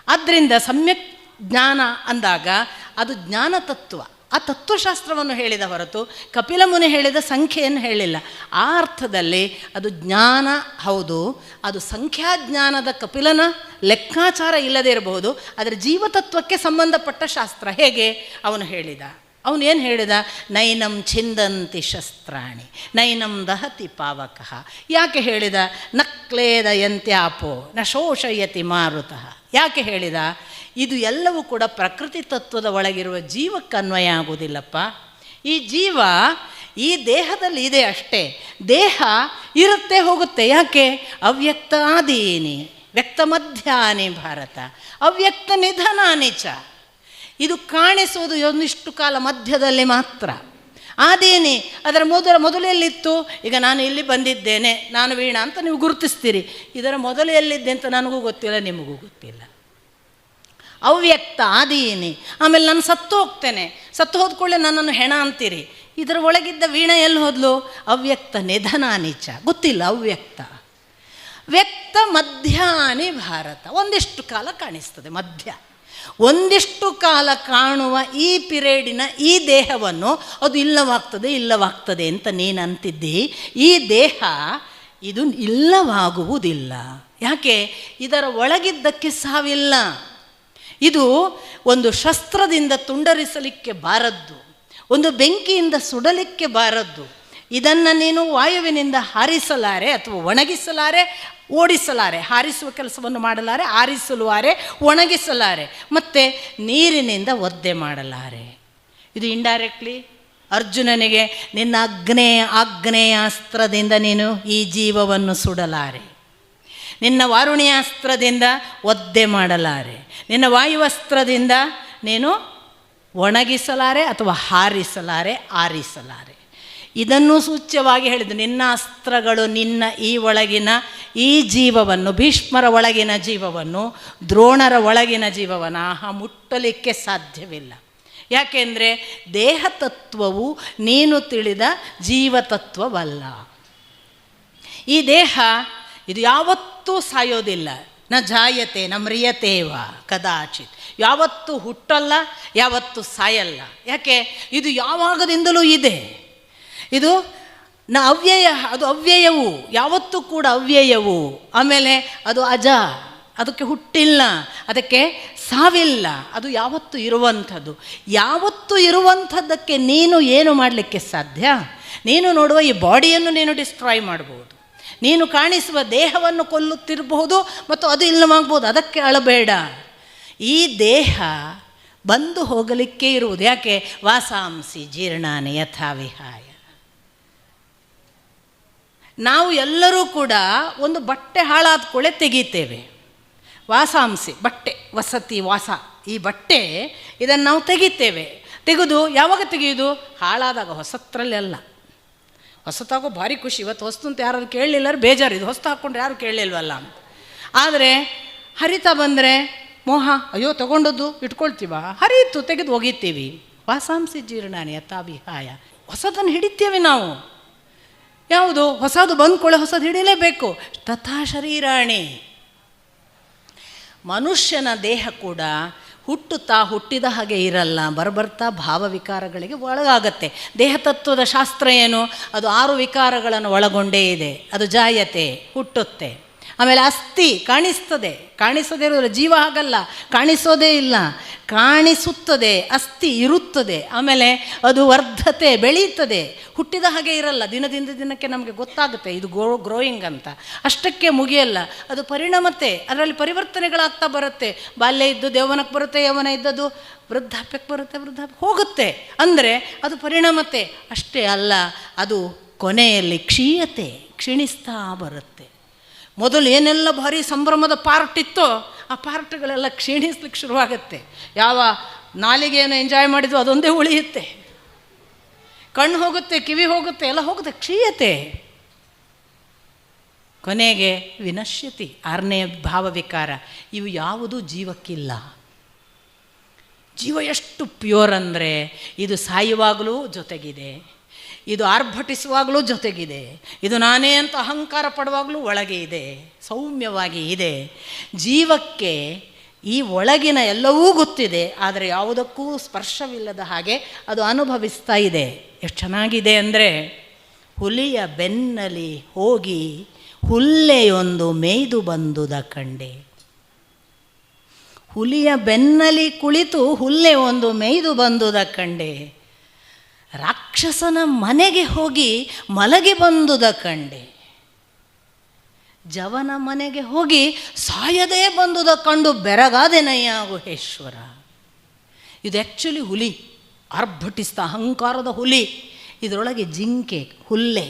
A: ಆದ್ದರಿಂದ ಸಮ್ಯಕ್ ಜ್ಞಾನ ಅಂದಾಗ ಅದು ಜ್ಞಾನತತ್ವ, ಆ ತತ್ವಶಾಸ್ತ್ರವನ್ನು ಹೇಳಿದ ಹೊರತು ಕಪಿಲ ಮುನಿ ಹೇಳಿದ ಸಂಖ್ಯೆಯನ್ನು ಹೇಳಿಲ್ಲ. ಆ ಅರ್ಥದಲ್ಲಿ ಅದು ಜ್ಞಾನ ಹೌದು. ಅದು ಸಂಖ್ಯಾಜ್ಞಾನದ ಕಪಿಲನ ಲೆಕ್ಕಾಚಾರ ಇಲ್ಲದೇ ಇರಬಹುದು, ಆದರೆ ಜೀವತತ್ವಕ್ಕೆ ಸಂಬಂಧಪಟ್ಟ ಶಾಸ್ತ್ರ. ಹೇಗೆ ಅವನು ಹೇಳಿದ? ಅವನು ಏನು ಹೇಳಿದ? ನೈನಂ ಛಿಂದಂತಿ ಶಸ್ತ್ರಾಣಿ ನೈನಂ ದಹತಿ ಪಾವಕಃ. ಯಾಕೆ ಹೇಳಿದ? ನಕ್ಲೇದಯಂತ್ಯಾಪೋ ನ ಶೋಷಯತಿ ಮಾರುತಃ. ಯಾಕೆ ಹೇಳಿದ? ಇದು ಎಲ್ಲವೂ ಕೂಡ ಪ್ರಕೃತಿ ತತ್ವದ ಒಳಗಿರುವ ಜೀವಕ್ಕೆ ಅನ್ವಯ ಆಗುವುದಿಲ್ಲಪ್ಪ. ಈ ಜೀವ ಈ ದೇಹದಲ್ಲಿ ಇದೆ ಅಷ್ಟೇ. ದೇಹ ಇರುತ್ತೆ ಹೋಗುತ್ತೆ. ಯಾಕೆ? ಅವ್ಯಕ್ತಾದೀನಿ ವ್ಯಕ್ತ ಮಧ್ಯಾನಿ ಭಾರತ ಅವ್ಯಕ್ತ ನಿಧನಾನಿ ಚ. ಇದು ಕಾಣಿಸುವುದು ಒಂದಿಷ್ಟು ಕಾಲ ಮಧ್ಯದಲ್ಲಿ ಮಾತ್ರ. ಆದೀನಿ ಅದರ ಮೊದಲೆಲ್ಲಿತ್ತು? ಈಗ ನಾನು ಇಲ್ಲಿ ಬಂದಿದ್ದೇನೆ, ನಾನು ವೀಣಾ ಅಂತ ನೀವು ಗುರುತಿಸ್ತೀರಿ. ಇದರ ಮೊದಲು ಎಲ್ಲಿದ್ದೆ ಅಂತ ನನಗೂ ಗೊತ್ತಿಲ್ಲ, ನಿಮಗೂ ಗೊತ್ತಿಲ್ಲ. ಅವ್ಯಕ್ತ ಆದೀನಿ. ಆಮೇಲೆ ನಾನು ಸತ್ತು ಹೋಗ್ತೇನೆ, ಸತ್ತು ಹೋದ್ಕೊಳ್ಳೆ ನನ್ನನ್ನು ಹೆಣ ಅಂತೀರಿ. ಇದರ ಒಳಗಿದ್ದ ವೀಣಾ ಎಲ್ಲಿ ಹೋದ್ಲು? ಅವ್ಯಕ್ತ ನಿಧನಾನಿಚ. ಗೊತ್ತಿಲ್ಲ ಅವ್ಯಕ್ತ. ವ್ಯಕ್ತ ಮಧ್ಯಾನಿ ಭಾರತ. ಒಂದಿಷ್ಟು ಕಾಲ ಕಾಣಿಸ್ತದೆ ಮಧ್ಯ. ಒಂದಿಷ್ಟು ಕಾಲ ಕಾಣುವ ಈ ಪಿರಿಯಡಿನ ಈ ದೇಹವನ್ನು ಅದು ಇಲ್ಲವಾಗ್ತದೆ ಅಂತ ನೀನು ಅಂತಿದ್ದಿ. ಈ ದೇಹ ಇದು ಇಲ್ಲವಾಗುವುದಿಲ್ಲ. ಯಾಕೆ? ಇದರ ಒಳಗಿದ್ದಕ್ಕೆ ಸಾವಿಲ್ಲ. ಇದು ಒಂದು ಶಸ್ತ್ರದಿಂದ ತುಂಡರಿಸಲಿಕ್ಕೆ ಬಾರದ್ದು, ಒಂದು ಬೆಂಕಿಯಿಂದ ಸುಡಲಿಕ್ಕೆ ಬಾರದ್ದು. ಇದನ್ನು ನೀನು ವಾಯುವಿನಿಂದ ಹಾರಿಸಲಾರೆ ಅಥವಾ ಒಣಗಿಸಲಾರೆ, ಓಡಿಸಲಾರೆ. ಹಾರಿಸುವ ಕೆಲಸವನ್ನು ಮಾಡಲಾರೆ, ಆರಿಸಲಾರೆ, ಒಣಗಿಸಲಾರೆ, ಮತ್ತು ನೀರಿನಿಂದ ಒದ್ದೆ ಮಾಡಲಾರೆ. ಇದು ಇಂಡೈರೆಕ್ಟ್ಲಿ ಅರ್ಜುನನಿಗೆ ನಿನ್ನ ಆಗ್ನೇಯಾಸ್ತ್ರದಿಂದ ನೀನು ಈ ಜೀವವನ್ನು ಸುಡಲಾರೆ, ನಿನ್ನ ವಾರುಣ್ಯಾಸ್ತ್ರದಿಂದ ಒದ್ದೆ ಮಾಡಲಾರೆ, ನಿನ್ನ ವಾಯುವಸ್ತ್ರದಿಂದ ನೀನು ಒಣಗಿಸಲಾರೆ ಅಥವಾ ಹಾರಿಸಲಾರೆ, ಆರಿಸಲಾರೆ. ಇದನ್ನು ಸೂಚ್ಯವಾಗಿ ಹೇಳಿದ್ದು. ನಿನ್ನ ಅಸ್ತ್ರಗಳು ನಿನ್ನ ಈ ಒಳಗಿನ ಈ ಜೀವವನ್ನು, ಭೀಷ್ಮರ ಒಳಗಿನ ಜೀವವನ್ನು, ದ್ರೋಣರ ಒಳಗಿನ ಜೀವವನ್ನು ಮುಟ್ಟಲಿಕ್ಕೆ ಸಾಧ್ಯವಿಲ್ಲ. ಯಾಕೆಂದರೆ ದೇಹತತ್ವವು ನೀನು ತಿಳಿದ ಜೀವತತ್ವವಲ್ಲ. ಈ ದೇಹ ಇದು ಯಾವತ್ತೂ ಸಾಯೋದಿಲ್ಲ. ನ ಜಾಯತೆ ನ ಮ್ರಿಯತೇವ ಕದಾಚಿತ್. ಯಾವತ್ತೂ ಹುಟ್ಟಲ್ಲ, ಯಾವತ್ತೂ ಸಾಯಲ್ಲ. ಯಾಕೆ? ಇದು ಯಾವಾಗದಿಂದಲೂ ಇದೆ. ಇದು ಅವ್ಯಯ, ಅದು ಅವ್ಯಯವು, ಯಾವತ್ತೂ ಕೂಡ ಅವ್ಯಯವು. ಆಮೇಲೆ ಅದು ಅಜ, ಅದಕ್ಕೆ ಹುಟ್ಟಿಲ್ಲ, ಅದಕ್ಕೆ ಸಾವಿಲ್ಲ, ಅದು ಯಾವತ್ತೂ ಇರುವಂಥದ್ದು. ಯಾವತ್ತೂ ಇರುವಂಥದ್ದಕ್ಕೆ ನೀನು ಏನು ಮಾಡಲಿಕ್ಕೆ ಸಾಧ್ಯ? ನೀನು ನೋಡುವ ಈ ಬಾಡಿಯನ್ನು ನೀನು ಡಿಸ್ಟ್ರಾಯ್ ಮಾಡ್ಬೋದು, ನೀನು ಕಾಣಿಸುವ ದೇಹವನ್ನು ಕೊಲ್ಲುತ್ತಿರಬಹುದು ಮತ್ತು ಅದು ಇಲ್ಲವಾಗ್ಬೋದು. ಅದಕ್ಕೆ ಅಳಬೇಡ. ಈ ದೇಹ ಬಂದು ಹೋಗಲಿಕ್ಕೆ ಇರುವುದು. ಯಾಕೆ? ವಾಸಾಂಸಿ ಜೀರ್ಣಾನಿ ಯಥಾ ವಿಹಾಯ. ನಾವು ಎಲ್ಲರೂ ಕೂಡ ಒಂದು ಬಟ್ಟೆ ಹಾಳಾದ ಕೊಳೆ ತೆಗೀತೇವೆ. ವಾಸಾಂಸಿ ಬಟ್ಟೆ, ವಸತಿ, ವಾಸ, ಈ ಬಟ್ಟೆ ಇದನ್ನು ನಾವು ತೆಗಿತೇವೆ. ತೆಗೆದು ಯಾವಾಗ ತೆಗೆಯೋದು? ಹಾಳಾದಾಗ, ಹೊಸತ್ರಲ್ಲಿ ಅಲ್ಲ. ಹೊಸತಾಗೋ ಭಾರಿ ಖುಷಿ. ಇವತ್ತು ಹೊಸ್ತು ಅಂತ ಯಾರು ಕೇಳಲಿಲ್ಲ ಬೇಜಾರು, ಇದು ಹೊಸ್ತು ಹಾಕ್ಕೊಂಡ್ರೆ ಯಾರು ಕೇಳಲಿಲ್ವಲ್ಲ ಅಂತ. ಆದರೆ ಹರಿತಾ ಬಂದರೆ ಮೋಹ, ಅಯ್ಯೋ ತಗೊಂಡದ್ದು ಇಟ್ಕೊಳ್ತೀವ, ಹರಿತು ತೆಗೆದು ಒಗಿತೀವಿ. ವಾಸಾಂಸಿ ಜೀರ್ಣಾನಿ ಯಥಾ ವಿಹಾಯ. ಹೊಸದನ್ನು ಹಿಡಿತೇವೆ ನಾವು. ಯಾವುದು? ಹೊಸದು ಬಂದ್ಕೊಳ್ಳೆ ಹೊಸದು ಹಿಡಿಲೇಬೇಕು. ತಥಾ ಶರೀರಾಣಿ. ಮನುಷ್ಯನ ದೇಹ ಕೂಡ ಹುಟ್ಟಿದ ಹಾಗೆ ಇರಲ್ಲ, ಬರ್ತಾ ಭಾವವಿಕಾರಗಳಿಗೆ ಒಳಗಾಗತ್ತೆ. ದೇಹತತ್ವದ ಶಾಸ್ತ್ರ ಏನು? ಅದು 6 ವಿಕಾರಗಳನ್ನು ಒಳಗೊಂಡೇ ಇದೆ. ಅದು ಜಾಯತೆ, ಹುಟ್ಟುತ್ತೆ. ಆಮೇಲೆ ಅಸ್ಥಿ, ಕಾಣಿಸ್ತದೆ. ಕಾಣಿಸೋದೇ ಇರೋದಿಲ್ಲ. ಜೀವ ಹಾಗಲ್ಲ, ಕಾಣಿಸೋದೇ ಇಲ್ಲ, ಕಾಣಿಸುತ್ತದೆ. ಅಸ್ಥಿ ಇರುತ್ತದೆ. ಆಮೇಲೆ ಅದು ವರ್ಧತೆ, ಬೆಳೀತದೆ. ಹುಟ್ಟಿದ ಹಾಗೆ ಇರಲ್ಲ. ದಿನದಿಂದ ದಿನಕ್ಕೆ ನಮಗೆ ಗೊತ್ತಾಗುತ್ತೆ ಇದು ಗ್ರೋಯಿಂಗ್ ಅಂತ. ಅಷ್ಟಕ್ಕೆ ಮುಗಿಯಲ್ಲ, ಅದು ಪರಿಣಾಮತೆ. ಅದರಲ್ಲಿ ಪರಿವರ್ತನೆಗಳಾಗ್ತಾ ಬರುತ್ತೆ. ಬಾಲ್ಯ ಇದ್ದು ಯೌವನಕ್ಕೆ ಬರುತ್ತೆ, ಯೌವನ ಇದ್ದದ್ದು ವೃದ್ಧಾಪ್ಯಕ್ಕೆ ಬರುತ್ತೆ, ವೃದ್ಧಾಪ್ಯ ಹೋಗುತ್ತೆ. ಅಂದರೆ ಅದು ಪರಿಣಾಮತೆ. ಅಷ್ಟೇ ಅಲ್ಲ, ಅದು ಕೊನೆಯಲ್ಲಿ ಕ್ಷೀಣಿಸ್ತಾ ಬರುತ್ತೆ. ಮೊದಲು ಏನೆಲ್ಲ ಭಾರಿ ಸಂಭ್ರಮದ ಪಾರ್ಟ್ ಇತ್ತೋ ಆ ಪಾರ್ಟ್ಗಳೆಲ್ಲ ಕ್ಷೀಣಿಸ್ಲಿಕ್ಕೆ ಶುರುವಾಗುತ್ತೆ. ಯಾವ ನಾಲಿಗೆಯನ್ನು ಎಂಜಾಯ್ ಮಾಡಿದ್ವು ಅದೊಂದೇ ಉಳಿಯುತ್ತೆ. ಕಣ್ಣು ಹೋಗುತ್ತೆ, ಕಿವಿ ಹೋಗುತ್ತೆ, ಎಲ್ಲ ಹೋಗುತ್ತೆ, ಕ್ಷೀಯತೆ. ಕೊನೆಗೆ ವಿನಶ್ಯತಿ, 6ನೇ ಭಾವವಿಕಾರ. ಇವು ಯಾವುದೂ ಜೀವಕ್ಕಿಲ್ಲ. ಜೀವ ಎಷ್ಟು ಪ್ಯೂರ್ ಅಂದರೆ ಇದು ಸಾಯುವಾಗಲೂ ಜೊತೆಗಿದೆ, ಇದು ಆರ್ಭಟಿಸುವಾಗಲೂ ಜೊತೆಗಿದೆ, ಇದು ನಾನೇ ಅಂತ ಅಹಂಕಾರ ಪಡುವಾಗಲೂ ಒಳಗೆ ಇದೆ, ಸೌಮ್ಯವಾಗಿ ಇದೆ. ಜೀವಕ್ಕೆ ಈ ಒಳಗಿನ ಎಲ್ಲವೂ ಗೊತ್ತಿದೆ, ಆದರೆ ಯಾವುದಕ್ಕೂ ಸ್ಪರ್ಶವಿಲ್ಲದ ಹಾಗೆ ಅದು ಅನುಭವಿಸ್ತಾ ಇದೆ. ಎಷ್ಟು ಚೆನ್ನಾಗಿದೆ ಅಂದರೆ, ಹುಲಿಯ ಬೆನ್ನಲಿ ಹೋಗಿ ಹುಲ್ಲೆಯೊಂದು ಮೇಯ್ದು ಬಂದುದ ಕಂಡೆ. ಹುಲಿಯ ಬೆನ್ನಲಿ ಕುಳಿತು ಹುಲ್ಲೆ ಒಂದು ಮೇಯ್ದು ಬಂದುದ ಕಂಡೆ. ರಾಕ್ಷಸನ ಮನೆಗೆ ಹೋಗಿ ಮಲಗಿ ಬಂದುದ ಕಂಡೆ. ಜವನ ಮನೆಗೆ ಹೋಗಿ ಸಾಯದೇ ಬಂದುದ ಕಂಡು ಬೆರಗಾದೆನಯ್ಯ ಗುಹೇಶ್ವರ. ಇದು ಆ್ಯಕ್ಚುಲಿ ಹುಲಿ, ಆರ್ಭಟಿಸ್ತ ಅಹಂಕಾರದ ಹುಲಿ. ಇದರೊಳಗೆ ಜಿಂಕೆ, ಹುಲ್ಲೆ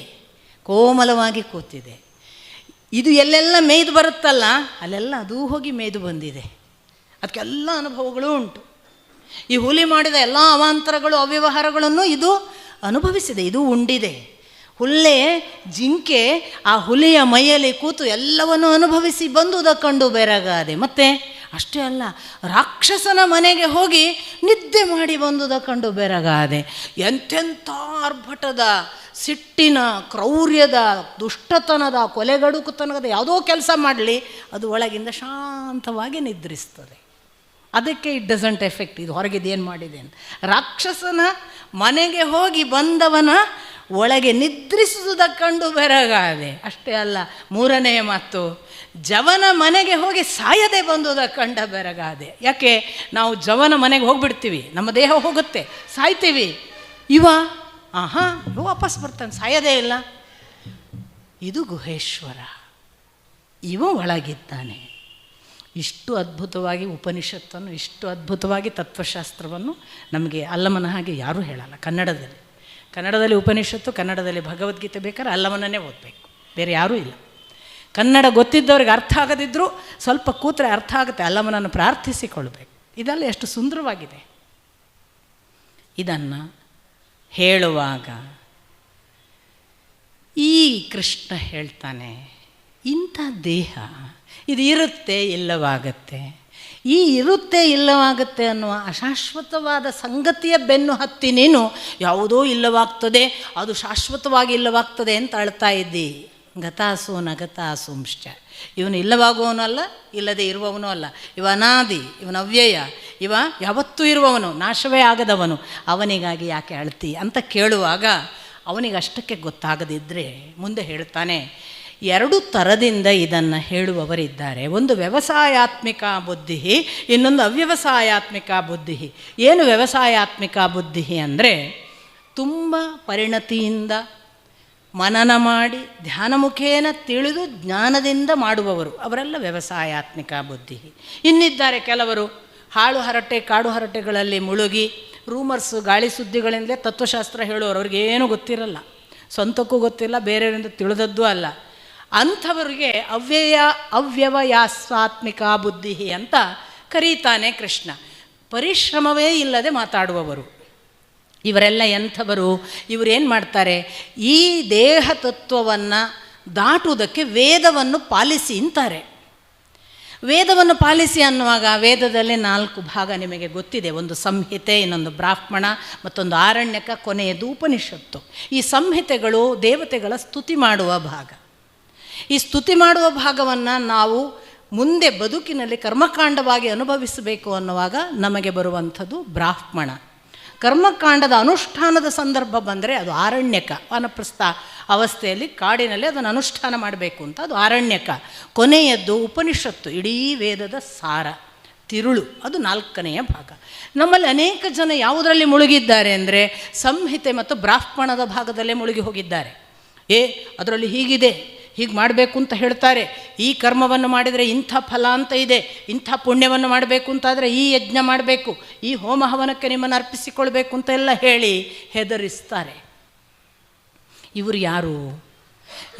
A: ಕೋಮಲವಾಗಿ ಕೂತಿದೆ. ಇದು ಎಲ್ಲೆಲ್ಲ ಮೇಯ್ದು ಬರುತ್ತಲ್ಲ ಅಲ್ಲೆಲ್ಲ ಅದೂ ಹೋಗಿ ಮೇಯ್ದು ಬಂದಿದೆ. ಅದಕ್ಕೆಲ್ಲ ಅನುಭವಗಳು ಉಂಟು. ಈ ಹುಲಿ ಮಾಡಿದ ಎಲ್ಲ ಅವಾಂತರಗಳು, ಅವ್ಯವಹಾರಗಳನ್ನು ಇದು ಅನುಭವಿಸಿದೆ, ಇದು ಉಂಡಿದೆ. ಹುಲ್ಲೆ, ಜಿಂಕೆ ಆ ಹುಲಿಯ ಮೈಯಲ್ಲಿ ಕೂತು ಎಲ್ಲವನ್ನು ಅನುಭವಿಸಿ ಬಂದುದ ಕಂಡು ಬೆರಗಾದೆ. ಮತ್ತು ಅಷ್ಟೇ ಅಲ್ಲ, ರಾಕ್ಷಸನ ಮನೆಗೆ ಹೋಗಿ ನಿದ್ದೆ ಮಾಡಿ ಬಂದುದ ಕಂಡು ಬೆರಗಾದೆ. ಎಂತೆಂಥ ಆರ್ಭಟದ, ಸಿಟ್ಟಿನ, ಕ್ರೌರ್ಯದ, ದುಷ್ಟತನದ, ಕೊಲೆಗಡುಕುತನದ ಯಾವುದೋ ಕೆಲಸ ಮಾಡಲಿ, ಅದು ಒಳಗಿಂದ ಶಾಂತವಾಗಿ ನಿದ್ರಿಸ್ತದೆ. ಅದಕ್ಕೆ ಇಟ್ ಡಸಂಟ್ ಎಫೆಕ್ಟ್. ಇದು ಹೊರಗಿದೇನು ಮಾಡಿದೆ ಅಂತ. ರಾಕ್ಷಸನ ಮನೆಗೆ ಹೋಗಿ ಬಂದವನ ಒಳಗೆ ನಿದ್ರಿಸುವುದ ಕಂಡು ಬೆರಗಾದೆ. ಅಷ್ಟೇ ಅಲ್ಲ, 3ನೆಯ ಮಾತು, ಜವನ ಮನೆಗೆ ಹೋಗಿ ಸಾಯದೆ ಬಂದುದ ಕಂಡ ಬೆರಗಾದೆ. ಯಾಕೆ? ನಾವು ಜವನ ಮನೆಗೆ ಹೋಗ್ಬಿಡ್ತೀವಿ, ನಮ್ಮ ದೇಹ ಹೋಗುತ್ತೆ, ಸಾಯ್ತೀವಿ. ಇವ ವಾಪಸ್ ಬರ್ತಾನೆ, ಸಾಯದೇ ಇಲ್ಲ. ಇದು ಗುಹೇಶ್ವರ, ಇವ ಒಳಗಿದ್ದಾನೆ. ಇಷ್ಟು ಅದ್ಭುತವಾಗಿ ಉಪನಿಷತ್ತನ್ನು, ಇಷ್ಟು ಅದ್ಭುತವಾಗಿ ತತ್ವಶಾಸ್ತ್ರವನ್ನು ನಮಗೆ ಅಲ್ಲಮನ ಹಾಗೆ ಯಾರೂ ಹೇಳಲ್ಲ. ಕನ್ನಡದಲ್ಲಿ ಉಪನಿಷತ್ತು, ಕನ್ನಡದಲ್ಲಿ ಭಗವದ್ಗೀತೆ ಬೇಕಾದ್ರೆ ಅಲ್ಲಮನನ್ನೇ ಓದಬೇಕು, ಬೇರೆ ಯಾರೂ ಇಲ್ಲ. ಕನ್ನಡ ಗೊತ್ತಿದ್ದವ್ರಿಗೆ ಅರ್ಥ ಆಗದಿದ್ದರೂ ಸ್ವಲ್ಪ ಕೂತ್ರೆ ಅರ್ಥ ಆಗುತ್ತೆ. ಅಲ್ಲಮನನ್ನು ಪ್ರಾರ್ಥಿಸಿಕೊಳ್ಬೇಕು. ಇದೆಲ್ಲ ಎಷ್ಟು ಸುಂದರವಾಗಿದೆ. ಇದನ್ನು ಹೇಳುವಾಗ ಈ ಕೃಷ್ಣ ಹೇಳ್ತಾನೆ, ಇಂಥ ದೇಹ ಇದು ಇರುತ್ತೆ ಇಲ್ಲವಾಗತ್ತೆ. ಈ ಇರುತ್ತೆ ಇಲ್ಲವಾಗುತ್ತೆ ಅನ್ನುವ ಅಶಾಶ್ವತವಾದ ಸಂಗತಿಯ ಬೆನ್ನು ಹತ್ತಿ ನೀನು ಯಾವುದೋ ಇಲ್ಲವಾಗ್ತದೆ, ಅದು ಶಾಶ್ವತವಾಗಿ ಇಲ್ಲವಾಗ್ತದೆ ಅಂತ ಅಳ್ತಾ ಇದ್ದಿ. ಗತಾಸು ನಗತಾಸುಂಶ್ಚ. ಇವನು ಇಲ್ಲವಾಗುವವನು ಅಲ್ಲ, ಇಲ್ಲದೆ ಇರುವವನು ಅಲ್ಲ. ಇವ ಅನಾದಿ, ಇವನ ಅವ್ಯಯ, ಇವ ಯಾವತ್ತೂ ಇರುವವನು, ನಾಶವೇ ಆಗದವನು. ಅವನಿಗಾಗಿ ಯಾಕೆ ಅಳ್ತಿ ಅಂತ ಕೇಳುವಾಗ ಅವನಿಗೆ ಅಷ್ಟಕ್ಕೆ ಗೊತ್ತಾಗದಿದ್ದರೆ ಮುಂದೆ ಹೇಳ್ತಾನೆ, ಎರಡು ಥರದಿಂದ ಇದನ್ನು ಹೇಳುವವರಿದ್ದಾರೆ. ಒಂದು ವ್ಯವಸಾಯಾತ್ಮಿಕ ಬುದ್ಧಿ, ಇನ್ನೊಂದು ಅವ್ಯವಸಾಯಾತ್ಮಿಕ ಬುದ್ಧಿ. ಏನು ವ್ಯವಸಾಯಾತ್ಮಿಕ ಬುದ್ಧಿ ಅಂದರೆ ತುಂಬ ಪರಿಣತಿಯಿಂದ ಮನನ ಮಾಡಿ ಧ್ಯಾನ ಮುಖೇನ ತಿಳಿದು ಜ್ಞಾನದಿಂದ ಮಾಡುವವರು, ಅವರೆಲ್ಲ ವ್ಯವಸಾಯಾತ್ಮಿಕ ಬುದ್ಧಿ. ಇನ್ನಿದ್ದಾರೆ ಕೆಲವರು ಹಾಳು ಹರಟೆ ಕಾಡು ಹರಟೆಗಳಲ್ಲಿ ಮುಳುಗಿ ರೂಮರ್ಸು ಗಾಳಿ ಸುದ್ದಿಗಳಿಂದಲೇ ತತ್ವಶಾಸ್ತ್ರ ಹೇಳೋರು, ಅವ್ರಿಗೇನೂ ಗೊತ್ತಿರಲ್ಲ, ಸ್ವಂತಕ್ಕೂ ಗೊತ್ತಿಲ್ಲ, ಬೇರೆಯವರಿಂದ ತಿಳಿದದ್ದೂ ಅಲ್ಲ. ಅಂಥವರಿಗೆ ಅವ್ಯವಯಾಸಾತ್ಮಿಕ ಬುದ್ಧಿ ಅಂತ ಕರೀತಾನೆ ಕೃಷ್ಣ. ಪರಿಶ್ರಮವೇ ಇಲ್ಲದೆ ಮಾತಾಡುವವರು ಇವರೆಲ್ಲ ಎಂಥವರು? ಇವರೇನು ಮಾಡ್ತಾರೆ, ಈ ದೇಹ ತತ್ವವನ್ನು ದಾಟುವುದಕ್ಕೆ ವೇದವನ್ನು ಪಾಲಿಸಿ ಅಂತಾರೆ. ವೇದವನ್ನು ಪಾಲಿಸಿ ಅನ್ನುವಾಗ ವೇದದಲ್ಲಿ 4 ಭಾಗ ನಿಮಗೆ ಗೊತ್ತಿದೆ. ಒಂದು ಸಂಹಿತೆ, ಇನ್ನೊಂದು ಬ್ರಾಹ್ಮಣ, ಮತ್ತೊಂದು ಆರಣ್ಯಕ, ಕೊನೆಯದು ಉಪನಿಷತ್ತು. ಈ ಸಂಹಿತೆಗಳು ದೇವತೆಗಳ ಸ್ತುತಿ ಮಾಡುವ ಭಾಗ. ಈ ಸ್ತುತಿ ಮಾಡುವ ಭಾಗವನ್ನು ನಾವು ಮುಂದೆ ಬದುಕಿನಲ್ಲಿ ಕರ್ಮಕಾಂಡವಾಗಿ ಅನುಭವಿಸಬೇಕು ಅನ್ನುವಾಗ ನಮಗೆ ಬರುವಂಥದ್ದು ಬ್ರಾಹ್ಮಣ. ಕರ್ಮಕಾಂಡದ ಅನುಷ್ಠಾನದ ಸಂದರ್ಭ ಬಂದರೆ ಅದು ಆರಣ್ಯಕ. ವಾನಪ್ರಸ್ಥ ಅವಸ್ಥೆಯಲ್ಲಿ ಕಾಡಿನಲ್ಲಿ ಅದನ್ನು ಅನುಷ್ಠಾನ ಮಾಡಬೇಕು ಅಂತ ಅದು ಆರಣ್ಯಕ. ಕೊನೆಯದ್ದು ಉಪನಿಷತ್ತು, ಇಡೀ ವೇದದ ಸಾರ, ತಿರುಳು, ಅದು 4ನೆಯ ಭಾಗ. ನಮ್ಮಲ್ಲಿ ಅನೇಕ ಜನ ಯಾವುದರಲ್ಲಿ ಮುಳುಗಿದ್ದಾರೆ ಅಂದರೆ ಸಂಹಿತೆ ಮತ್ತು ಬ್ರಾಹ್ಮಣದ ಭಾಗದಲ್ಲೇ ಮುಳುಗಿ ಹೋಗಿದ್ದಾರೆ. ಅದರಲ್ಲಿ ಹೀಗಿದೆ, ಹೀಗೆ ಮಾಡಬೇಕು ಅಂತ ಹೇಳ್ತಾರೆ, ಈ ಕರ್ಮವನ್ನು ಮಾಡಿದರೆ ಇಂಥ ಫಲ ಅಂತ ಇದೆ, ಇಂಥ ಪುಣ್ಯವನ್ನು ಮಾಡಬೇಕು ಅಂತಾದರೆ ಈ ಯಜ್ಞ ಮಾಡಬೇಕು, ಈ ಹೋಮ ಹವನಕ್ಕೆ ನಿಮ್ಮನ್ನು ಅರ್ಪಿಸಿಕೊಳ್ಬೇಕು ಅಂತೆಲ್ಲ ಹೇಳಿ ಹೆದರಿಸ್ತಾರೆ. ಇವರು ಯಾರು?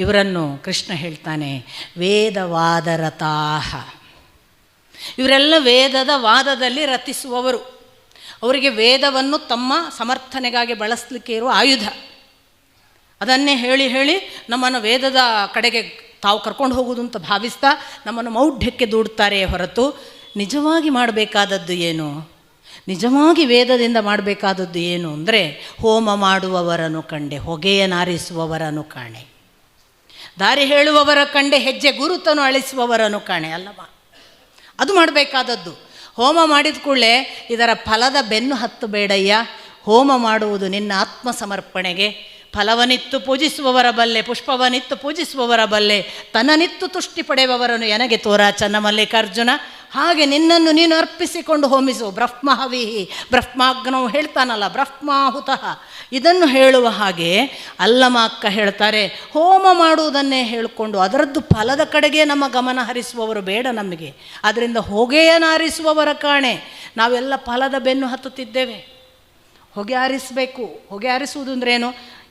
A: ಇವರನ್ನು ಕೃಷ್ಣ ಹೇಳ್ತಾನೆ ವೇದವಾದರತಾಹ. ಇವರೆಲ್ಲ ವೇದದ ವಾದದಲ್ಲಿ ರತಿಸುವವರು. ಅವರಿಗೆ ವೇದವನ್ನು ತಮ್ಮ ಸಮರ್ಥನೆಗಾಗಿ ಬಳಸಲಿಕ್ಕೆ ಇರುವ ಆಯುಧ. ಅದನ್ನೇ ಹೇಳಿ ಹೇಳಿ ನಮ್ಮನ್ನು ವೇದದ ಕಡೆಗೆ ತಾವು ಕರ್ಕೊಂಡು ಹೋಗುವುದು ಅಂತ ಭಾವಿಸ್ತಾ ನಮ್ಮನ್ನು ಮೌಢ್ಯಕ್ಕೆ ದೂಡ್ತಾರೆ ಹೊರತು ನಿಜವಾಗಿ ಮಾಡಬೇಕಾದದ್ದು ಏನು, ನಿಜವಾಗಿ ವೇದದಿಂದ ಮಾಡಬೇಕಾದದ್ದು ಏನು ಅಂದರೆ ಹೋಮ ಮಾಡುವವರನ್ನು ಕಂಡೆ ಹೊಗೆಯನಾರಿಸುವವರನ್ನು ಕಾಣೆ, ದಾರಿ ಹೇಳುವವರ ಕಂಡೆ ಹೆಜ್ಜೆ ಗುರುತನ್ನು ಅಳಿಸುವವರನ್ನು ಕಾಣೆ ಅಲ್ಲವಾ? ಅದು ಮಾಡಬೇಕಾದದ್ದು. ಹೋಮ ಮಾಡಿದ ಕೂಡಲೇ ಇದರ ಫಲದ ಬೆನ್ನು ಹತ್ತು ಬೇಡಯ್ಯ, ಹೋಮ ಮಾಡುವುದು ನಿನ್ನ ಆತ್ಮಸಮರ್ಪಣೆಗೆ. ಫಲವನಿತ್ತು ಪೂಜಿಸುವವರ ಬಲ್ಲೆ, ಪುಷ್ಪವನಿತ್ತು ಪೂಜಿಸುವವರ ಬಲ್ಲೆ, ತನ್ನನಿತ್ತು ತುಷ್ಟಿ ಪಡೆಯುವವರನ್ನು ಎನಗೆ ತೋರ ಚನ್ನಮಲ್ಲಿಕಾರ್ಜುನ. ಹಾಗೆ ನಿನ್ನನ್ನು ನೀನು ಅರ್ಪಿಸಿಕೊಂಡು ಹೋಮಿಸು. ಬ್ರಹ್ಮಹವಿಹಿ ಬ್ರಹ್ಮಾಗ್ನವು ಹೇಳ್ತಾನಲ್ಲ, ಬ್ರಹ್ಮಾಹುತಃ, ಇದನ್ನು ಹೇಳುವ ಹಾಗೆ ಅಲ್ಲಮ ಅಕ್ಕ ಹೇಳ್ತಾರೆ, ಹೋಮ ಮಾಡುವುದನ್ನೇ ಹೇಳಿಕೊಂಡು ಅದರದ್ದು ಫಲದ ಕಡೆಗೆ ನಮ್ಮ ಗಮನ ಹರಿಸುವವರು ಬೇಡ ನಮಗೆ. ಅದರಿಂದ ಹೊಗೆಯನಾರಿಸುವವರ ಕಾಣೆ. ನಾವೆಲ್ಲ ಫಲದ ಬೆನ್ನು ಹತ್ತುತ್ತಿದ್ದೇವೆ. ಹೊಗೆ ಆರಿಸಬೇಕು. ಹೊಗೆ ಆರಿಸುವುದು ಅಂದ್ರೇನು?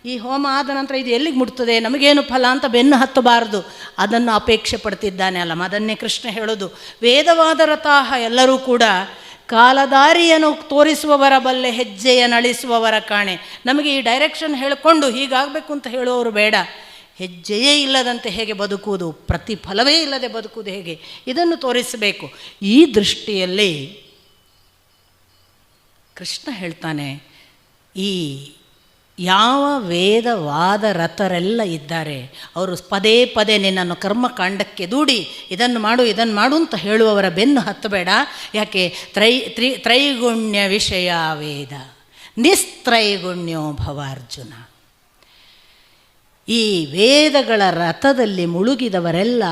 A: ಈ ಹೋಮ ಆದ ನಂತರ ಇದು ಎಲ್ಲಿಗೆ ಮುಟ್ತದೆ, ನಮಗೇನು ಫಲ ಅಂತ ಬೆನ್ನು ಹತ್ತಬಾರದು, ಅದನ್ನು ಅಪೇಕ್ಷೆ ಪಡ್ತಿದ್ದಾನೆ ಅಲ್ಲಮ್ಮ. ಅದನ್ನೇ ಕೃಷ್ಣ ಹೇಳೋದು. ವೇದವಾದ ರತಾಹ, ಎಲ್ಲರೂ ಕೂಡ ಕಾಲದಾರಿಯನ್ನು ತೋರಿಸುವವರ ಬಲ್ಲೆ, ಹೆಜ್ಜೆಯನ್ನು ಅಳಿಸುವವರ ಕಾಣೆ. ನಮಗೆ ಈ ಡೈರೆಕ್ಷನ್ ಹೇಳಿಕೊಂಡು ಹೀಗಾಗಬೇಕು ಅಂತ ಹೇಳುವವರು ಬೇಡ. ಹೆಜ್ಜೆಯೇ ಇಲ್ಲದಂತೆ ಹೇಗೆ ಬದುಕುವುದು, ಪ್ರತಿಫಲವೇ ಇಲ್ಲದೆ ಬದುಕುವುದು ಹೇಗೆ, ಇದನ್ನು ತೋರಿಸಬೇಕು. ಈ ದೃಷ್ಟಿಯಲ್ಲಿ ಕೃಷ್ಣ ಹೇಳ್ತಾನೆ, ಈ ಯಾವ ವೇದವಾದ ರಥರೆಲ್ಲ ಇದ್ದಾರೆ ಅವರು ಪದೇ ಪದೇ ನಿನ್ನನ್ನು ಕರ್ಮಕಾಂಡಕ್ಕೆ ದೂಡಿ ಇದನ್ನು ಮಾಡು ಇದನ್ನು ಮಾಡು ಅಂತ ಹೇಳುವವರ ಬೆನ್ನು ಹತ್ತಬೇಡ. ಯಾಕೆ? ತ್ರೈಗುಣ್ಯ ವಿಷಯ ವೇದ, ನಿಸ್ತ್ರೈಗುಣ್ಯೋ ಭವ ಅರ್ಜುನ. ಈ ವೇದಗಳ ರಥದಲ್ಲಿ ಮುಳುಗಿದವರೆಲ್ಲ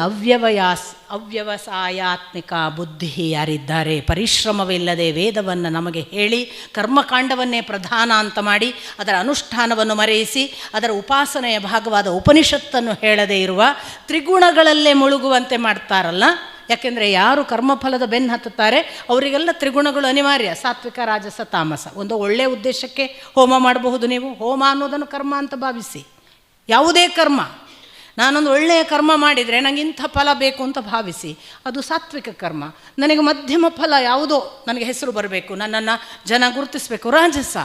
A: ಅವ್ಯವಸಾಯಾತ್ಮಿಕ ಬುದ್ಧಿ ಯಾರಿದ್ದಾರೆ, ಪರಿಶ್ರಮವಿಲ್ಲದೆ ವೇದವನ್ನು ನಮಗೆ ಹೇಳಿ ಕರ್ಮಕಾಂಡವನ್ನೇ ಪ್ರಧಾನ ಅಂತ ಮಾಡಿ ಅದರ ಅನುಷ್ಠಾನವನ್ನು ಮರೆಯಿಸಿ ಅದರ ಉಪಾಸನೆಯ ಭಾಗವಾದ ಉಪನಿಷತ್ತನ್ನು ಹೇಳದೇ ಇರುವ ತ್ರಿಗುಣಗಳಲ್ಲೇ ಮುಳುಗುವಂತೆ ಮಾಡ್ತಾರಲ್ಲ. ಯಾಕೆಂದರೆ ಯಾರು ಕರ್ಮಫಲದ ಬೆನ್ನು ಹತ್ತುತ್ತಾರೆ ಅವರಿಗೆಲ್ಲ ತ್ರಿಗುಣಗಳು ಅನಿವಾರ್ಯ, ಸಾತ್ವಿಕ ರಾಜಸ ತಾಮಸ. ಒಂದು ಒಳ್ಳೆಯ ಉದ್ದೇಶಕ್ಕೆ ಹೋಮ ಮಾಡಬಹುದು ನೀವು. ಹೋಮ ಅನ್ನೋದನ್ನು ಕರ್ಮ ಅಂತ ಭಾವಿಸಿ. ಯಾವುದೇ ಕರ್ಮ, ನಾನೊಂದು ಒಳ್ಳೆಯ ಕರ್ಮ ಮಾಡಿದರೆ ನನಗೆ ಇಂಥ ಫಲ ಬೇಕು ಅಂತ ಭಾವಿಸಿ, ಅದು ಸಾತ್ವಿಕ ಕರ್ಮ. ನನಗೆ ಮಧ್ಯಮ ಫಲ ಯಾವುದೋ, ನನಗೆ ಹೆಸರು ಬರಬೇಕು, ನನ್ನನ್ನು ಜನ ಗುರುತಿಸಬೇಕು, ರಾಜಸ.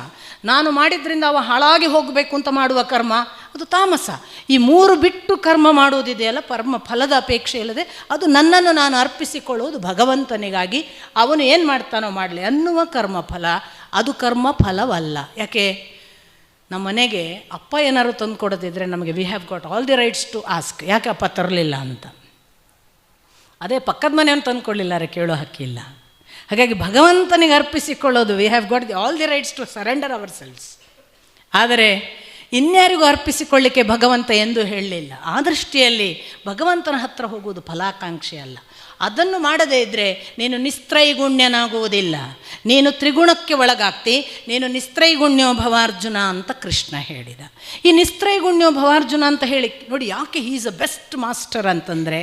A: ನಾನು ಮಾಡಿದ್ರಿಂದ ಅವ ಹಾಳಾಗಿ ಹೋಗಬೇಕು ಅಂತ ಮಾಡುವ ಕರ್ಮ, ಅದು ತಾಮಸ. ಈ ಮೂರು ಬಿಟ್ಟು ಕರ್ಮ ಮಾಡುವುದಿದೆಯಲ್ಲ, ಫಲದ ಅಪೇಕ್ಷೆ ಇಲ್ಲದೆ ಅದು ನನ್ನನ್ನು ನಾನು ಅರ್ಪಿಸಿಕೊಳ್ಳುವುದು ಭಗವಂತನಿಗಾಗಿ, ಅವನು ಏನು ಮಾಡ್ತಾನೋ ಮಾಡಲಿ ಅನ್ನುವ ಕರ್ಮಫಲ, ಅದು ಕರ್ಮ ಫಲವಲ್ಲ. ಯಾಕೆ? ನಮ್ಮ ಮನೆಗೆ ಅಪ್ಪ ಏನಾದ್ರು ತಂದು ಕೊಡೋದಿದ್ರೆ ನಮಗೆ we have got all the rights to ask, ಯಾಕೆ ಅಪ್ಪ ತರಲಿಲ್ಲ ಅಂತ. ಅದೇ ಪಕ್ಕದ ಮನೆಯನ್ನು ತಂದು ಕೊಡಲಿಲ್ಲಾರೆ ಕೇಳೋ ಹಕ್ಕಿಲ್ಲ. ಹಾಗಾಗಿ ಭಗವಂತನಿಗೆ ಅರ್ಪಿಸಿಕೊಳ್ಳೋದು we have got all the rights to surrender ourselves. ಆದರೆ ಇನ್ಯಾರಿಗೂ ಅರ್ಪಿಸಿಕೊಳ್ಳಿಕ್ಕೆ ಭಗವಂತ ಎಂದು ಹೇಳಲಿಲ್ಲ. ಆ ದೃಷ್ಟಿಯಲ್ಲಿ ಭಗವಂತನ ಹತ್ರ ಹೋಗುವುದು ಫಲಾಕಾಂಕ್ಷೆ ಅಲ್ಲ. ಅದನ್ನು ಮಾಡದೇ ಇದ್ದರೆ ನೀನು ನಿಸ್ತ್ರೈಗುಣ್ಯನಾಗುವುದಿಲ್ಲ, ನೀನು ತ್ರಿಗುಣಕ್ಕೆ ಒಳಗಾಗ್ತಿ, ನೀನು ನಿಸ್ತ್ರೈಗುಣ್ಯೋ ಭವಾರ್ಜುನ ಅಂತ ಕೃಷ್ಣ ಹೇಳಿದ. ಈ ನಿಸ್ತ್ರೈಗುಣ್ಯೋ ಭವಾರ್ಜುನ ಅಂತ ಹೇಳಿ ನೋಡಿ, ಯಾಕೆ he is a best master ಅಂತಂದರೆ,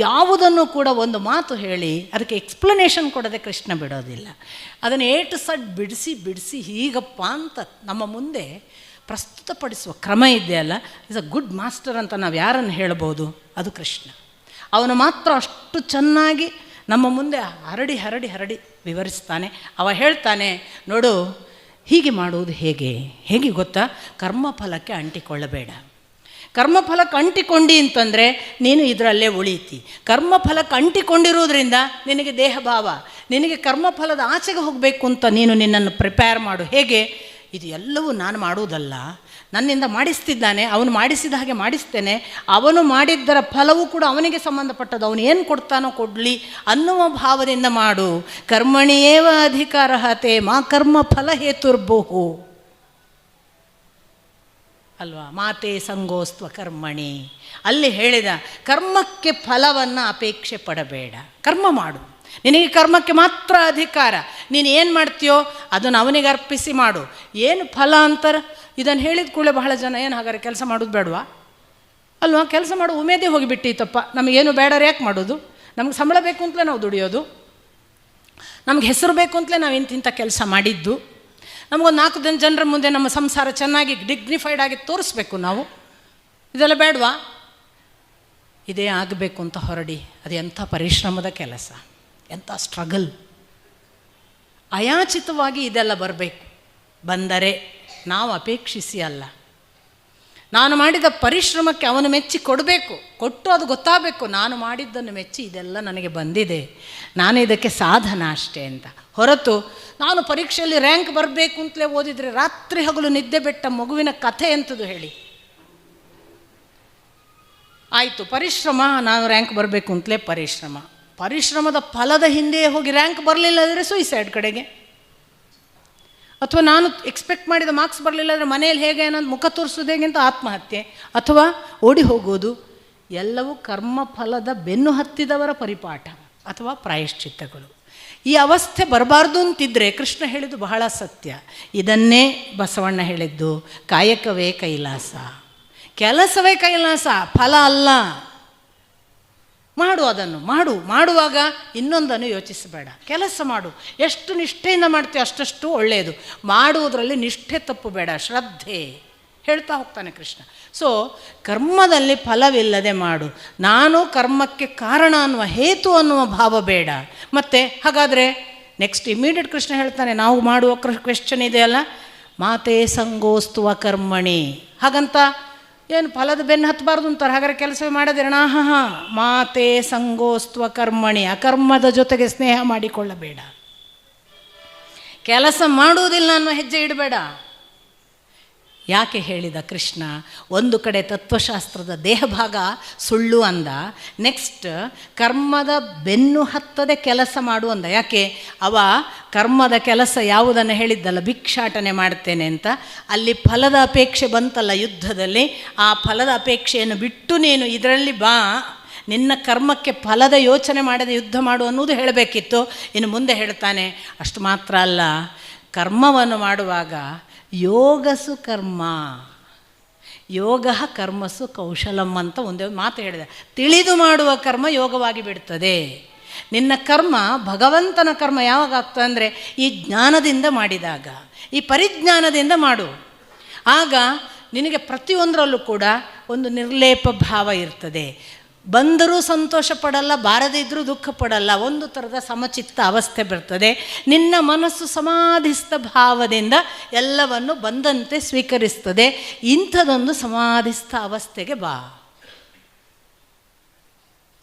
A: ಯಾವುದನ್ನು ಕೂಡ ಒಂದು ಮಾತು ಹೇಳಿ ಅದಕ್ಕೆ ಎಕ್ಸ್ಪ್ಲನೇಷನ್ ಕೊಡದೆ ಕೃಷ್ಣ ಬಿಡೋದಿಲ್ಲ. ಅದನ್ನು ಏಟು ಸಡ್ ಬಿಡಿಸಿ ಬಿಡಿಸಿ ಹೀಗಪ್ಪ ಅಂತ ನಮ್ಮ ಮುಂದೆ ಪ್ರಸ್ತುತಪಡಿಸುವ ಕ್ರಮ ಇದೆಯಲ್ಲ, ಈಸ್ ಅ ಗುಡ್ ಮಾಸ್ಟರ್ ಅಂತ ನಾವು ಯಾರನ್ನು ಹೇಳ್ಬೋದು? ಅದು ಕೃಷ್ಣ. ಅವನು ಮಾತ್ರ ಅಷ್ಟು ಚೆನ್ನಾಗಿ ನಮ್ಮ ಮುಂದೆ ಹರಡಿ ಹರಡಿ ಹರಡಿ ವಿವರಿಸ್ತಾನೆ. ಅವ ಹೇಳ್ತಾನೆ, ನೋಡು ಹೀಗೆ ಮಾಡುವುದು ಹೇಗೆ ಹೇಗೆ ಗೊತ್ತಾ? ಕರ್ಮಫಲಕ್ಕೆ ಅಂಟಿಕೊಳ್ಳಬೇಡ. ಕರ್ಮಫಲಕ್ಕೆ ಅಂಟಿಕೊಂಡಿ ಅಂತಂದರೆ ನೀನು ಇದರಲ್ಲೇ ಉಳೀತಿ. ಕರ್ಮಫಲಕ್ಕೆ ಅಂಟಿಕೊಂಡಿರೋದ್ರಿಂದ ನಿನಗೆ ದೇಹಭಾವ, ನಿನಗೆ ಕರ್ಮಫಲದ ಆಚೆಗೆ ಹೋಗಬೇಕು ಅಂತ ನೀನು ನಿನ್ನನ್ನು ಪ್ರಿಪೇರ್ ಮಾಡು. ಹೇಗೆ? ಇದು ಎಲ್ಲವೂ ನಾನು ಮಾಡುವುದಲ್ಲ, ನನ್ನಿಂದ ಮಾಡಿಸ್ತಿದ್ದಾನೆ, ಅವನು ಮಾಡಿಸಿದ ಹಾಗೆ ಮಾಡಿಸ್ತೇನೆ, ಅವನು ಮಾಡಿದ್ದರ ಫಲವೂ ಕೂಡ ಅವನಿಗೆ ಸಂಬಂಧಪಟ್ಟದ್ದು, ಅವನು ಏನು ಕೊಡ್ತಾನೋ ಕೊಡಲಿ ಅನ್ನುವ ಭಾವದಿಂದ ಮಾಡು. ಕರ್ಮಣಿಯೇವ ಅಧಿಕಾರಹತೆ ಮಾ ಕರ್ಮ ಫಲ ಹೇತುರ್ಭುಹು ಅಲ್ವಾ? ಮಾತೆ ಸಂಗೋಸ್ತ್ವ ಕರ್ಮಣಿ. ಅಲ್ಲಿ ಹೇಳಿದ ಕರ್ಮಕ್ಕೆ ಫಲವನ್ನು ಅಪೇಕ್ಷೆ ಪಡಬೇಡ, ಕರ್ಮ ಮಾಡು. ನಿನಗೆ ಕರ್ಮಕ್ಕೆ ಮಾತ್ರ ಅಧಿಕಾರ. ನೀನು ಏನು ಮಾಡ್ತೀಯೋ ಅದನ್ನು ಅವನಿಗೆ ಅರ್ಪಿಸಿ ಮಾಡು. ಏನು ಫಲ ಅಂತಾರೆ? ಇದನ್ನು ಹೇಳಿದ ಕೂಡಲೇ ಬಹಳ ಜನ ಏನು ಹಾಗಾದ್ರೆ ಕೆಲಸ ಮಾಡೋದು ಬೇಡವಾ ಅಲ್ವಾ? ಕೆಲಸ ಮಾಡೋ ಉಮೇದೇ ಹೋಗಿಬಿಟ್ಟಿತ್ತಪ್ಪ, ನಮಗೇನು ಬೇಡ, ಯಾಕೆ ಮಾಡೋದು? ನಮ್ಗೆ ಸಂಬಳ ಬೇಕು ಅಂತಲೇ ನಾವು ದುಡಿಯೋದು, ನಮ್ಗೆ ಹೆಸರು ಬೇಕು ಅಂತಲೇ ನಾವು ಇಂತಿಂಥ ಕೆಲಸ ಮಾಡಿದ್ದು, ನಮಗೊಂದು 4 ಜನರ ಮುಂದೆ ನಮ್ಮ ಸಂಸಾರ ಚೆನ್ನಾಗಿ ಡಿಗ್ನಿಫೈಡ್ ಆಗಿ ತೋರಿಸ್ಬೇಕು ನಾವು, ಇದೆಲ್ಲ ಬೇಡವಾ? ಇದೇ ಆಗಬೇಕು ಅಂತ ಹೊರಡಿ. ಅದು ಎಂಥ ಪರಿಶ್ರಮದ ಕೆಲಸ, ಎಂಥ ಸ್ಟ್ರಗಲ್. ಅಯಾಚಿತವಾಗಿ ಇದೆಲ್ಲ ಬರಬೇಕು. ಬಂದರೆ ನಾವು ಅಪೇಕ್ಷಿಸಿ ಅಲ್ಲ, ನಾನು ಮಾಡಿದ ಪರಿಶ್ರಮಕ್ಕೆ ಅವನು ಮೆಚ್ಚಿ ಕೊಡಬೇಕು. ಕೊಟ್ಟು ಅದು ಗೊತ್ತಾಗಬೇಕು, ನಾನು ಮಾಡಿದ್ದನ್ನು ಮೆಚ್ಚಿ ಇದೆಲ್ಲ ನನಗೆ ಬಂದಿದೆ, ನಾನು ಇದಕ್ಕೆ ಸಾಧನ ಅಷ್ಟೇ ಅಂತ. ಹೊರತು ನಾನು ಪರೀಕ್ಷೆಯಲ್ಲಿ ರ್ಯಾಂಕ್ ಬರಬೇಕು ಅಂತಲೇ ಓದಿದರೆ ರಾತ್ರಿ ಹಗಲು ನಿದ್ದೆ ಬೆಟ್ಟ ಮಗುವಿನ ಕಥೆ ಎಂಥದ್ದು ಹೇಳಿ? ಆಯಿತು ಪರಿಶ್ರಮ, ನಾನು ರ್ಯಾಂಕ್ ಬರಬೇಕು ಅಂತಲೇ ಪರಿಶ್ರಮ, ಪರಿಶ್ರಮದ ಫಲದ ಹಿಂದೆ ಹೋಗಿ ರ್ಯಾಂಕ್ ಬರಲಿಲ್ಲ ಅಂದರೆ ಸುಯಿಸೈಡ್ ಕಡೆಗೆ, ಅಥವಾ ನಾನು ಎಕ್ಸ್ಪೆಕ್ಟ್ ಮಾಡಿದ ಮಾರ್ಕ್ಸ್ ಬರಲಿಲ್ಲ ಅಂದರೆ ಮನೆಯಲ್ಲಿ ಹೇಗೆ ಅನ್ನೋದು ಮುಖ ತೋರಿಸೋದು ಹೇಗೆ ಅಂತ ಆತ್ಮಹತ್ಯೆ, ಅಥವಾ ಓಡಿ ಹೋಗೋದು. ಎಲ್ಲವೂ ಕರ್ಮಫಲದ ಬೆನ್ನು ಹತ್ತಿದವರ ಪರಿಪಾಠ ಅಥವಾ ಪ್ರಾಯಶ್ಚಿತ್ತಗಳು. ಈ ಅವಸ್ಥೆ ಬರಬಾರ್ದು ಅಂತಿದ್ದರೆ ಕೃಷ್ಣ ಹೇಳಿದ್ದು ಬಹಳ ಸತ್ಯ. ಇದನ್ನೇ ಬಸವಣ್ಣ ಹೇಳಿದ್ದು, ಕಾಯಕವೇ ಕೈಲಾಸ, ಕೆಲಸವೇ ಕೈಲಾಸ, ಫಲ ಅಲ್ಲ. ಮಾಡು, ಅದನ್ನು ಮಾಡು. ಮಾಡುವಾಗ ಇನ್ನೊಂದನ್ನು ಯೋಚಿಸಬೇಡ, ಕೆಲಸ ಮಾಡು. ಎಷ್ಟು ನಿಷ್ಠೆಯಿಂದ ಮಾಡ್ತೀವಿ ಅಷ್ಟಷ್ಟು ಒಳ್ಳೆಯದು. ಮಾಡುವುದರಲ್ಲಿ ನಿಷ್ಠೆ ತಪ್ಪು ಬೇಡ, ಶ್ರದ್ಧೆ ಹೇಳ್ತಾ ಹೋಗ್ತಾನೆ ಕೃಷ್ಣ. ಸೊ ಕರ್ಮದಲ್ಲಿ ಫಲವಿಲ್ಲದೆ ಮಾಡು. ನಾನು ಕರ್ಮಕ್ಕೆ ಕಾರಣ ಅನ್ನುವ ಹೇತು ಅನ್ನುವ ಭಾವ ಬೇಡ. ಮತ್ತು ಹಾಗಾದರೆ ನೆಕ್ಸ್ಟ್ ಇಮಿಡಿಯೇಟ್ ಕೃಷ್ಣ ಹೇಳ್ತಾನೆ, ನಾವು ಮಾಡುವ ಕ್ವೆಶ್ಚನ್ ಇದೆಯಲ್ಲ, ಮಾತೆ ಸಂಗೋಸ್ತುವ ಕರ್ಮಣಿ, ಹಾಗಂತ ಏನು ಫಲದ ಬೆನ್ನು ಹತ್ತಬಾರ್ದು ಅಂತಾರೆ. ಹಾಗಾದ್ರೆ ಕೆಲಸವೇ ಮಾಡೋದಿರೋಣ. ಮಾತೆ ಸಂಗೋಸ್ತ್ವ ಕರ್ಮಣಿ, ಅಕರ್ಮದ ಜೊತೆಗೆ ಸ್ನೇಹ ಮಾಡಿಕೊಳ್ಳಬೇಡ, ಕೆಲಸ ಮಾಡುವುದಿಲ್ಲ ಅನ್ನೋ ಹೆಜ್ಜೆ ಇಡಬೇಡ. ಯಾಕೆ ಹೇಳಿದ ಕೃಷ್ಣ? ಒಂದು ಕಡೆ ತತ್ವಶಾಸ್ತ್ರದ ದೇಹಭಾಗ ಸುಳ್ಳು ಅಂದ, ನೆಕ್ಸ್ಟ್ ಕರ್ಮದ ಬೆನ್ನು ಹತ್ತದೆ ಕೆಲಸ ಮಾಡು ಅಂದ. ಯಾಕೆ? ಅವ ಕರ್ಮದ ಕೆಲಸ ಯಾವುದನ್ನು ಹೇಳಿದ್ದಲ್ಲ, ಭಿಕ್ಷಾಟನೆ ಮಾಡ್ತೇನೆ ಅಂತ. ಅಲ್ಲಿ ಫಲದ ಅಪೇಕ್ಷೆ ಬಂತಲ್ಲ ಯುದ್ಧದಲ್ಲಿ, ಆ ಫಲದ ಅಪೇಕ್ಷೆಯನ್ನು ಬಿಟ್ಟು ನೀನು ಇದರಲ್ಲಿ ಬಾ, ನಿನ್ನ ಕರ್ಮಕ್ಕೆ ಫಲದ ಯೋಚನೆ ಮಾಡದೆ ಯುದ್ಧ ಮಾಡು ಅನ್ನೋದು ಹೇಳಬೇಕಿತ್ತು. ಇನ್ನು ಮುಂದೆ ಹೇಳ್ತಾನೆ, ಅಷ್ಟು ಮಾತ್ರ ಅಲ್ಲ, ಕರ್ಮವನ್ನು ಮಾಡುವಾಗ ಯೋಗಸು ಕರ್ಮ, ಯೋಗ ಕರ್ಮಸು ಕೌಶಲಂ ಅಂತ ಒಂದೇ ಮಾತು ಹೇಳಿದೆ. ತಿಳಿದು ಮಾಡುವ ಕರ್ಮ ಯೋಗವಾಗಿ ಬಿಡ್ತದೆ. ನಿನ್ನ ಕರ್ಮ ಭಗವಂತನ ಕರ್ಮ ಯಾವಾಗ ಆಗ್ತದೆ ಅಂದರೆ ಈ ಜ್ಞಾನದಿಂದ ಮಾಡಿದಾಗ, ಈ ಪರಿಜ್ಞಾನದಿಂದ ಮಾಡು. ಆಗ ನಿನಗೆ ಪ್ರತಿಯೊಂದರಲ್ಲೂ ಕೂಡ ಒಂದು ನಿರ್ಲೇಪ ಭಾವ ಇರ್ತದೆ. ಬಂದರೂ ಸಂತೋಷ ಪಡಲ್ಲ, ಬಾರದೇ ಇದ್ದರೂ ದುಃಖ ಪಡಲ್ಲ, ಒಂದು ಥರದ ಸಮಚಿತ್ತ ಅವಸ್ಥೆ ಬರ್ತದೆ. ನಿನ್ನ ಮನಸ್ಸು ಸಮಾಧಿಸ್ಥ ಭಾವದಿಂದ ಎಲ್ಲವನ್ನು ಬಂದಂತೆ ಸ್ವೀಕರಿಸ್ತದೆ. ಇಂಥದೊಂದು ಸಮಾಧಿಸ್ಥ ಅವಸ್ಥೆಗೆ ಬಾ.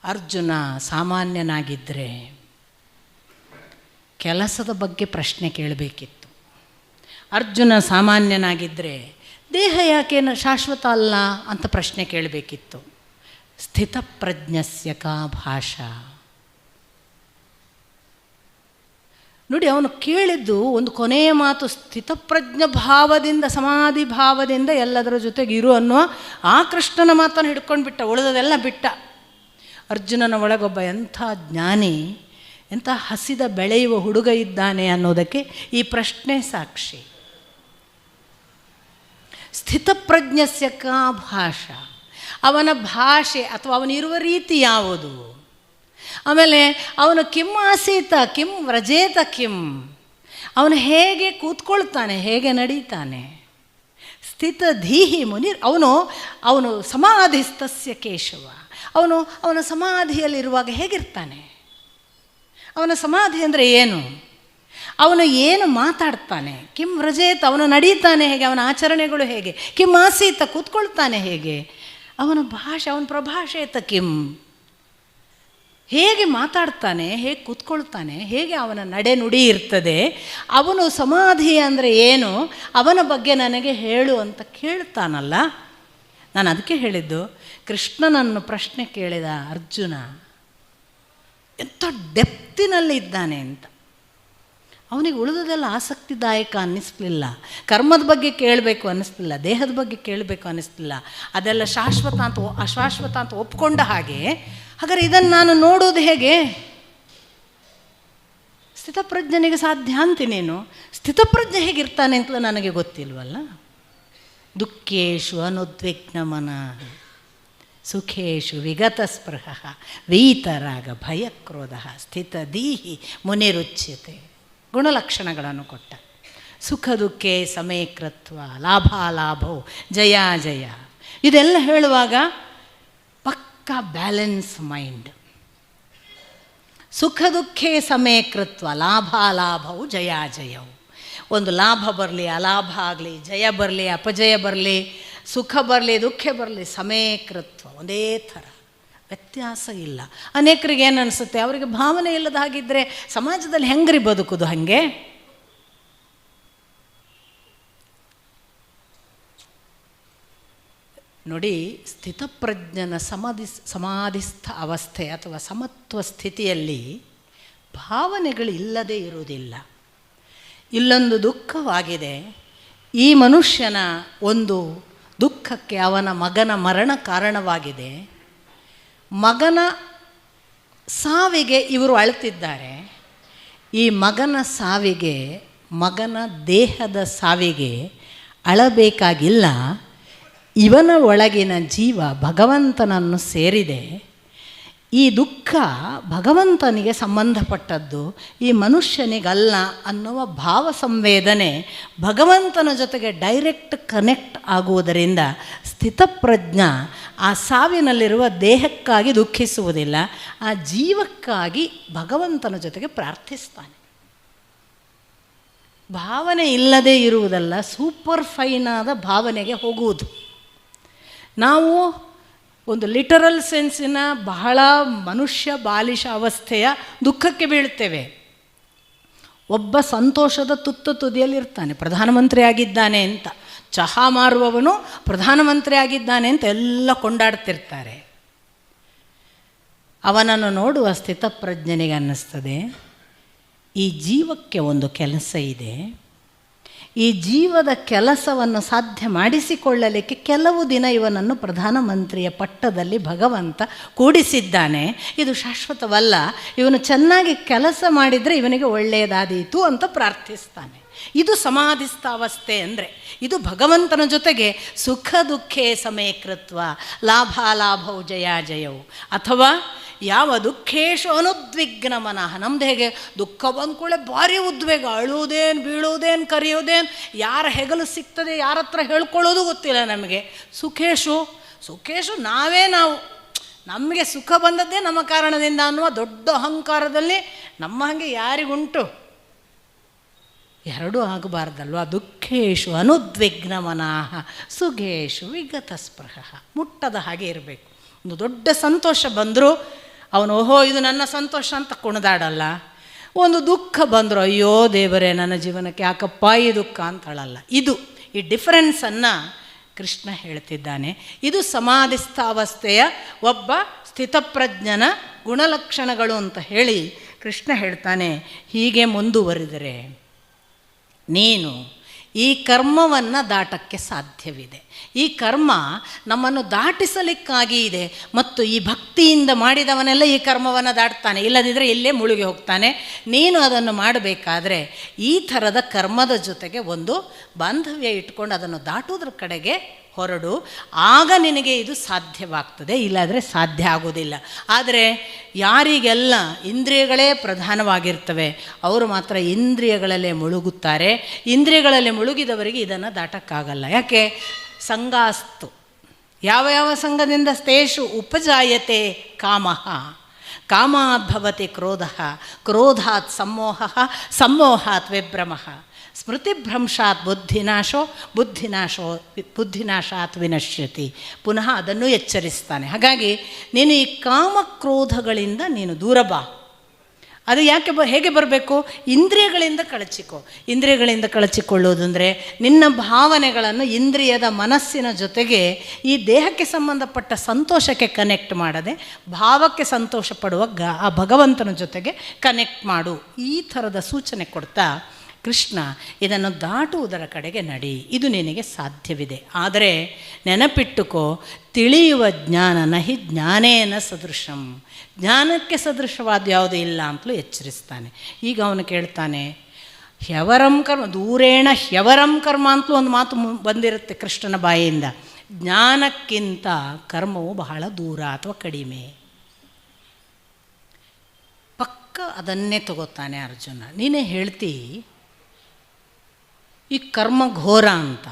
A: ಅರ್ಜುನ ಸಾಮಾನ್ಯನಾಗಿದ್ದರೆ ಕೆಲಸದ ಬಗ್ಗೆ ಪ್ರಶ್ನೆ ಕೇಳಬೇಕಿತ್ತು. ಅರ್ಜುನ ಸಾಮಾನ್ಯನಾಗಿದ್ದರೆ ದೇಹ ಯಾಕೇನು ಶಾಶ್ವತ ಅಲ್ಲ ಅಂತ ಪ್ರಶ್ನೆ ಕೇಳಬೇಕಿತ್ತು. ಸ್ಥಿತಪ್ರಜ್ಞಸ್ಯ ಕಾ ಭಾಷಾ. ನೋಡಿ, ಅವನು ಕೇಳಿದ್ದು ಒಂದು ಕೊನೆಯ ಮಾತು, ಸ್ಥಿತಪ್ರಜ್ಞ ಭಾವದಿಂದ, ಸಮಾಧಿ ಭಾವದಿಂದ ಎಲ್ಲದರ ಜೊತೆಗೆ ಇರು ಅನ್ನುವ ಆ ಕೃಷ್ಣನ ಮಾತನ್ನು ಹಿಡ್ಕೊಂಡು ಬಿಟ್ಟ, ಉಳಿದದೆಲ್ಲ ಬಿಟ್ಟ. ಅರ್ಜುನನ ಒಳಗೊಬ್ಬ ಎಂಥ ಜ್ಞಾನಿ, ಎಂಥ ಹಸಿದ ಬೆಳೆಯುವ ಹುಡುಗ ಇದ್ದಾನೆ ಅನ್ನೋದಕ್ಕೆ ಈ ಪ್ರಶ್ನೆ ಸಾಕ್ಷಿ. ಸ್ಥಿತಪ್ರಜ್ಞಸ್ಯ ಕಾ ಭಾಷಾ, ಅವನ ಭಾಷೆ ಅಥವಾ ಅವನಿರುವ ರೀತಿ ಯಾವುದು? ಆಮೇಲೆ ಅವನು ಕಿಮ್ ಆಸೀತ ಕಿಂ ವ್ರಜೇತ ಕಿಂ, ಅವನು ಹೇಗೆ ಕೂತ್ಕೊಳ್ತಾನೆ, ಹೇಗೆ ನಡೀತಾನೆ. ಸ್ಥಿತಧೀಹಿ ಮುನಿ, ಅವನು ಸಮಾಧಿಸ್ತಸ್ಯ ಕೇಶವ, ಅವನ ಸಮಾಧಿಯಲ್ಲಿರುವಾಗ ಹೇಗಿರ್ತಾನೆ? ಅವನ ಸಮಾಧಿ ಅಂದರೆ ಏನು? ಅವನು ಏನು ಮಾತಾಡ್ತಾನೆ? ಕಿಂ ವ್ರಜೇತ, ಅವನು ನಡೀತಾನೆ ಹೇಗೆ, ಅವನ ಆಚರಣೆಗಳು ಹೇಗೆ? ಕಿಂ ಆಸೀತ, ಕೂತ್ಕೊಳ್ತಾನೆ ಹೇಗೆ? ಅವನ ಭಾಷೆ, ಅವನ ಪ್ರಭಾಷೇತ ಕಿಂ, ಹೇಗೆ ಮಾತಾಡ್ತಾನೆ, ಹೇಗೆ ಕೂತ್ಕೊಳ್ತಾನೆ, ಹೇಗೆ ಅವನ ನಡೆ ನುಡಿ ಇರ್ತದೆ. ಅವನು ಸಮಾಧಿ ಅಂದರೆ ಏನು, ಅವನ ಬಗ್ಗೆ ನನಗೆ ಹೇಳು ಅಂತ ಕೇಳ್ತಾನಲ್ಲ. ನಾನು ಅದಕ್ಕೆ ಹೇಳಿದ್ದು, ಕೃಷ್ಣನನ್ನು ಪ್ರಶ್ನೆ ಕೇಳಿದ ಅರ್ಜುನ ಎಂಥ ಡೆಪ್ತಿನಲ್ಲಿ ಇದ್ದಾನೆ ಅಂತ. ಅವನಿಗೆ ಉಳಿದದೆಲ್ಲ ಆಸಕ್ತಿದಾಯಕ ಅನ್ನಿಸ್ಲಿಲ್ಲ. ಕರ್ಮದ ಬಗ್ಗೆ ಕೇಳಬೇಕು ಅನ್ನಿಸ್ಲಿಲ್ಲ, ದೇಹದ ಬಗ್ಗೆ ಕೇಳಬೇಕು ಅನ್ನಿಸ್ಲಿಲ್ಲ. ಅದೆಲ್ಲ ಶಾಶ್ವತ ಅಂತ ಅಶಾಶ್ವತ ಅಂತ ಒಪ್ಕೊಂಡ ಹಾಗೆ. ಹಾಗಾದ್ರೆ ಇದನ್ನು ನಾನು ನೋಡೋದು ಹೇಗೆ? ಸ್ಥಿತಪ್ರಜ್ಞನಿಗೆ ಸಾಧ್ಯ ಅಂತೀನೇನು? ಸ್ಥಿತಪ್ರಜ್ಞೆ ಹೇಗಿರ್ತಾನೆ ಅಂತ ನನಗೆ ಗೊತ್ತಿಲ್ವಲ್ಲ. ದುಃಖೇಶು ಅನುದ್ವಿಗ್ನಮನ, ಸುಖೇಶು ವಿಗತ ಸ್ಪೃಹ, ವೀತರಾಗ ಭಯಕ್ರೋಧ, ಸ್ಥಿತದೀಹಿ ಮುನಿರುಚ್ಯತೆ. ಗುಣಲಕ್ಷಣಗಳನ್ನು ಕೊಟ್ಟ. ಸುಖ ದುಃಖೇ ಸಮೇಕೃತ್ವ, ಲಾಭಾಲಾಭೌ ಜಯಾಜಯ, ಇದೆಲ್ಲ ಹೇಳುವಾಗ ಪಕ್ಕಾ ಬ್ಯಾಲೆನ್ಸ್ ಮೈಂಡ್. ಸುಖ ದುಃಖೇ ಸಮೇಕೃತ್ವ, ಲಾಭಾಲಾಭವು ಜಯಾಜಯವು. ಒಂದು ಲಾಭ ಬರಲಿ, ಅಲಾಭ ಆಗಲಿ, ಜಯ ಬರಲಿ, ಅಪಜಯ ಬರಲಿ, ಸುಖ ಬರಲಿ, ದುಃಖ ಬರಲಿ, ಸಮೇಕೃತ್ವ, ಒಂದೇ ಥರ, ವ್ಯತ್ಯಾಸ ಇಲ್ಲ. ಅನೇಕರಿಗೆ ಏನು ಅನಿಸುತ್ತೆ, ಅವರಿಗೆ ಭಾವನೆ ಇಲ್ಲದ ಹಾಗಿದ್ದರೆ ಸಮಾಜದಲ್ಲಿ ಹೆಂಗ್ರಿ ಬದುಕುದು? ಹಾಗೆ ನೋಡಿ, ಸ್ಥಿತಪ್ರಜ್ಞನ ಸಮಾಧಿಸ್ಥ ಅವಸ್ಥೆ ಅಥವಾ ಸಮತ್ವ ಸ್ಥಿತಿಯಲ್ಲಿ ಭಾವನೆಗಳು ಇಲ್ಲದೇ ಇರುವುದಿಲ್ಲ. ಇಲ್ಲೊಂದು ದುಃಖವಾಗಿದೆ. ಈ ಮನುಷ್ಯನ ಒಂದು ದುಃಖಕ್ಕೆ ಅವನ ಮಗನ ಮರಣ ಕಾರಣವಾಗಿದೆ. ಮಗನ ಸಾವಿಗೆ ಇವರು ಅಳ್ತಿದ್ದಾರೆ. ಈ ಮಗನ ಸಾವಿಗೆ, ಮಗನ ದೇಹದ ಸಾವಿಗೆ ಅಳಬೇಕಾಗಿಲ್ಲ. ಇವನ ಒಳಗಿನ ಜೀವ ಭಗವಂತನನ್ನು ಸೇರಿದೆ. ಈ ದುಃಖ ಭಗವಂತನಿಗೆ ಸಂಬಂಧಪಟ್ಟದ್ದು, ಈ ಮನುಷ್ಯನಿಗಲ್ಲ ಅನ್ನುವ ಭಾವ ಸಂವೇದನೆ ಭಗವಂತನ ಜೊತೆಗೆ ಡೈರೆಕ್ಟ್ ಕನೆಕ್ಟ್ ಆಗುವುದರಿಂದ ಸ್ಥಿತಪ್ರಜ್ಞ ಆ ಸಾವಿನಲ್ಲಿರುವ ದೇಹಕ್ಕಾಗಿ ದುಃಖಿಸುವುದಿಲ್ಲ, ಆ ಜೀವಕ್ಕಾಗಿ ಭಗವಂತನ ಜೊತೆಗೆ ಪ್ರಾರ್ಥಿಸ್ತಾನೆ. ಭಾವನೆ ಇಲ್ಲದೆ ಇರುವುದಲ್ಲ, ಸೂಪರ್ ಫೈನಾದ ಭಾವನೆಗೆ ಹೋಗುವುದು. ನಾವು ಒಂದು ಲಿಟರಲ್ ಸೆನ್ಸಿನ ಬಹಳ ಮನುಷ್ಯ ಬಾಲಿಶ ಅವಸ್ಥೆಯ ದುಃಖಕ್ಕೆ ಬೀಳ್ತೇವೆ. ಒಬ್ಬ ಸಂತೋಷದ ತುದಿಯಲ್ಲಿರ್ತಾನೆ, ಪ್ರಧಾನಮಂತ್ರಿ ಆಗಿದ್ದಾನೆ ಅಂತ. ಚಹಾ ಮಾರುವವನು ಪ್ರಧಾನಮಂತ್ರಿ ಆಗಿದ್ದಾನೆ ಅಂತ ಎಲ್ಲ ಕೊಂಡಾಡ್ತಿರ್ತಾರೆ. ಅವನನ್ನು ನೋಡುವ ಸ್ಥಿತಪ್ರಜ್ಞನಿಗೆ ಅನ್ನಿಸ್ತದೆ, ಈ ಜೀವಕ್ಕೆ ಒಂದು ಕೆಲಸ ಇದೆ. ಈ ಜೀವದ ಕೆಲಸವನ್ನು ಸಾಧ್ಯ ಮಾಡಿಸಿಕೊಳ್ಳಲಿಕ್ಕೆ ಕೆಲವು ದಿನ ಇವನನ್ನು ಪ್ರಧಾನಮಂತ್ರಿಯ ಪಟ್ಟದಲ್ಲಿ ಭಗವಂತ ಕೂಡಿಸಿದ್ದಾನೆ. ಇದು ಶಾಶ್ವತವಲ್ಲ, ಇವನು ಚೆನ್ನಾಗಿ ಕೆಲಸ ಮಾಡಿದರೆ ಇವನಿಗೆ ಒಳ್ಳೆಯದಾದೀತು ಅಂತ ಪ್ರಾರ್ಥಿಸ್ತಾನೆ. ಇದು ಸಮಾಧಿಸ್ಥ ಅವಸ್ಥೆ ಅಂದರೆ. ಇದು ಭಗವಂತನ ಜೊತೆಗೆ ಸುಖ ದುಃಖೇ ಸಮೇಕೃತ್ವ, ಲಾಭಾಲಾಭೌ ಜಯಾಜಯವು. ಅಥವಾ ಯಾವ ದುಃಖೇಶು ಅನುದ್ವಿಗ್ನ ಮನಃ. ನಮ್ದು ಹೇಗೆ ದುಃಖ ಬಂದ್ಕೊಳ್ಳೆ ಭಾರಿ ಉದ್ವೇಗ, ಅಳುವುದೇನು, ಬೀಳುವುದೇನು, ಕರೆಯೋದೇನು, ಯಾರ ಹೆಗಲು ಸಿಗ್ತದೆ, ಯಾರ ಹತ್ರ ಹೇಳ್ಕೊಳ್ಳೋದು ಗೊತ್ತಿಲ್ಲ ನಮಗೆ. ಸುಖೇಶು ನಾವೇ ನಾವು, ನಮಗೆ ಸುಖ ಬಂದದ್ದೇ ನಮ್ಮ ಕಾರಣದಿಂದ ಅನ್ನುವ ದೊಡ್ಡ ಅಹಂಕಾರದಲ್ಲಿ ನಮ್ಮ ಹಾಗೆ ಯಾರಿಗುಂಟು? ಎರಡೂ ಆಗಬಾರ್ದಲ್ವ. ದುಃಖೇಶು ಅನುದ್ವಿಗ್ನ ಮನಃ, ಸುಖೇಶು ವಿಗತ ಸ್ಪೃಹ. ಮುಟ್ಟದ ಹಾಗೆ ಇರಬೇಕು. ಒಂದು ದೊಡ್ಡ ಸಂತೋಷ ಬಂದರೂ ಅವನು ಓಹೋ ಇದು ನನ್ನ ಸಂತೋಷ ಅಂತ ಕುಣಿದಾಡಲ್ಲ. ಒಂದು ದುಃಖ ಬಂದರು, ಅಯ್ಯೋ ದೇವರೇ ನನ್ನ ಜೀವನಕ್ಕೆ ಯಾಕಪ್ಪ ಈ ದುಃಖ ಅಂತ ಹೇಳಲ್ಲ. ಇದು ಈ ಡಿಫರೆನ್ಸನ್ನು ಕೃಷ್ಣ ಹೇಳ್ತಿದ್ದಾನೆ. ಇದು ಸಮಾಧಿಸ್ಥ ಅವಸ್ಥೆಯ ಒಬ್ಬ ಸ್ಥಿತಪ್ರಜ್ಞನ ಗುಣಲಕ್ಷಣಗಳು ಅಂತ ಹೇಳಿ ಕೃಷ್ಣ ಹೇಳ್ತಾನೆ, ಹೀಗೆ ಮುಂದುವರಿದರೆ ನೀನು ಈ ಕರ್ಮವನ್ನು ದಾಟಕ್ಕೆ ಸಾಧ್ಯವಿದೆ. ಈ ಕರ್ಮ ನಮ್ಮನ್ನು ದಾಟಿಸಲಿಕ್ಕಾಗಿ ಇದೆ ಮತ್ತು ಈ ಭಕ್ತಿಯಿಂದ ಮಾಡಿದವನೆಲ್ಲ ಈ ಕರ್ಮವನ್ನು ದಾಟ್ತಾನೆ, ಇಲ್ಲದಿದ್ದರೆ ಇಲ್ಲೇ ಮುಳುಗಿ ಹೋಗ್ತಾನೆ. ನೀನು ಅದನ್ನು ಮಾಡಬೇಕಾದ್ರೆ ಈ ಥರದ ಕರ್ಮದ ಜೊತೆಗೆ ಒಂದು ಬಾಂಧವ್ಯ ಇಟ್ಕೊಂಡು ಅದನ್ನು ದಾಟುವುದ್ರ ಕಡೆಗೆ ಹೊರಡು, ಆಗ ನಿನಗೆ ಇದು ಸಾಧ್ಯವಾಗ್ತದೆ, ಇಲ್ಲಾದರೆ ಸಾಧ್ಯ ಆಗೋದಿಲ್ಲ. ಆದರೆ ಯಾರಿಗೆಲ್ಲ ಇಂದ್ರಿಯಗಳೇ ಪ್ರಧಾನವಾಗಿರ್ತವೆ ಅವರು ಮಾತ್ರ ಇಂದ್ರಿಯಗಳಲ್ಲೇ ಮುಳುಗುತ್ತಾರೆ. ಇಂದ್ರಿಯಗಳಲ್ಲಿ ಮುಳುಗಿದವರಿಗೆ ಇದನ್ನು ದಾಟಕ್ಕಾಗಲ್ಲ. ಯಾಕೆ? ಸಂಗಾಸ್ತು ಯಾವ ಯಾವ ಸಂಘದಿಂದ ತೇಷು ಉಪಜಾಯತೆ ಕಾಮಃ, ಕಾಮಾತ್ ಭವತಿ ಕ್ರೋಧಃ, ಕ್ರೋಧಾತ್ ಸಮ್ಮೋಹಃ, ಸಮ್ಮೋಹಾತ್ ವಿಭ್ರಮಃ, ಸ್ಮೃತಿಭ್ರಂಶಾತ್ ಬುದ್ಧಿನಾಶಾತ್ ವಿನಶ್ಯತಿ. ಪುನಃ ಅದನ್ನು ಎಚ್ಚರಿಸ್ತಾನೆ. ಹಾಗಾಗಿ ನೀನು ಈ ಕಾಮಕ್ರೋಧಗಳಿಂದ ನೀನು ದೂರ ಬಾ. ಅದು ಯಾಕೆ ಹೇಗೆ ಬರಬೇಕು? ಇಂದ್ರಿಯಗಳಿಂದ ಕಳಚಿಕೋ. ಇಂದ್ರಿಯಗಳಿಂದ ಕಳಚಿಕೊಳ್ಳೋದಂದರೆ ನಿನ್ನ ಭಾವನೆಗಳನ್ನು ಇಂದ್ರಿಯದ ಮನಸ್ಸಿನ ಜೊತೆಗೆ ಈ ದೇಹಕ್ಕೆ ಸಂಬಂಧಪಟ್ಟ ಸಂತೋಷಕ್ಕೆ ಕನೆಕ್ಟ್ ಮಾಡದೆ ಭಾವಕ್ಕೆ ಸಂತೋಷ ಪಡುವ ಆ ಭಗವಂತನ ಜೊತೆಗೆ ಕನೆಕ್ಟ್ ಮಾಡು. ಈ ಥರದ ಸೂಚನೆ ಕೊಡ್ತಾ ಕೃಷ್ಣ ಇದನ್ನು ದಾಟುವುದರ ಕಡೆಗೆ ನಡಿ, ಇದು ನಿನಗೆ ಸಾಧ್ಯವಿದೆ. ಆದರೆ ನೆನಪಿಟ್ಟುಕೋ, ತಿಳಿಯುವ ಜ್ಞಾನ ನಹಿ ಜ್ಞಾನೇನ ಸದೃಶಂ, ಜ್ಞಾನಕ್ಕೆ ಸದೃಶವಾದ ಯಾವುದೂ ಇಲ್ಲ ಅಂತಲೂ ಎಚ್ಚರಿಸ್ತಾನೆ. ಈಗ ಅವನು ಕೇಳ್ತಾನೆ, ಹ್ಯವರಂ ಕರ್ಮ, ದೂರೇಣ ಹ್ಯವರಂ ಕರ್ಮ ಅಂತಲೂ ಒಂದು ಮಾತು ಬಂದಿರುತ್ತೆ ಕೃಷ್ಣನ ಬಾಯಿಯಿಂದ. ಜ್ಞಾನಕ್ಕಿಂತ ಕರ್ಮವು ಬಹಳ ದೂರ ಅಥವಾ ಕಡಿಮೆ. ಪಕ್ಕ ಅದನ್ನೇ ತಗೋತಾನೆ ಅರ್ಜುನ. ನೀನೇ ಹೇಳ್ತಿ ಈ ಕರ್ಮ ಘೋರ ಅಂತ,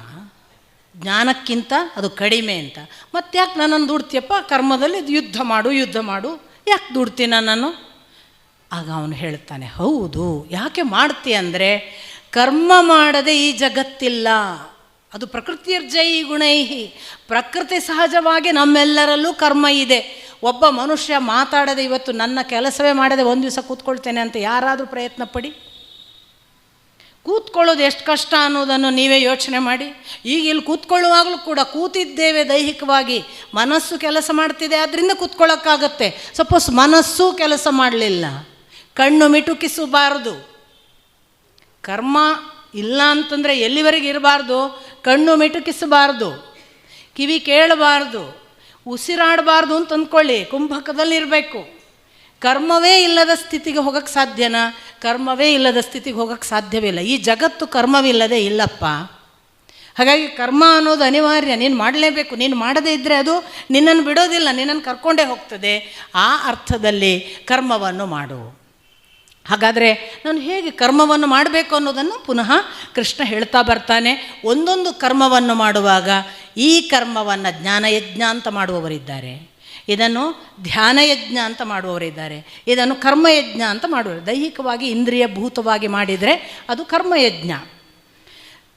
A: ಜ್ಞಾನಕ್ಕಿಂತ ಅದು ಕಡಿಮೆ ಅಂತ. ಮತ್ತೆ ಯಾಕೆ ನನ್ನನ್ನು ದುಡ್ತೀಯಪ್ಪ ಕರ್ಮದಲ್ಲಿ? ಯುದ್ಧ ಮಾಡು ಯಾಕೆ ದುಡ್ತೀನ ನಾನು? ಆಗ ಅವನು ಹೇಳ್ತಾನೆ, ಹೌದು ಯಾಕೆ ಮಾಡ್ತೀಯ ಅಂದರೆ ಕರ್ಮ ಮಾಡದೆ ಈ ಜಗತ್ತಿಲ್ಲ. ಅದು ಪ್ರಕೃತಿರ್ಜೈ ಗುಣೈಹಿ, ಪ್ರಕೃತಿ ಸಹಜವಾಗಿ ನಮ್ಮೆಲ್ಲರಲ್ಲೂ ಕರ್ಮ ಇದೆ. ಒಬ್ಬ ಮನುಷ್ಯ ಮಾತಾಡದೆ ಇವತ್ತು ನನ್ನ ಕೆಲಸವೇ ಮಾಡದೆ ಒಂದು ದಿವಸ ಕೂತ್ಕೊಳ್ತೇನೆ ಅಂತ ಯಾರಾದರೂ ಪ್ರಯತ್ನ ಪಡಿ. ಕೂತ್ಕೊಳ್ಳೋದು ಎಷ್ಟು ಕಷ್ಟ ಅನ್ನೋದನ್ನು ನೀವೇ ಯೋಚನೆ ಮಾಡಿ. ಈಗ ಇಲ್ಲಿ ಕೂತ್ಕೊಳ್ಳುವಾಗಲೂ ಕೂಡ ಕೂತಿದ್ದೇವೆ ದೈಹಿಕವಾಗಿ, ಮನಸ್ಸು ಕೆಲಸ ಮಾಡ್ತಿದೆ, ಅದರಿಂದ ಕೂತ್ಕೊಳ್ಳೋಕ್ಕಾಗತ್ತೆ. ಸಪೋಸ್ ಮನಸ್ಸು ಕೆಲಸ ಮಾಡಲಿಲ್ಲ, ಕಣ್ಣು ಮಿಟುಕಿಸಬಾರದು. ಕರ್ಮ ಇಲ್ಲ ಅಂತಂದರೆ ಎಲ್ಲಿವರೆಗೆ ಇರಬಾರ್ದು? ಕಣ್ಣು ಮಿಟುಕಿಸಬಾರ್ದು, ಕಿವಿ ಕೇಳಬಾರ್ದು, ಉಸಿರಾಡಬಾರ್ದು ಅಂತ ಅಂದ್ಕೊಳ್ಳಿ, ಕುಂಭಕದಲ್ಲಿರಬೇಕು. ಕರ್ಮವೇ ಇಲ್ಲದ ಸ್ಥಿತಿಗೆ ಹೋಗೋಕ್ಕೆ ಸಾಧ್ಯನಾ? ಕರ್ಮವೇ ಇಲ್ಲದ ಸ್ಥಿತಿಗೆ ಹೋಗೋಕ್ಕೆ ಸಾಧ್ಯವಿಲ್ಲ. ಈ ಜಗತ್ತು ಕರ್ಮವಿಲ್ಲದೆ ಇಲ್ಲಪ್ಪ. ಹಾಗಾಗಿ ಕರ್ಮ ಅನ್ನೋದು ಅನಿವಾರ್ಯ, ನೀನು ಮಾಡಲೇಬೇಕು. ನೀನು ಮಾಡದೇ ಇದ್ದರೆ ಅದು ನಿನ್ನನ್ನು ಬಿಡೋದಿಲ್ಲ, ನಿನ್ನನ್ನು ಕರ್ಕೊಂಡೇ ಹೋಗ್ತದೆ. ಆ ಅರ್ಥದಲ್ಲಿ ಕರ್ಮವನ್ನು ಮಾಡು. ಹಾಗಾದರೆ ನಾನು ಹೇಗೆ ಕರ್ಮವನ್ನು ಮಾಡಬೇಕು ಅನ್ನೋದನ್ನು ಪುನಃ ಕೃಷ್ಣ ಹೇಳ್ತಾ ಬರ್ತಾನೆ. ಒಂದೊಂದು ಕರ್ಮವನ್ನು ಮಾಡುವಾಗ ಈ ಕರ್ಮವನ್ನು ಜ್ಞಾನಯಜ್ಞ ಅಂತ ಮಾಡುವವರಿದ್ದಾರೆ, ಇದನ್ನು ಧ್ಯಾನಯಜ್ಞ ಅಂತ ಮಾಡುವವರಿದ್ದಾರೆ, ಇದನ್ನು ಕರ್ಮಯಜ್ಞ ಅಂತ ಮಾಡುವರು. ದೈಹಿಕವಾಗಿ ಇಂದ್ರಿಯ ಭೂತವಾಗಿ ಮಾಡಿದರೆ ಅದು ಕರ್ಮಯಜ್ಞ.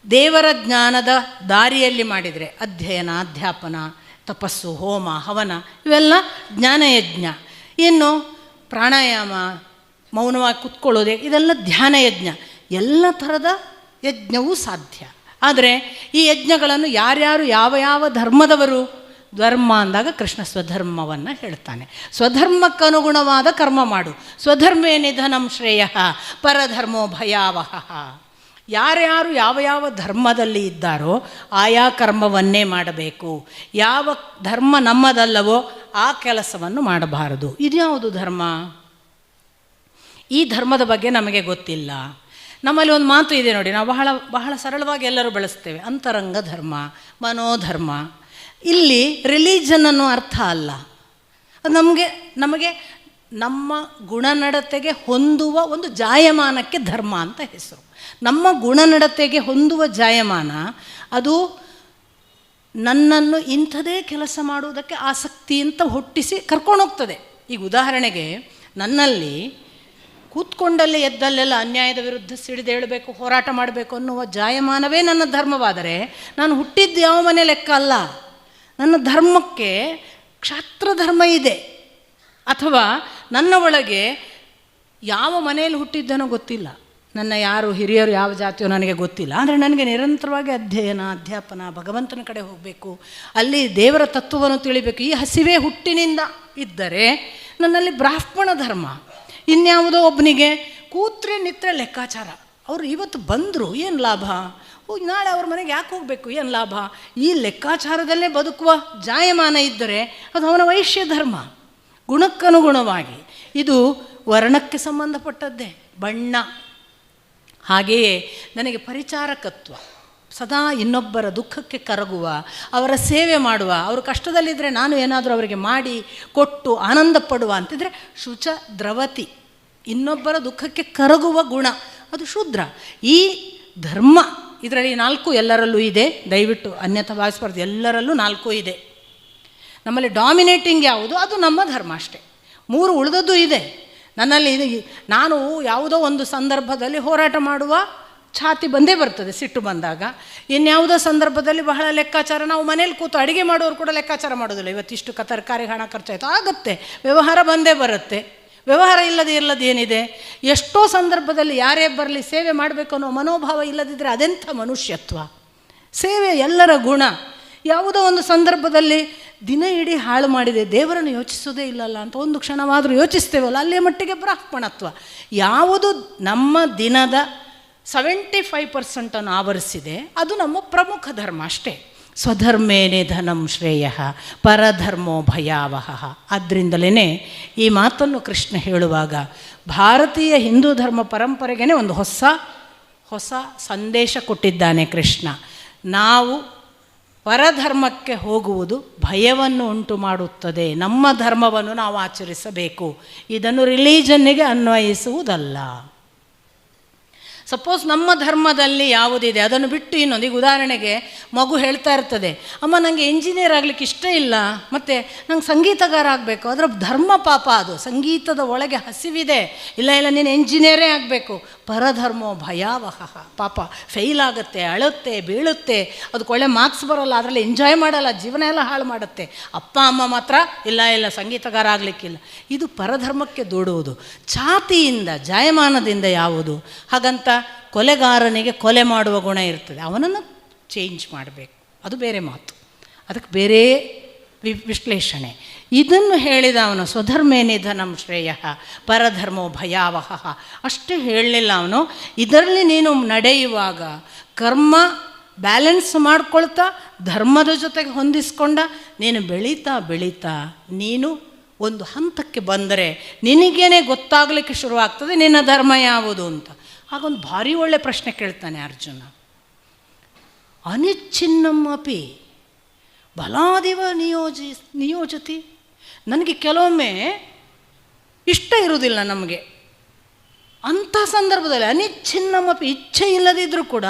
A: ದೇವರ ಜ್ಞಾನದ ದಾರಿಯಲ್ಲಿ ಮಾಡಿದರೆ ಅಧ್ಯಯನ, ಅಧ್ಯಾಪನ, ತಪಸ್ಸು, ಹೋಮ, ಹವನ ಇವೆಲ್ಲ ಜ್ಞಾನಯಜ್ಞ. ಇನ್ನು ಪ್ರಾಣಾಯಾಮ, ಮೌನವಾಗಿ ಕೂತ್ಕೊಳ್ಳೋದೆ, ಇದೆಲ್ಲ ಧ್ಯಾನಯಜ್ಞ. ಎಲ್ಲ ಥರದ ಯಜ್ಞವೂ ಸಾಧ್ಯ. ಆದರೆ ಈ ಯಜ್ಞಗಳನ್ನು ಯಾರ್ಯಾರು ಯಾವ ಯಾವ ಧರ್ಮದವರು, ಧರ್ಮ ಅಂದಾಗ ಕೃಷ್ಣ ಸ್ವಧರ್ಮವನ್ನು ಹೇಳ್ತಾನೆ. ಸ್ವಧರ್ಮಕ್ಕನುಗುಣವಾದ ಕರ್ಮ ಮಾಡು. ಸ್ವಧರ್ಮೇ ನಿಧನಂ ಶ್ರೇಯ ಪರಧರ್ಮೋ ಭಯಾವಹ. ಯಾರ್ಯಾರು ಯಾವ ಯಾವ ಧರ್ಮದಲ್ಲಿ ಇದ್ದಾರೋ ಆಯಾ ಕರ್ಮವನ್ನೇ ಮಾಡಬೇಕು. ಯಾವ ಧರ್ಮ ನಮ್ಮದಲ್ಲವೋ ಆ ಕೆಲಸವನ್ನು ಮಾಡಬಾರದು. ಇದ್ಯಾವುದು ಧರ್ಮ? ಈ ಧರ್ಮದ ಬಗ್ಗೆ ನಮಗೆ ಗೊತ್ತಿಲ್ಲ. ನಮ್ಮಲ್ಲಿ ಒಂದು ಮಾತು ಇದೆ ನೋಡಿ, ನಾವು ಬಹಳ ಬಹಳ ಸರಳವಾಗಿ ಎಲ್ಲರೂ ಬಳಸ್ತೇವೆ, ಅಂತರಂಗ ಧರ್ಮ, ಮನೋಧರ್ಮ. ಇಲ್ಲಿ ರಿಲಿಜನ್ ಅನ್ನೋ ಅರ್ಥ ಅಲ್ಲ. ನಮಗೆ ನಮ್ಮ ಗುಣನಡತೆಗೆ ಹೊಂದುವ ಒಂದು ಜಾಯಮಾನಕ್ಕೆ ಧರ್ಮ ಅಂತ ಹೆಸರು. ನಮ್ಮ ಗುಣನಡತೆಗೆ ಹೊಂದುವ ಜಾಯಮಾನ ಅದು ನನ್ನನ್ನು ಇಂಥದೇ ಕೆಲಸ ಮಾಡುವುದಕ್ಕೆ ಆಸಕ್ತಿ ಅಂತ ಹುಟ್ಟಿಸಿ ಕರ್ಕೊಂಡೋಗ್ತದೆ. ಈಗ ಉದಾಹರಣೆಗೆ, ನನ್ನಲ್ಲಿ ಕೂತ್ಕೊಂಡಲ್ಲೇ ಎದ್ದಲ್ಲೆಲ್ಲ ಅನ್ಯಾಯದ ವಿರುದ್ಧ ಸಿಡಿದೇಳಬೇಕು, ಹೋರಾಟ ಮಾಡಬೇಕು ಅನ್ನುವ ಜಾಯಮಾನವೇ ನನ್ನ ಧರ್ಮವಾದರೆ ನಾನು ಹುಟ್ಟಿದ್ದು ಯಾವ ಮನೆ ಲೆಕ್ಕ ಅಲ್ಲ. ನನ್ನ ಧರ್ಮಕ್ಕೆ ಕ್ಷಾತ್ರ ಧರ್ಮ ಇದೆ. ಅಥವಾ ನನ್ನ ಒಳಗೆ ಯಾವ ಮನೆಯಲ್ಲಿ ಹುಟ್ಟಿದ್ದನೋ ಗೊತ್ತಿಲ್ಲ, ನನ್ನ ಯಾರು ಹಿರಿಯರು ಯಾವ ಜಾತಿಯೋ ನನಗೆ ಗೊತ್ತಿಲ್ಲ. ಆದರೆ ನನಗೆ ನಿರಂತರವಾಗಿ ಅಧ್ಯಯನ, ಅಧ್ಯಾಪನ, ಭಗವಂತನ ಕಡೆ ಹೋಗಬೇಕು, ಅಲ್ಲಿ ದೇವರ ತತ್ವವನ್ನು ತಿಳಿಬೇಕು, ಈ ಹಸಿವೆ ಹುಟ್ಟಿನಿಂದ ಇದ್ದರೆ ನನ್ನಲ್ಲಿ ಬ್ರಾಹ್ಮಣ ಧರ್ಮ. ಇನ್ಯಾವುದೋ ಒಬ್ಬನಿಗೆ ಕೂತ್ರೆ ನಿತ್ರೆ ಲೆಕ್ಕಾಚಾರ. ಅವರು ಇವತ್ತು ಬಂದರು, ಏನು ಲಾಭ? ನಾಳೆ ಅವ್ರ ಮನೆಗೆ ಯಾಕೆ ಹೋಗಬೇಕು, ಏನು ಲಾಭ? ಈ ಲೆಕ್ಕಾಚಾರದಲ್ಲೇ ಬದುಕುವ ಜಾಯಮಾನ ಇದ್ದರೆ ಅದು ಅವನ ವೈಶ್ಯ ಧರ್ಮ, ಗುಣಕ್ಕನುಗುಣವಾಗಿ. ಇದು ವರ್ಣಕ್ಕೆ ಸಂಬಂಧಪಟ್ಟದ್ದೇ, ಬಣ್ಣ. ಹಾಗೆಯೇ ನನಗೆ ಪರಿಚಾರಕತ್ವ, ಸದಾ ಇನ್ನೊಬ್ಬರ ದುಃಖಕ್ಕೆ ಕರಗುವ, ಅವರ ಸೇವೆ ಮಾಡುವ, ಅವರು ಕಷ್ಟದಲ್ಲಿದ್ದರೆ ನಾನು ಏನಾದರೂ ಅವರಿಗೆ ಮಾಡಿ ಕೊಟ್ಟು ಆನಂದ ಪಡುವ ಅಂತಿದ್ರೆ ಶುಚ ದ್ರವತಿ, ಇನ್ನೊಬ್ಬರ ದುಃಖಕ್ಕೆ ಕರಗುವ ಗುಣ, ಅದು ಶೂದ್ರ. ಈ ಧರ್ಮ ಇದರಲ್ಲಿ 4 ಎಲ್ಲರಲ್ಲೂ ಇದೆ, ದಯವಿಟ್ಟು ಅನ್ಯಥಾ ಭಾವಿಸಬಾರ್ದು. ಎಲ್ಲರಲ್ಲೂ 4 ಇದೆ. ನಮ್ಮಲ್ಲಿ ಡಾಮಿನೇಟಿಂಗ್ ಯಾವುದು ಅದು ನಮ್ಮ ಧರ್ಮ ಅಷ್ಟೇ. 3 ಉಳಿದದ್ದು ಇದೆ ನನ್ನಲ್ಲಿ. ನಾನು ಯಾವುದೋ ಒಂದು ಸಂದರ್ಭದಲ್ಲಿ ಹೋರಾಟ ಮಾಡುವ ಛಾತಿ ಬಂದೇ ಬರ್ತದೆ, ಸಿಟ್ಟು ಬಂದಾಗ. ಇನ್ಯಾವುದೋ ಸಂದರ್ಭದಲ್ಲಿ ಬಹಳ ಲೆಕ್ಕಾಚಾರ, ನಾವು ಮನೇಲಿ ಕೂತು ಅಡುಗೆ ಮಾಡೋರು ಕೂಡ ಲೆಕ್ಕಾಚಾರ ಮಾಡೋದಿಲ್ಲ. ಇವತ್ತಿಷ್ಟು ತರಕಾರಿಗೆ ಹಣ ಖರ್ಚಾಯಿತು, ಆಗುತ್ತೆ, ವ್ಯವಹಾರ ಬಂದೇ ಬರುತ್ತೆ. ವ್ಯವಹಾರ ಇಲ್ಲದೆ ಏನಿದೆ? ಎಷ್ಟೋ ಸಂದರ್ಭದಲ್ಲಿ ಯಾರೇ ಬರಲಿ ಸೇವೆ ಮಾಡಬೇಕು ಅನ್ನೋ ಮನೋಭಾವ ಇಲ್ಲದಿದ್ದರೆ ಅದೆಂಥ ಮನುಷ್ಯತ್ವ? ಸೇವೆ ಎಲ್ಲರ ಗುಣ. ಯಾವುದೋ ಒಂದು ಸಂದರ್ಭದಲ್ಲಿ ದಿನ ಇಡೀ ಹಾಳು ಮಾಡಿದೆ, ದೇವರನ್ನು ಯೋಚಿಸೋದೇ ಇಲ್ಲಲ್ಲ ಅಂತ ಒಂದು ಕ್ಷಣವಾದರೂ ಯೋಚಿಸ್ತೇವಲ್ಲ, ಅಲ್ಲಿಯ ಮಟ್ಟಿಗೆ ಬ್ರಾಹ್ಮಣತ್ವ. ಯಾವುದು ನಮ್ಮ ದಿನದ 75% ಆವರಿಸಿದೆ ಅದು ನಮ್ಮ ಪ್ರಮುಖ ಧರ್ಮ ಅಷ್ಟೇ. ಸ್ವಧರ್ಮೇ ನಿಧನಂ ಶ್ರೇಯ ಪರಧರ್ಮೋ ಭಯಾವಹ. ಆದ್ದರಿಂದಲೇ ಈ ಮಾತನ್ನು ಕೃಷ್ಣ ಹೇಳುವಾಗ ಭಾರತೀಯ ಹಿಂದೂ ಧರ್ಮ ಪರಂಪರೆಗೇ ಒಂದು ಹೊಸ ಸಂದೇಶ ಕೊಟ್ಟಿದ್ದಾನೆ ಕೃಷ್ಣ. ನಾವು ಪರಧರ್ಮಕ್ಕೆ ಹೋಗುವುದು ಭಯವನ್ನು ಉಂಟು ಮಾಡುತ್ತದೆ, ನಮ್ಮ ಧರ್ಮವನ್ನು ನಾವು ಆಚರಿಸಬೇಕು. ಇದನ್ನು ರಿಲಿಜನ್ನಿಗೆ ಅನ್ವಯಿಸುವುದಲ್ಲ. ಸಪೋಸ್ ನಮ್ಮ ಧರ್ಮದಲ್ಲಿ ಯಾವುದಿದೆ ಅದನ್ನು ಬಿಟ್ಟು ಇನ್ನೊಂದು, ಈಗ ಉದಾಹರಣೆಗೆ ಮಗು ಹೇಳ್ತಾ ಇರ್ತದೆ, ಅಮ್ಮ ನನಗೆ ಇಂಜಿನಿಯರ್ ಆಗಲಿಕ್ಕೆ ಇಷ್ಟ ಇಲ್ಲ, ಮತ್ತು ನಂಗೆ ಸಂಗೀತಗಾರ ಆಗಬೇಕು. ಅದರ ಧರ್ಮ ಪಾಪ, ಅದು ಸಂಗೀತದ ಒಳಗೆ ಹಸಿವಿದೆ. ಇಲ್ಲ ನೀನು ಎಂಜಿನಿಯರೇ ಆಗಬೇಕು. ಪರಧರ್ಮೋ ಭಯಾವಹ. ಪಾಪ ಫೇಲ್ ಆಗುತ್ತೆ, ಅಳುತ್ತೆ, ಬೀಳುತ್ತೆ, ಅದಕ್ಕೆ ಒಳ್ಳೆ ಮಾರ್ಕ್ಸ್ ಬರೋಲ್ಲ, ಅದರಲ್ಲಿ ಎಂಜಾಯ್ ಮಾಡಲ್ಲ, ಜೀವನ ಎಲ್ಲ ಹಾಳು ಮಾಡುತ್ತೆ. ಅಪ್ಪ ಅಮ್ಮ ಮಾತ್ರ ಇಲ್ಲ ಸಂಗೀತಗಾರ ಆಗಲಿಕ್ಕಿಲ್ಲ. ಇದು ಪರಧರ್ಮಕ್ಕೆ ದೂಡುವುದು. ಛಾತಿಯಿಂದ ಜಾಯಮಾನದಿಂದ ಯಾವುದು? ಹಾಗಂತ ಕೊಲೆಗಾರನಿಗೆ ಕೊಲೆ ಮಾಡುವ ಗುಣ ಇರ್ತದೆ, ಅವನನ್ನು ಚೇಂಜ್ ಮಾಡಬೇಕು, ಅದು ಬೇರೆ ಮಾತು, ಅದಕ್ಕೆ ಬೇರೆ ವಿಶ್ಲೇಷಣೆ. ಇದನ್ನು ಹೇಳಿದ ಅವನು ಸ್ವಧರ್ಮೇ ನಿಧನಂ ಶ್ರೇಯ ಪರಧರ್ಮೋ ಭಯಾವಹ. ಅಷ್ಟೇ ಹೇಳಲಿಲ್ಲ ಅವನು. ಇದರಲ್ಲಿ ನೀನು ನಡೆಯುವಾಗ ಕರ್ಮ ಬ್ಯಾಲೆನ್ಸ್ ಮಾಡ್ಕೊಳ್ತಾ ಧರ್ಮದ ಜೊತೆಗೆ ಹೊಂದಿಸ್ಕೊಂಡ ನೀನು ಬೆಳೀತಾ ನೀನು ಒಂದು ಹಂತಕ್ಕೆ ಬಂದರೆ ನಿನಗೇನೆ ಗೊತ್ತಾಗಲಿಕ್ಕೆ ಶುರುವಾಗ್ತದೆ ನಿನ್ನ ಧರ್ಮ ಯಾವುದು ಅಂತ. ಆಗೊಂದು ಭಾರಿ ಒಳ್ಳೆ ಪ್ರಶ್ನೆ ಕೇಳ್ತಾನೆ ಅರ್ಜುನ. ಅನಿಚ್ಛಿನ್ನಮಪಿ ಬಲಾದಿವ ನಿಯೋಜತಿ. ನನಗೆ ಕೆಲವೊಮ್ಮೆ ಇಷ್ಟ ಇರುವುದಿಲ್ಲ ನಮಗೆ, ಅಂಥ ಸಂದರ್ಭದಲ್ಲಿ ಅನಿಚ್ಛಿನ್ನಮಪಿ, ಇಚ್ಛೆ ಇಲ್ಲದಿದ್ದರೂ ಕೂಡ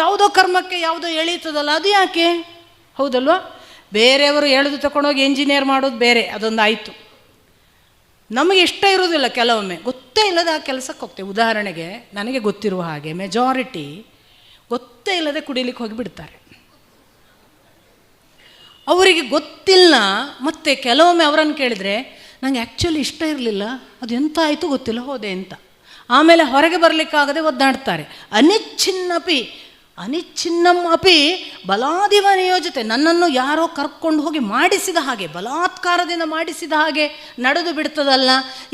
A: ಯಾವುದೋ ಕರ್ಮಕ್ಕೆ ಯಾವುದೋ ಎಳೀತದಲ್ಲ, ಅದು ಯಾಕೆ? ಹೌದಲ್ವ? ಬೇರೆಯವರು ಎಳೆದು ತಗೊಂಡೋಗಿ ಎಂಜಿನಿಯರ್ ಮಾಡೋದು ಬೇರೆ, ಅದೊಂದು ಆಯಿತು. ನಮಗೆ ಇಷ್ಟ ಇರೋದಿಲ್ಲ ಕೆಲವೊಮ್ಮೆ, ಗೊತ್ತೇ ಇಲ್ಲದೆ ಆ ಕೆಲಸಕ್ಕೆ ಹೋಗ್ತೇವೆ. ಉದಾಹರಣೆಗೆ ನನಗೆ ಗೊತ್ತಿರುವ ಹಾಗೆ ಮೆಜಾರಿಟಿ ಗೊತ್ತೇ ಇಲ್ಲದೆ ಕುಡಿಲಿಕ್ಕೆ ಹೋಗಿಬಿಡ್ತಾರೆ. ಅವರಿಗೆ ಗೊತ್ತಿಲ್ಲ. ಮತ್ತು ಕೆಲವೊಮ್ಮೆ ಅವರನ್ನು ಕೇಳಿದರೆ ನನಗೆ ಆ್ಯಕ್ಚುಲಿ ಇಷ್ಟ ಇರಲಿಲ್ಲ, ಅದು ಎಂತ ಆಯಿತು ಗೊತ್ತಿಲ್ಲ, ಹೋದೆ ಅಂತ. ಆಮೇಲೆ ಹೊರಗೆ ಬರಲಿಕ್ಕಾಗದೆ ಒದ್ದಾಡ್ತಾರೆ. ಅನಿಚ್ಛಿನ್ನಂ ಅಪಿ ಬಲಾದಿವ ನಿಯೋಜತೆ. ನನ್ನನ್ನು ಯಾರೋ ಕರ್ಕೊಂಡು ಹೋಗಿ ಮಾಡಿಸಿದ ಹಾಗೆ, ಬಲಾತ್ಕಾರದಿಂದ ಮಾಡಿಸಿದ ಹಾಗೆ ನಡೆದು ಬಿಡ್ತದಲ್ಲ.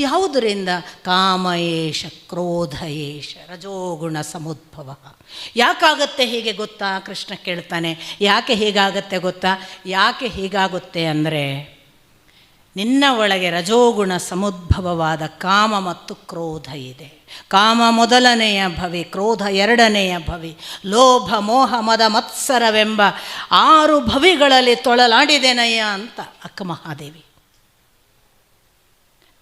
A: ಯಾವುದರಿಂದ? ಕಾಮಯೇಷ ಕ್ರೋಧಯೇಷ ರಜೋಗುಣ ಸಮುದ್ಭವ. ಯಾಕಾಗತ್ತೆ ಹೀಗೆ ಗೊತ್ತಾ? ಕೃಷ್ಣ ಕೇಳ್ತಾನೆ. ಯಾಕೆ ಹೀಗಾಗತ್ತೆ ಗೊತ್ತಾ? ಯಾಕೆ ಹೀಗಾಗುತ್ತೆ ಅಂದರೆ ನಿನ್ನ ಒಳಗೆ ರಜೋಗುಣ ಸಮುದ್ಭವವಾದ ಕಾಮ ಮತ್ತು ಕ್ರೋಧ ಇದೆ. ಕಾಮ ಮೊದಲನೆಯ ಭವಿ, ಕ್ರೋಧ ಎರಡನೆಯ ಭವಿ. ಲೋಭ ಮೋಹ ಮದ ಮತ್ಸರವೆಂಬ 6 ಭವಿಗಳಲ್ಲಿ ತೊಳಲಾಡಿದೆನಯ್ಯ ಅಂತ ಅಕ್ಕ ಮಹಾದೇವಿ.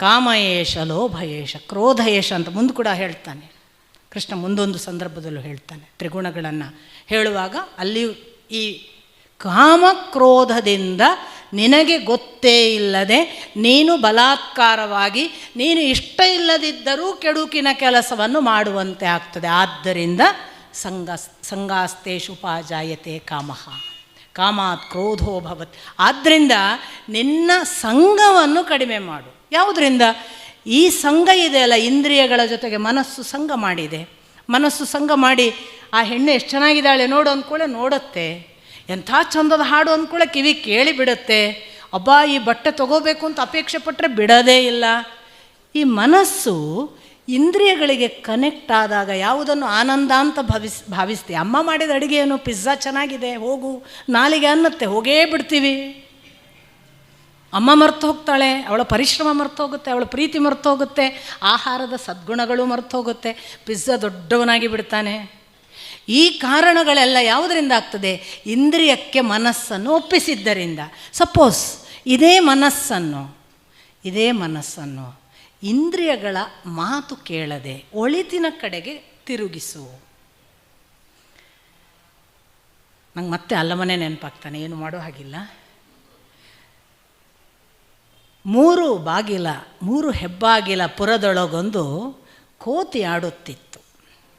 A: ಕಾಮಯೇಷ, ಲೋಭಯೇಷ, ಕ್ರೋಧಯೇಷ ಅಂತ ಮುಂದೆ ಕೂಡ ಹೇಳ್ತಾನೆ ಕೃಷ್ಣ. ಮುಂದೊಂದು ಸಂದರ್ಭದಲ್ಲೂ ಹೇಳ್ತಾನೆ. ತ್ರಿಗುಣಗಳನ್ನು ಹೇಳುವಾಗ ಅಲ್ಲಿಯೂ ಈ ಕಾಮಕ್ರೋಧದಿಂದ ನಿನಗೆ ಗೊತ್ತೇ ಇಲ್ಲದೆ ನೀನು ಬಲಾತ್ಕಾರವಾಗಿ ನೀನು ಇಷ್ಟ ಇಲ್ಲದಿದ್ದರೂ ಕೆಡುಕಿನ ಕೆಲಸವನ್ನು ಮಾಡುವಂತೆ ಆಗ್ತದೆ. ಆದ್ದರಿಂದ ಸಂಗಾಸ್ತೇಷು ಉಪಾಜಾಯತೆ ಕಾಮಃ, ಕಾಮಾತ್ ಕ್ರೋಧೋ ಭವತ್. ಆದ್ದರಿಂದ ನಿನ್ನ ಸಂಘವನ್ನು ಕಡಿಮೆ ಮಾಡು. ಯಾವುದರಿಂದ? ಈ ಸಂಘ ಇದೆಯಲ್ಲ, ಇಂದ್ರಿಯಗಳ ಜೊತೆಗೆ ಮನಸ್ಸು ಸಂಘ ಮಾಡಿದೆ. ಮನಸ್ಸು ಸಂಘ ಮಾಡಿ ಆ ಹೆಣ್ಣು ಎಷ್ಟು ಚೆನ್ನಾಗಿದ್ದಾಳೆ ನೋಡು ಅಂದ್ಕೊಳ್ಳೆ ನೋಡುತ್ತೆ, ಎಂಥ ಚಂದದ ಹಾಡು ಅಂದ್ಕೊಳ್ಳೆ ಕಿವಿ ಕೇಳಿ ಬಿಡುತ್ತೆ. ಅಬ್ಬಾ ಈ ಬಟ್ಟೆ ತೊಗೋಬೇಕು ಅಂತ ಅಪೇಕ್ಷೆ ಪಟ್ಟರೆ ಬಿಡೋದೇ ಇಲ್ಲ. ಈ ಮನಸ್ಸು ಇಂದ್ರಿಯಗಳಿಗೆ ಕನೆಕ್ಟ್ ಆದಾಗ ಯಾವುದನ್ನು ಆನಂದ ಅಂತ ಭಾವಿಸ್ತೀವಿ. ಅಮ್ಮ ಮಾಡಿದ ಅಡುಗೆಯನ್ನು ಪಿಜ್ಜಾ ಚೆನ್ನಾಗಿದೆ ಹೋಗು ನಾಲಿಗೆ ಅನ್ನತ್ತೆ, ಹೋಗೇ ಬಿಡ್ತೀವಿ. ಅಮ್ಮ ಮರ್ತು ಹೋಗ್ತಾಳೆ, ಅವಳ ಪರಿಶ್ರಮ ಮರ್ತು ಹೋಗುತ್ತೆ, ಅವಳ ಪ್ರೀತಿ ಮರ್ತು ಹೋಗುತ್ತೆ, ಆಹಾರದ ಸದ್ಗುಣಗಳು ಮರ್ತು ಹೋಗುತ್ತೆ, ಪಿಜ್ಜಾ ದೊಡ್ಡವನಾಗಿ ಬಿಡ್ತಾನೆ. ಈ ಕಾರಣಗಳೆಲ್ಲ ಯಾವುದರಿಂದ ಆಗ್ತದೆ? ಇಂದ್ರಿಯಕ್ಕೆ ಮನಸ್ಸನ್ನು ಒಪ್ಪಿಸಿದ್ದರಿಂದ. ಸಪೋಸ್ ಇದೇ ಮನಸ್ಸನ್ನು ಇಂದ್ರಿಯಗಳ ಮಾತು ಕೇಳದೆ ಒಳಿತಿನ ಕಡೆಗೆ ತಿರುಗಿಸು. ನಂಗೆ ಮತ್ತೆ ಅಲ್ಲಮನೆ ನೆನಪಾಗ್ತಾನೆ, ಏನು ಮಾಡೋ ಹಾಗಿಲ್ಲ. 3 ಹೆಬ್ಬಾಗಿಲ ಪುರದೊಳಗೊಂದು ಕೋತಿ ಆಡುತ್ತಿತ್ತು.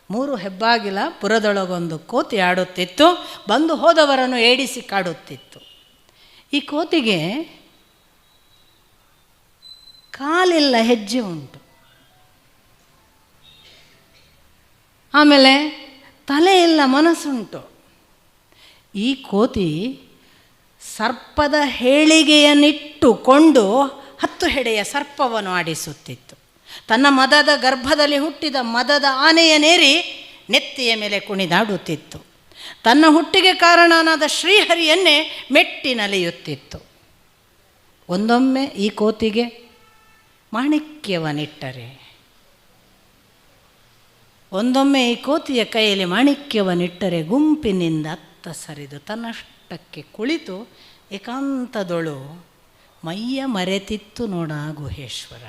A: 3 ಹೆಬ್ಬಾಗಿಲ ಪುರದೊಳಗೊಂದು ಕೋತಿ ಆಡುತ್ತಿತ್ತು, ಬಂದು ಹೋದವರನ್ನು ಏಡಿಸಿ ಕಾಡುತ್ತಿತ್ತು. ಈ ಕೋತಿಗೆ ಕಾಲಿಲ್ಲ, ಹೆಜ್ಜೆ ಉಂಟು. ಆಮೇಲೆ ತಲೆ ಇಲ್ಲ, ಮನಸ್ಸುಂಟು. ಈ ಕೋತಿ ಸರ್ಪದ ಹೇಳಿಗೆಯನ್ನಿಟ್ಟುಕೊಂಡು 10 ಹೆಡೆಯ ಸರ್ಪವನ್ನು ಆಡಿಸುತ್ತಿತ್ತು. ತನ್ನ ಮದದ ಗರ್ಭದಲ್ಲಿ ಹುಟ್ಟಿದ ಮದದ ಆನೆಯನೇರಿ ನೆತ್ತಿಯ ಮೇಲೆ ಕುಣಿದಾಡುತ್ತಿತ್ತು. ತನ್ನ ಹುಟ್ಟಿಗೆ ಕಾರಣನಾದ ಶ್ರೀಹರಿಯನ್ನೇ ಮೆಟ್ಟಿನಲಿಯುತ್ತಿತ್ತು. ಒಂದೊಮ್ಮೆ ಈ ಕೋತಿಗೆ ಮಾಣಿಕ್ಯವನ್ನಿಟ್ಟರೆ, ಒಂದೊಮ್ಮೆ ಈ ಕೋತಿಯ ಕೈಯಲ್ಲಿ ಮಾಣಿಕ್ಯವನ್ನಿಟ್ಟರೆ ಗುಂಪಿನಿಂದ ಅತ್ತ ಸರಿದು ತನ್ನಷ್ಟಕ್ಕೆ ಕುಳಿತು ಏಕಾಂತದೊಳು ಮೈಯ ಮರೆತಿತ್ತು ನೋಡ ಗುಹೇಶ್ವರ.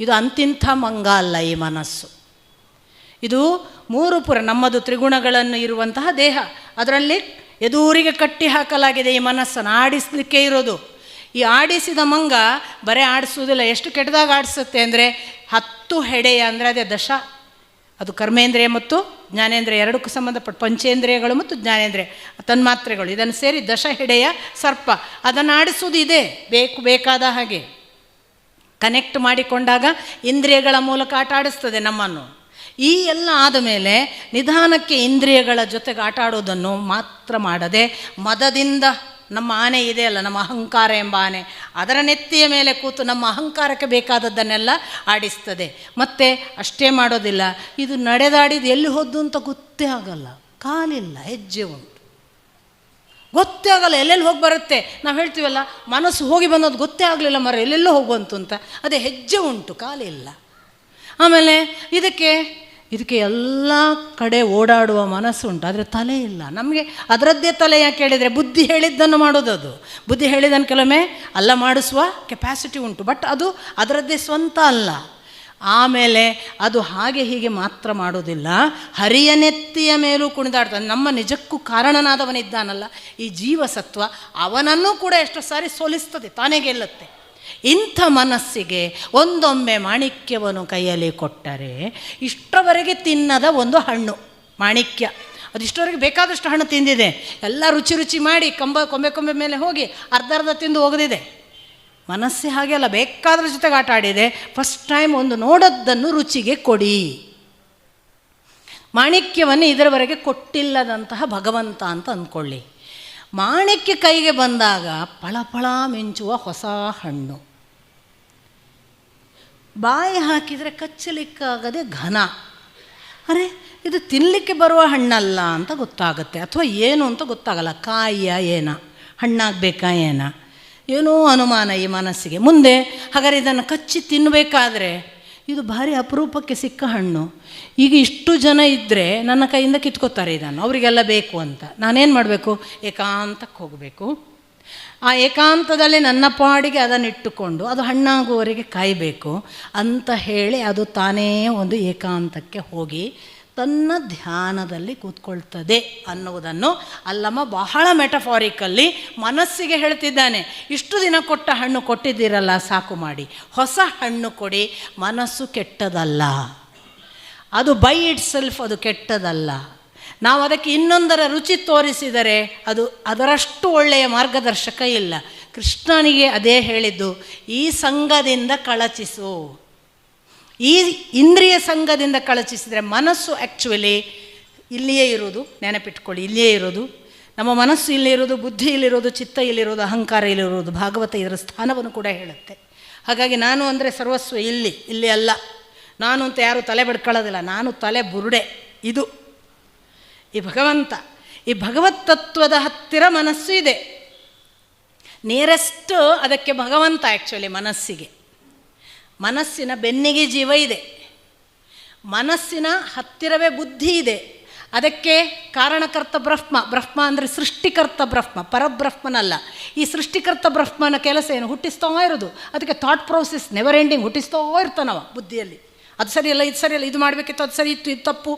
A: ಇದು ಅಂತಿಂಥ ಮಂಗ ಅಲ್ಲ ಈ ಮನಸ್ಸು. ಇದು 3 ಪುರ, ನಮ್ಮದು ತ್ರಿಗುಣಗಳನ್ನು ಇರುವಂತಹ ದೇಹ, ಅದರಲ್ಲಿ ಎದುರಿಗೆ ಕಟ್ಟಿ ಹಾಕಲಾಗಿದೆ ಈ ಮನಸ್ಸನ್ನು ಆಡಿಸಲಿಕ್ಕೆ ಇರೋದು. ಈ ಆಡಿಸಿದ ಮಂಗ ಬರೀ ಆಡಿಸೋದಿಲ್ಲ, ಎಷ್ಟು ಕೆಟ್ಟದಾಗ ಆಡಿಸುತ್ತೆ ಅಂದರೆ 10 ಹೆಡೆಯ ಅಂದರೆ ಅದೇ ದಶ, ಅದು ಕರ್ಮೇಂದ್ರಿಯ ಮತ್ತು ಜ್ಞಾನೇಂದ್ರಿಯ ಎರಡಕ್ಕೂ ಸಂಬಂಧಪಟ್ಟ ಪಂಚೇಂದ್ರಿಯಗಳು ಮತ್ತು ಜ್ಞಾನೇಂದ್ರಿಯ ತನ್ಮಾತ್ರೆಗಳು, ಇದನ್ನು ಸೇರಿ 10 ಹೆಡೆಯ ಸರ್ಪ. ಅದನ್ನು ಆಡಿಸೋದು ಇದೆ, ಬೇಕಾದ ಹಾಗೆ ಕನೆಕ್ಟ್ ಮಾಡಿಕೊಂಡಾಗ ಇಂದ್ರಿಯಗಳ ಮೂಲಕ ಆಟ ಆಡಿಸ್ತದೆ ನಮ್ಮನ್ನು. ಈ ಎಲ್ಲ ಆದ ಮೇಲೆ ನಿಧಾನಕ್ಕೆ ಇಂದ್ರಿಯಗಳ ಜೊತೆಗೆ ಆಟ ಆಡೋದನ್ನು ಮಾತ್ರ ಮಾಡದೆ ಮದದಿಂದ ನಮ್ಮ ಆನೆ ಇದೆಯಲ್ಲ, ನಮ್ಮ ಅಹಂಕಾರ ಎಂಬ ಆನೆ, ಅದರ ನೆತ್ತಿಯ ಮೇಲೆ ಕೂತು ನಮ್ಮ ಅಹಂಕಾರಕ್ಕೆ ಬೇಕಾದದ್ದನ್ನೆಲ್ಲ ಆಡಿಸ್ತದೆ. ಮತ್ತು ಅಷ್ಟೇ ಮಾಡೋದಿಲ್ಲ, ಇದು ನಡೆದಾಡಿದ್ದು ಎಲ್ಲಿ ಹೋದ್ದು ಅಂತ ಗೊತ್ತೇ ಆಗಲ್ಲ, ಕಾಲಿಲ್ಲ, ಹೆಜ್ಜೆ ಉಂಟು, ಗೊತ್ತೇ ಆಗಲ್ಲ, ಎಲ್ಲೆಲ್ಲಿ ಹೋಗಿ ಬರುತ್ತೆ. ನಾವು ಹೇಳ್ತೀವಲ್ಲ, ಮನಸ್ಸು ಹೋಗಿ ಬಂದದ್ದು ಗೊತ್ತೇ ಆಗಲಿಲ್ಲ ಮರ, ಎಲ್ಲೆಲ್ಲೋ ಹೋಗುವಂತು ಅಂತ. ಅದೇ ಹೆಜ್ಜೆ ಉಂಟು, ಕಾಲಿಲ್ಲ. ಆಮೇಲೆ ಇದಕ್ಕೆ ಎಲ್ಲ ಕಡೆ ಓಡಾಡುವ ಮನಸ್ಸುಂಟು, ಆದರೆ ತಲೆ ಇಲ್ಲ. ನಮಗೆ ಅದರದ್ದೇ ತಲೆ ಯಾಕೆ ಹೇಳಿದರೆ, ಬುದ್ಧಿ ಹೇಳಿದ್ದನ್ನು ಮಾಡೋದು. ಅದು ಬುದ್ಧಿ ಹೇಳಿದ್ದನ್ನು ಕೆಲವೊಮ್ಮೆ ಅಲ್ಲ ಮಾಡಿಸುವ ಕೆಪಾಸಿಟಿ ಉಂಟು, ಬಟ್ ಅದು ಅದರದ್ದೇ ಸ್ವಂತ ಅಲ್ಲ. ಆಮೇಲೆ ಅದು ಹಾಗೆ ಹೀಗೆ ಮಾತ್ರ ಮಾಡೋದಿಲ್ಲ, ಹರಿಯ ನೆತ್ತಿಯ ಮೇಲೂ ಕುಣಿದಾಡ್ತಾನೆ. ನಮ್ಮ ನಿಜಕ್ಕೂ ಕಾರಣನಾದವನಿದ್ದಾನಲ್ಲ ಈ ಜೀವಸತ್ವ, ಅವನನ್ನು ಕೂಡ ಎಷ್ಟು ಸಾರಿ ಸೋಲಿಸ್ತದೆ, ತಾನೇ ಗೆಲ್ಲುತ್ತೆ. ಇಂಥ ಮನಸ್ಸಿಗೆ ಒಂದೊಮ್ಮೆ ಮಾಣಿಕ್ಯವನ್ನು ಕೈಯಲ್ಲಿ ಕೊಟ್ಟರೆ ಇಷ್ಟರವರೆಗೆ ತಿನ್ನದ ಒಂದು ಹಣ್ಣು ಮಾಣಿಕ್ಯ, ಅದು ಇಷ್ಟವರೆಗೆ ಬೇಕಾದಷ್ಟು ಹಣ್ಣು ತಿಂದಿದೆ, ಎಲ್ಲ ರುಚಿ ಮಾಡಿ ಕೊಂಬೆ ಮೇಲೆ ಹೋಗಿ ಅರ್ಧ ತಿಂದು ಹೋಗದಿದೆ. ಮನಸ್ಸೇ ಹಾಗೆ ಅಲ್ಲ, ಬೇಕಾದ್ರ ಜೊತೆಗೆ ಆಟ ಆಡಿದೆ. ಫಸ್ಟ್ ಟೈಮ್ ಒಂದು ನೋಡೋದನ್ನು ರುಚಿಗೆ ಕೊಡಿ. ಮಾಣಿಕ್ಯವನ್ನು ಇದರವರೆಗೆ ಕೊಟ್ಟಿಲ್ಲದಂತಹ ಭಗವಂತ ಅಂತ ಅಂದ್ಕೊಳ್ಳಿ. ಮಾಣಿಕ್ಯ ಕೈಗೆ ಬಂದಾಗ ಫಳಫಳ ಮಿಂಚುವ ಹೊಸ ಹಣ್ಣು, ಬಾಯಿ ಹಾಕಿದರೆ ಕಚ್ಚಲಿಕ್ಕಾಗದೆ ಘನ. ಅರೆ, ಇದು ತಿನ್ನಲಿಕ್ಕೆ ಬರುವ ಹಣ್ಣಲ್ಲ ಅಂತ ಗೊತ್ತಾಗುತ್ತೆ, ಅಥವಾ ಏನು ಅಂತ ಗೊತ್ತಾಗಲ್ಲ, ಕಾಯಿಯ ಏನ, ಹಣ್ಣಾಗಬೇಕಾ ಏನೋ ಅನುಮಾನ ಈ ಮನಸ್ಸಿಗೆ. ಮುಂದೆ ಹಾಗಾದ್ರೆ ಇದನ್ನು ಕಚ್ಚಿ ತಿನ್ನಬೇಕಾದ್ರೆ ಇದು ಭಾರಿ ಅಪರೂಪಕ್ಕೆ ಸಿಕ್ಕ ಹಣ್ಣು, ಈಗ ಇಷ್ಟು ಜನ ಇದ್ದರೆ ನನ್ನ ಕೈಯಿಂದ ಕಿತ್ಕೋತಾರೆ ಇದನ್ನು, ಅವರಿಗೆಲ್ಲ ಬೇಕು ಅಂತ. ನಾನೇನು ಮಾಡಬೇಕು? ಏಕಾಂತಕ್ಕೆ ಹೋಗಬೇಕು. ಆ ಏಕಾಂತದಲ್ಲಿ ನನ್ನ ಪಾಡಿಗೆ ಅದನ್ನು ಇಟ್ಟುಕೊಂಡು ಅದು ಹಣ್ಣಾಗುವವರೆಗೆ ಕಾಯಬೇಕು ಅಂತ ಹೇಳಿ ಅದು ತಾನೇ ಒಂದು ಏಕಾಂತಕ್ಕೆ ಹೋಗಿ ತನ್ನ ಧ್ಯಾನದಲ್ಲಿ ಕೂತ್ಕೊಳ್ತದೆ ಅನ್ನುವುದನ್ನು ಅಲ್ಲಮ್ಮ ಬಹಳ ಮೆಟಫಾರಿಕಲ್ಲಿ ಮನಸ್ಸಿಗೆ ಹೇಳ್ತಿದ್ದಾನೆ. ಇಷ್ಟು ದಿನ ಕೊಟ್ಟ ಹಣ್ಣು ಕೊಟ್ಟಿದ್ದೀರಲ್ಲ, ಸಾಕು ಮಾಡಿ, ಹೊಸ ಹಣ್ಣು ಕೊಡಿ. ಮನಸ್ಸು ಕೆಟ್ಟದಲ್ಲ, ಅದು ಬೈ ಇಟ್ ಸೆಲ್ಫ್ ಅದು ಕೆಟ್ಟದಲ್ಲ. ನಾವು ಅದಕ್ಕೆ ಇನ್ನೊಂದರ ರುಚಿ ತೋರಿಸಿದರೆ ಅದು ಅದರಷ್ಟು ಒಳ್ಳೆಯ ಮಾರ್ಗದರ್ಶಕ ಇಲ್ಲ. ಕೃಷ್ಣನಿಗೆ ಅದೇ ಹೇಳಿದ್ದು, ಈ ಸಂಘದಿಂದ ಕಳಚಿಸು. ಈ ಇಂದ್ರಿಯ ಸಂಘದಿಂದ ಕಳಚಿಸಿದರೆ ಮನಸ್ಸು ಆ್ಯಕ್ಚುಲಿ ಇಲ್ಲಿಯೇ ಇರೋದು, ನೆನಪಿಟ್ಕೊಳ್ಳಿ, ಇಲ್ಲಿಯೇ ಇರೋದು. ನಮ್ಮ ಮನಸ್ಸು ಇಲ್ಲಿರೋದು, ಬುದ್ಧಿ ಇಲ್ಲಿರೋದು, ಚಿತ್ತ ಇಲ್ಲಿರೋದು, ಅಹಂಕಾರ ಇಲ್ಲಿರೋದು. ಭಾಗವತ ಇದರ ಸ್ಥಾನವನ್ನು ಕೂಡ ಹೇಳುತ್ತೆ. ಹಾಗಾಗಿ ನಾನು ಅಂದರೆ ಸರ್ವಸ್ವ ಇಲ್ಲಿ ಅಲ್ಲ. ನಾನು ಅಂತ ಯಾರು ತಲೆ ಬಡ್ಕೊಳ್ಳೋದಿಲ್ಲ, ನಾನು ತಲೆ ಬುರುಡೆ. ಇದು ಈ ಭಗವಂತ, ಈ ಭಗವತ್ ತತ್ವದ ಹತ್ತಿರ ಮನಸ್ಸು ಇದೆ. ನಿಯರೆಸ್ಟ್ ಅದಕ್ಕೆ ಭಗವಂತ. ಆ್ಯಕ್ಚುಲಿ ಮನಸ್ಸಿನ ಬೆನ್ನಿಗೆ ಜೀವ ಇದೆ, ಮನಸ್ಸಿನ ಹತ್ತಿರವೇ ಬುದ್ಧಿ ಇದೆ. ಅದಕ್ಕೆ ಕಾರಣಕರ್ತ ಬ್ರಹ್ಮ ಅಂದರೆ ಸೃಷ್ಟಿಕರ್ತ ಬ್ರಹ್ಮ, ಪರಬ್ರಹ್ಮನಲ್ಲ. ಈ ಸೃಷ್ಟಿಕರ್ತ ಬ್ರಹ್ಮನ ಕೆಲಸ ಏನು? ಹುಟ್ಟಿಸ್ತಾ ಇರೋದು. ಅದಕ್ಕೆ ಥಾಟ್ ಪ್ರೋಸೆಸ್ ನೆವರ್ ಎಂಡಿಂಗ್, ಹುಟ್ಟಿಸ್ತಾ ಇರ್ತಾನವ ಬುದ್ಧಿಯಲ್ಲಿ. ಅದು ಸರಿಯಲ್ಲ, ಇದು ಸರಿಯಲ್ಲ, ಇದು ಮಾಡಬೇಕಿತ್ತು, ಅದು ಸರಿ ಇತ್ತು, ಇದು ತಪ್ಪು.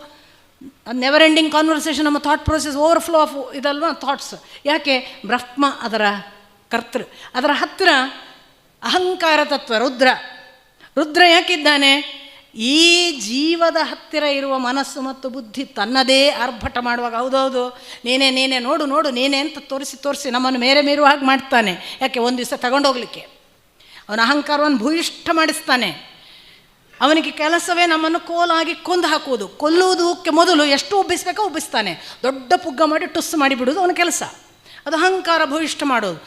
A: Never ending conversation. ನಮ್ಮ ಥಾಟ್ ಪ್ರೋಸೆಸ್ ಓವರ್ಫ್ಲೋ ಆಫ್ ಇದಲ್ವ ಥಾಟ್ಸ್. ಯಾಕೆ? ಬ್ರಹ್ಮ ಅದರ ಕರ್ತೃ. ಅದರ ಹತ್ತಿರ ಅಹಂಕಾರ ತತ್ವ ರುದ್ರ ಯಾಕಿದ್ದಾನೆ? ಈ ಜೀವದ ಹತ್ತಿರ ಇರುವ ಮನಸ್ಸು ಮತ್ತು ಬುದ್ಧಿ ತನ್ನದೇ ಆರ್ಭಟ ಮಾಡುವಾಗ, ಹೌದೌದು ನೀನೇ ನೋಡು ನೀನೇ ಅಂತ ತೋರಿಸಿ ನಮ್ಮನ್ನು ಮೇರುವ ಹಾಗೆ ಮಾಡ್ತಾನೆ. ಯಾಕೆ? ಒಂದು ದಿವಸ ತಗೊಂಡೋಗ್ಲಿಕ್ಕೆ ಅವನ ಅಹಂಕಾರವನ್ನು ಭೂಯಿಷ್ಠ ಮಾಡಿಸ್ತಾನೆ. ಅವನಿಗೆ ಕೆಲಸವೇ ನಮ್ಮನ್ನು ಕೋಲಾಗಿ ಕೊಂದು ಹಾಕುವುದು. ಕೊಲ್ಲುವುದಕ್ಕೆ ಮೊದಲು ಎಷ್ಟು ಉಬ್ಬಿಸ್ಬೇಕೋ ಉಬ್ಬಿಸ್ತಾನೆ. ದೊಡ್ಡ ಪುಗ್ಗ ಮಾಡಿ ಟುಸ್ ಮಾಡಿಬಿಡುವುದು ಅವನ ಕೆಲಸ. ಅದು ಅಹಂಕಾರ ಭೂಯಿಷ್ಠ ಮಾಡೋದು.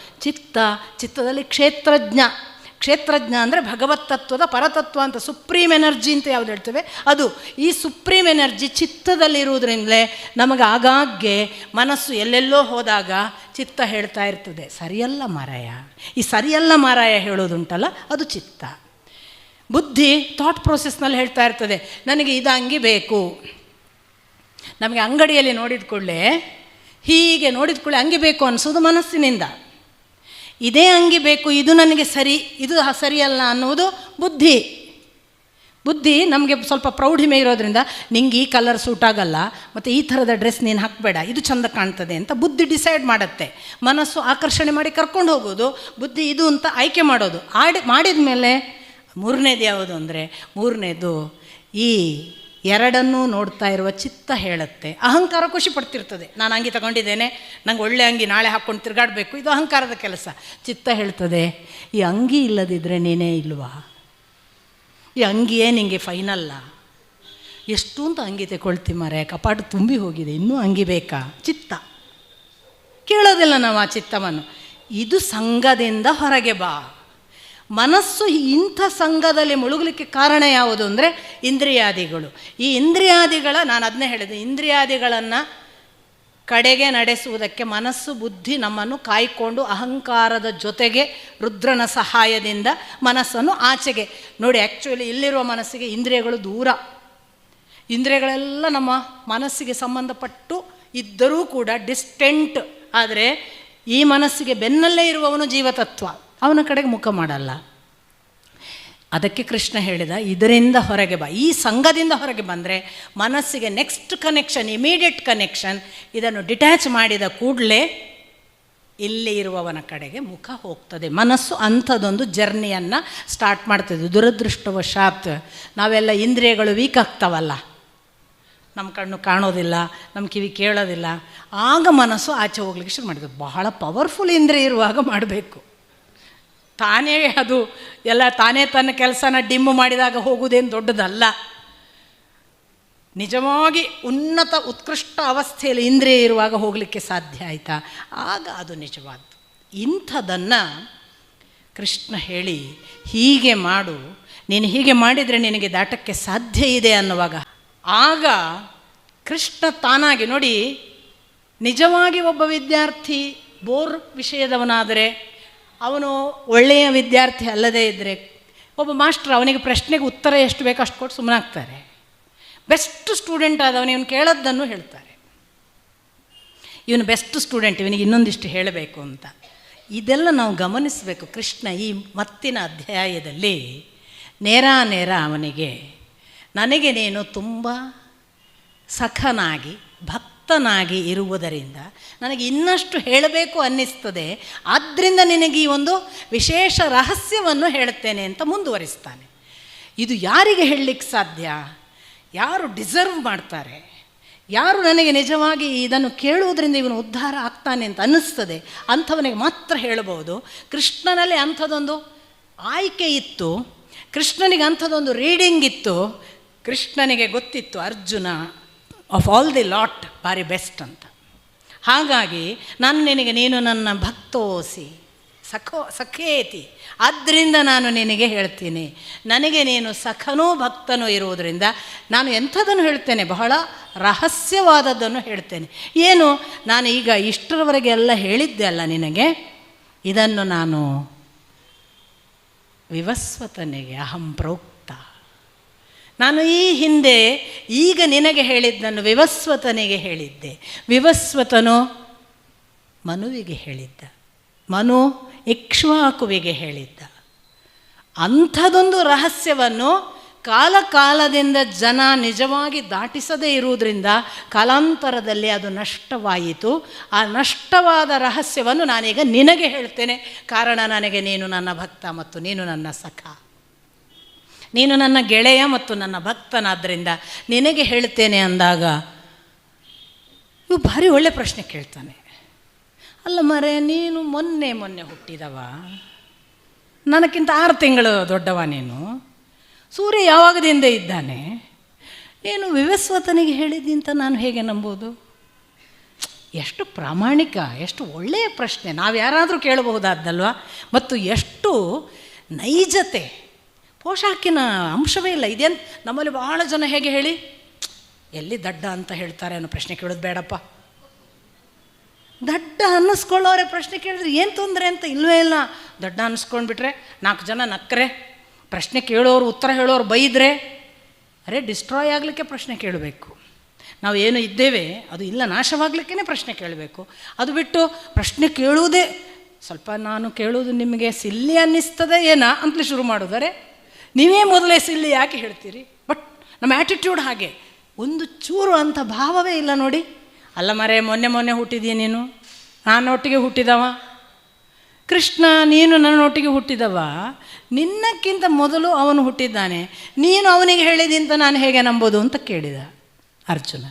A: ಚಿತ್ತದಲ್ಲಿ ಕ್ಷೇತ್ರಜ್ಞ ಅಂದರೆ ಭಗವತ್ ತತ್ವದ ಪರತತ್ವ ಅಂತ, ಸುಪ್ರೀಮ್ ಎನರ್ಜಿ ಅಂತ ಯಾವುದು ಹೇಳ್ತೇವೆ ಅದು. ಈ ಸುಪ್ರೀಮ್ ಎನರ್ಜಿ ಚಿತ್ತದಲ್ಲಿರುವುದರಿಂದಲೇ ನಮಗೆ ಆಗಾಗ್ಗೆ ಮನಸ್ಸು ಎಲ್ಲೆಲ್ಲೋ ಹೋದಾಗ ಚಿತ್ತ ಹೇಳ್ತಾ ಇರ್ತದೆ, ಸರಿಯಲ್ಲ ಮಾರಾಯ. ಈ ಸರಿಯಲ್ಲ ಮಾರಾಯ ಹೇಳೋದುಂಟಲ್ಲ, ಅದು ಚಿತ್ತ. ಬುದ್ಧಿ ಥಾಟ್ ಪ್ರೋಸೆಸ್ನಲ್ಲಿ ಹೇಳ್ತಾ ಇರ್ತದೆ, ನನಗೆ ಇದು ಅಂಗಿ ಬೇಕು. ನಮಗೆ ಅಂಗಡಿಯಲ್ಲಿ ನೋಡಿದ ಕೂಡಲೇ ಅಂಗಿ ಬೇಕು ಅನಿಸೋದು ಮನಸ್ಸಿನಿಂದ. ಇದೇ ಅಂಗಿ ಬೇಕು, ಇದು ನನಗೆ ಸರಿ, ಇದು ಸರಿಯಲ್ಲ ಅನ್ನುವುದು ಬುದ್ಧಿ. ನಮಗೆ ಸ್ವಲ್ಪ ಪ್ರೌಢಿಮೆ ಇರೋದ್ರಿಂದ ನಿಂಗೆ ಈ ಕಲರ್ ಸೂಟ್ ಆಗಲ್ಲ, ಮತ್ತು ಈ ಥರದ ಡ್ರೆಸ್ ನೀನು ಹಾಕಬೇಡ, ಇದು ಚಂದ ಕಾಣ್ತದೆ ಅಂತ ಬುದ್ಧಿ ಡಿಸೈಡ್ ಮಾಡುತ್ತೆ. ಮನಸ್ಸು ಆಕರ್ಷಣೆ ಮಾಡಿ ಕರ್ಕೊಂಡು ಹೋಗೋದು, ಬುದ್ಧಿ ಇದು ಅಂತ ಆಯ್ಕೆ ಮಾಡೋದು. ಮಾಡಿದ ಮೇಲೆ ಮೂರನೇದು ಯಾವುದು ಅಂದರೆ, ಈ ಎರಡನ್ನೂ ನೋಡ್ತಾ ಇರುವ ಚಿತ್ತ ಹೇಳುತ್ತೆ. ಅಹಂಕಾರ ಖುಷಿ ಪಡ್ತಿರ್ತದೆ, ನಾನು ಅಂಗಿ ತಗೊಂಡಿದ್ದೇನೆ, ನಂಗೆ ಒಳ್ಳೆ ಅಂಗಿ ನಾಳೆ ಹಾಕ್ಕೊಂಡು ತಿರುಗಾಡಬೇಕು, ಇದು ಅಹಂಕಾರದ ಕೆಲಸ. ಚಿತ್ತ ಹೇಳ್ತದೆ, ಈ ಅಂಗಿ ಇಲ್ಲದಿದ್ದರೆ ನೀನೇ ಇಲ್ವಾ, ಈ ಅಂಗಿಯೇ ನಿಂಗೆ ಫೈನಲ್ಲ, ಎಷ್ಟು ಅಂತ ಅಂಗಿ ತಗೊಳ್ತಿ ಮಾರೆ, ಕಪಾಟು ತುಂಬಿ ಹೋಗಿದೆ, ಇನ್ನೂ ಅಂಗಿ ಬೇಕಾ? ಚಿತ್ತ ಕೇಳೋದಿಲ್ಲ ನಾವು ಆ ಚಿತ್ತವನ್ನು. ಇದು ಸಂಘದಿಂದ ಹೊರಗೆ ಬಾ. ಮನಸ್ಸು ಇಂಥ ಸಂಘದಲ್ಲಿ ಮುಳುಗಲಿಕ್ಕೆ ಕಾರಣ ಯಾವುದು ಅಂದರೆ ಇಂದ್ರಿಯಾದಿಗಳು. ಈ ಇಂದ್ರಿಯಾದಿಗಳ, ನಾನು ಅದನ್ನೇ ಹೇಳಿದೆ, ಇಂದ್ರಿಯಾದಿಗಳನ್ನು ಕಡೆಗೆ ನಡೆಸುವುದಕ್ಕೆ ಮನಸ್ಸು ಬುದ್ಧಿ ನಮ್ಮನ್ನು ಕಾಯ್ಕೊಂಡು ಅಹಂಕಾರದ ಜೊತೆಗೆ ರುದ್ರನ ಸಹಾಯದಿಂದ ಮನಸ್ಸನ್ನು ಆಚೆಗೆ ನೋಡಿ. ಆ್ಯಕ್ಚುಲಿ ಇಲ್ಲಿರುವ ಮನಸ್ಸಿಗೆ ಇಂದ್ರಿಯಗಳು ದೂರ. ಇಂದ್ರಿಯಗಳೆಲ್ಲ ನಮ್ಮ ಮನಸ್ಸಿಗೆ ಸಂಬಂಧಪಟ್ಟು ಇದ್ದರೂ ಕೂಡ ಡಿಸ್ಟೆಂಟ್. ಆದರೆ ಈ ಮನಸ್ಸಿಗೆ ಬೆನ್ನಲ್ಲೇ ಇರುವವನು ಜೀವತತ್ವ, ಅವನ ಕಡೆಗೆ ಮುಖ ಮಾಡಲ್ಲ. ಅದಕ್ಕೆ ಕೃಷ್ಣ ಹೇಳಿದ, ಇದರಿಂದ ಹೊರಗೆ ಬಾ. ಈ ಸಂಘದಿಂದ ಹೊರಗೆ ಬಂದರೆ ಮನಸ್ಸಿಗೆ ನೆಕ್ಸ್ಟ್ ಕನೆಕ್ಷನ್, ಇಮಿಡಿಯೇಟ್ ಕನೆಕ್ಷನ್. ಇದನ್ನು ಡಿಟ್ಯಾಚ್ ಮಾಡಿದ ಕೂಡಲೇ ಇಲ್ಲಿ ಇರುವವನ ಕಡೆಗೆ ಮುಖ ಹೋಗ್ತದೆ. ಮನಸ್ಸು ಅಂಥದ್ದೊಂದು ಜರ್ನಿಯನ್ನು ಸ್ಟಾರ್ಟ್ ಮಾಡ್ತದೆ. ದುರದೃಷ್ಟವಶಾತ್ ನಾವೆಲ್ಲ ಇಂದ್ರಿಯಗಳು ವೀಕ್ ಆಗ್ತಾವಲ್ಲ, ನಮ್ಮ ಕಣ್ಣು ಕಾಣೋದಿಲ್ಲ, ನಮ್ಮ ಕಿವಿ ಕೇಳೋದಿಲ್ಲ, ಆಗ ಮನಸ್ಸು ಆಚೆ ಹೋಗ್ಲಿಕ್ಕೆ ಶುರು ಮಾಡಿದೆ. ಬಹಳ ಪವರ್ಫುಲ್ ಇಂದ್ರಿಯ ಇರುವಾಗ ಮಾಡಬೇಕು. ತಾನೇ ಅದು ಎಲ್ಲ ತಾನೇ ತನ್ನ ಕೆಲಸನ ಡಿಮ್ಮು ಮಾಡಿದಾಗ ಹೋಗುವುದೇನು ದೊಡ್ಡದಲ್ಲ. ನಿಜವಾಗಿ ಉತ್ಕೃಷ್ಟ ಅವಸ್ಥೆಯಲ್ಲಿ ಇಂದ್ರಿಯ ಇರುವಾಗ ಹೋಗಲಿಕ್ಕೆ ಸಾಧ್ಯ ಆಯಿತಾ, ಆಗ ಅದು ನಿಜವಾದ್ದು. ಇಂಥದನ್ನು ಕೃಷ್ಣ ಹೇಳಿ, ಹೀಗೆ ಮಾಡು, ನೀನು ಹೀಗೆ ಮಾಡಿದರೆ ನಿನಗೆ ದಾಟಕ್ಕೆ ಸಾಧ್ಯ ಇದೆ ಅನ್ನುವಾಗ, ಆಗ ಕೃಷ್ಣ ತಾನಾಗಿ ನೋಡಿ, ನಿಜವಾಗಿ ಒಬ್ಬ ವಿದ್ಯಾರ್ಥಿ ಬೋರ್ ವಿಷಯದವನಾದರೆ, ಅವನು ಒಳ್ಳೆಯ ವಿದ್ಯಾರ್ಥಿ ಅಲ್ಲದೇ ಇದ್ದರೆ, ಒಬ್ಬ ಮಾಸ್ಟರ್ ಅವನಿಗೆ ಪ್ರಶ್ನೆಗೆ ಉತ್ತರ ಎಷ್ಟು ಬೇಕೋ ಅಷ್ಟು ಕೊಟ್ಟು ಸುಮ್ಮನಾಗ್ತಾರೆ. ಬೆಸ್ಟ್ ಸ್ಟೂಡೆಂಟ್ ಆದವನು ಇವನು ಕೇಳೋದನ್ನು ಹೇಳ್ತಾರೆ, ಇವನು ಬೆಸ್ಟ್ ಸ್ಟೂಡೆಂಟ್, ಇವನಿಗೆ ಇನ್ನೊಂದಿಷ್ಟು ಹೇಳಬೇಕು ಅಂತ. ಇದೆಲ್ಲ ನಾವು ಗಮನಿಸಬೇಕು. ಕೃಷ್ಣ ಈ ಮತ್ತಿನ ಅಧ್ಯಾಯದಲ್ಲಿ ನೇರ ಅವನಿಗೆ, ನನಗೆ ನೀನು ತುಂಬ ಸಖನಾಗಿ ಭಕ್ತನಾಗಿ ಇರುವುದರಿಂದ ನನಗೆ ಇನ್ನಷ್ಟು ಹೇಳಬೇಕು ಅನ್ನಿಸ್ತದೆ, ಆದ್ದರಿಂದ ನಿನಗೆ ಈ ಒಂದು ವಿಶೇಷ ರಹಸ್ಯವನ್ನು ಹೇಳುತ್ತೇನೆ ಅಂತ ಮುಂದುವರಿಸ್ತಾನೆ. ಇದು ಯಾರಿಗೆ ಹೇಳಲಿಕ್ಕೆ ಸಾಧ್ಯ? ಯಾರು ಡಿಸರ್ವ್ ಮಾಡ್ತಾರೆ, ಯಾರು ನನಗೆ ನಿಜವಾಗಿ ಇದನ್ನು ಕೇಳುವುದರಿಂದ ಇವನು ಉದ್ಧಾರ ಆಗ್ತಾನೆ ಅಂತ ಅನ್ನಿಸ್ತದೆ, ಅಂಥವನಿಗೆ ಮಾತ್ರ ಹೇಳಬಹುದು. ಕೃಷ್ಣನಲ್ಲಿ ಅಂಥದ್ದೊಂದು ಆಯ್ಕೆ ಇತ್ತು, ಕೃಷ್ಣನಿಗೆ ಅಂಥದ್ದೊಂದು ರೀಡಿಂಗ್ ಇತ್ತು. ಕೃಷ್ಣನಿಗೆ ಗೊತ್ತಿತ್ತು Arjuna of all the lot ಭಾರಿ ಬೆಸ್ಟ್ ಅಂತ. ಹಾಗಾಗಿ ನೀನು ನನ್ನ ಭಕ್ತೋಸಿ, ಸಖೇತಿ. ಆದ್ದರಿಂದ ನಾನು ನಿನಗೆ ಹೇಳ್ತೀನಿ, ನನಗೆ ನೀನು ಸಖನೂ ಭಕ್ತನೂ ಇರುವುದರಿಂದ ನಾನು ಎಂಥದನ್ನು ಹೇಳ್ತೇನೆ, ಬಹಳ ರಹಸ್ಯವಾದದ್ದನ್ನು ಹೇಳ್ತೇನೆ. ಏನು, ನಾನು ಈಗ ಇಷ್ಟರವರೆಗೆ ಎಲ್ಲ ಹೇಳಿದ್ದೆ ಅಲ್ಲ ನಿನಗೆ, ಇದನ್ನು ನಾನು ವಿವಸ್ವತನಿಗೆ ಅಹಂ ಪ್ರೋಕ್ತ, ನಾನು ಈ ಹಿಂದೆ ಈಗ ನಿನಗೆ ಹೇಳಿದ್ದನ್ನು ವಿವಸ್ವತನಿಗೆ ಹೇಳಿದ್ದೆ. ವಿವಸ್ವತನು ಮನುವಿಗೆ ಹೇಳಿದ್ದ, ಮನು ಇಕ್ಷ್ವಾಕುವಿಗೆ ಹೇಳಿದ್ದ. ಅಂಥದೊಂದು ರಹಸ್ಯವನ್ನು ಕಾಲದಿಂದ ಜನ ನಿಜವಾಗಿ ದಾಟಿಸದೇ ಇರುವುದರಿಂದ ಕಾಲಾಂತರದಲ್ಲಿ ಅದು ನಷ್ಟವಾಯಿತು. ಆ ನಷ್ಟವಾದ ರಹಸ್ಯವನ್ನು ನಾನೀಗ ನಿನಗೆ ಹೇಳ್ತೇನೆ. ಕಾರಣ, ನನಗೆ ನೀನು ನನ್ನ ಭಕ್ತ ಮತ್ತು ನೀನು ನನ್ನ ಸಖ, ನೀನು ನನ್ನ ಗೆಳೆಯ ಮತ್ತು ನನ್ನ ಭಕ್ತನಾದ್ದರಿಂದ ನಿನಗೆ ಹೇಳ್ತೇನೆ ಅಂದಾಗ ಇವು ಭಾರಿ ಒಳ್ಳೆ ಪ್ರಶ್ನೆ ಕೇಳ್ತಾನೆ. ಅಲ್ಲ ಮರೆ, ನೀನು ಮೊನ್ನೆ ಹುಟ್ಟಿದವ, ನನಕ್ಕಿಂತ 6 ತಿಂಗಳು ದೊಡ್ಡವ, ನೀನು ಸೂರ್ಯ ಯಾವಾಗದಿಂದ ಇದ್ದಾನೆ, ನೀನು ವಿವಸ್ವತನಿಗೆ ಹೇಳಿದ್ದಿಂತ ನಾನು ಹೇಗೆ ನಂಬೋದು? ಎಷ್ಟು ಪ್ರಾಮಾಣಿಕ, ಎಷ್ಟು ಒಳ್ಳೆಯ ಪ್ರಶ್ನೆ, ನಾವು ಯಾರಾದರೂ ಕೇಳಬಹುದಾದ್ದಲ್ವ. ಮತ್ತು ಎಷ್ಟು ನೈಜತೆ, ಪೋಷಾಕಿನ ಅಂಶವೇ ಇಲ್ಲ. ಇದೇನು ನಮ್ಮಲ್ಲಿ ಬಹಳ ಜನ ಹೇಗೆ ಹೇಳಿ, ಎಲ್ಲಿ ದಡ್ಡ ಅಂತ ಹೇಳ್ತಾರೆ ಅನ್ನೋ ಪ್ರಶ್ನೆ ಕೇಳೋದು ಬೇಡಪ್ಪ. ದಡ್ಡ ಅನ್ನಿಸ್ಕೊಳ್ಳೋರೆ ಪ್ರಶ್ನೆ ಕೇಳಿದ್ರೆ ಏನು ತೊಂದರೆ ಅಂತ ಇಲ್ಲವೇ ಇಲ್ಲ. ದಡ್ಡ ಅನ್ನಿಸ್ಕೊಂಡ್ಬಿಟ್ರೆ 4 ಜನ ನಕ್ಕರೆ, ಪ್ರಶ್ನೆ ಕೇಳೋರು ಉತ್ತರ ಹೇಳೋರು ಬೈದರೆ, ಅರೆ ಡಿಸ್ಟ್ರಾಯ್ ಆಗಲಿಕ್ಕೆ ಪ್ರಶ್ನೆ ಕೇಳಬೇಕು. ನಾವು ಏನು ಇದ್ದೇವೆ ಅದು ಇಲ್ಲ ನಾಶವಾಗಲಿಕ್ಕೇ ಪ್ರಶ್ನೆ ಕೇಳಬೇಕು. ಅದು ಬಿಟ್ಟು ಪ್ರಶ್ನೆ ಕೇಳುವುದೇ ಸ್ವಲ್ಪ ನಾನು ಕೇಳೋದು ನಿಮಗೆ ಸಿಲ್ಲಿ ಅನ್ನಿಸ್ತದೆ ಏನಾ ಅಂತಲೇ ಶುರು ಮಾಡೋದರೆ, ನೀವೇ ಮೊದಲೇ ಸಿಲ್ಲಿ ಯಾಕೆ ಹೇಳ್ತೀರಿ? ಬಟ್ ನಮ್ಮ ಆ್ಯಟಿಟ್ಯೂಡ್ ಹಾಗೆ, ಒಂದು ಚೂರು ಅಂಥ ಭಾವವೇ ಇಲ್ಲ ನೋಡಿ. ಅಲ್ಲ ಮರೆ, ಮೊನ್ನೆ ಹುಟ್ಟಿದೀಯ ನೀನು, ನಾನೊಟ್ಟಿಗೆ ಹುಟ್ಟಿದವ. ಕೃಷ್ಣ, ನೀನು ನನ್ನೊಟ್ಟಿಗೆ ಹುಟ್ಟಿದವ, ನಿನ್ನಕ್ಕಿಂತ ಮೊದಲು ಅವನು ಹುಟ್ಟಿದ್ದಾನೆ, ನೀನು ಅವನಿಗೆ ಹೇಳಿದಿಂತ ನಾನು ಹೇಗೆ ನಂಬೋದು ಅಂತ ಕೇಳಿದ ಅರ್ಜುನ.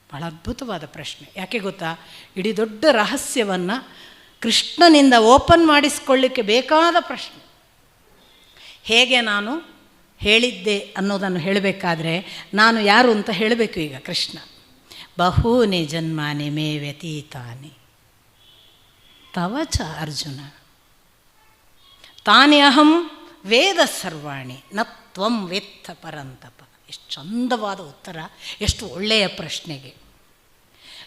A: ಭಾಳ ಅದ್ಭುತವಾದ ಪ್ರಶ್ನೆ. ಯಾಕೆ ಗೊತ್ತಾ, ಇಡೀ ದೊಡ್ಡ ರಹಸ್ಯವನ್ನು ಕೃಷ್ಣನಿಂದ ಓಪನ್ ಮಾಡಿಸ್ಕೊಳ್ಳಿಕ್ಕೆ ಬೇಕಾದ ಪ್ರಶ್ನೆ. ಹೇಗೆ ನಾನು ಹೇಳಿದ್ದೆ ಅನ್ನೋದನ್ನು ಹೇಳಬೇಕಾದ್ರೆ ನಾನು ಯಾರು ಅಂತ ಹೇಳಬೇಕು. ಈಗ ಕೃಷ್ಣ, ಬಹೂನಿ ಜನ್ಮಾನಿ ಮೇ ವ್ಯತೀತಾನಿ ತವ ಚ ಅರ್ಜುನ ತಾನಿ ಅಹಂ ವೇದ ಸರ್ವಾಣಿ ನ ತ್ವಂ ವೇತ್ತ ಪರಂತಪ. ಎಷ್ಟು ಚಂದವಾದ ಉತ್ತರ, ಎಷ್ಟು ಒಳ್ಳೆಯ ಪ್ರಶ್ನೆಗೆ.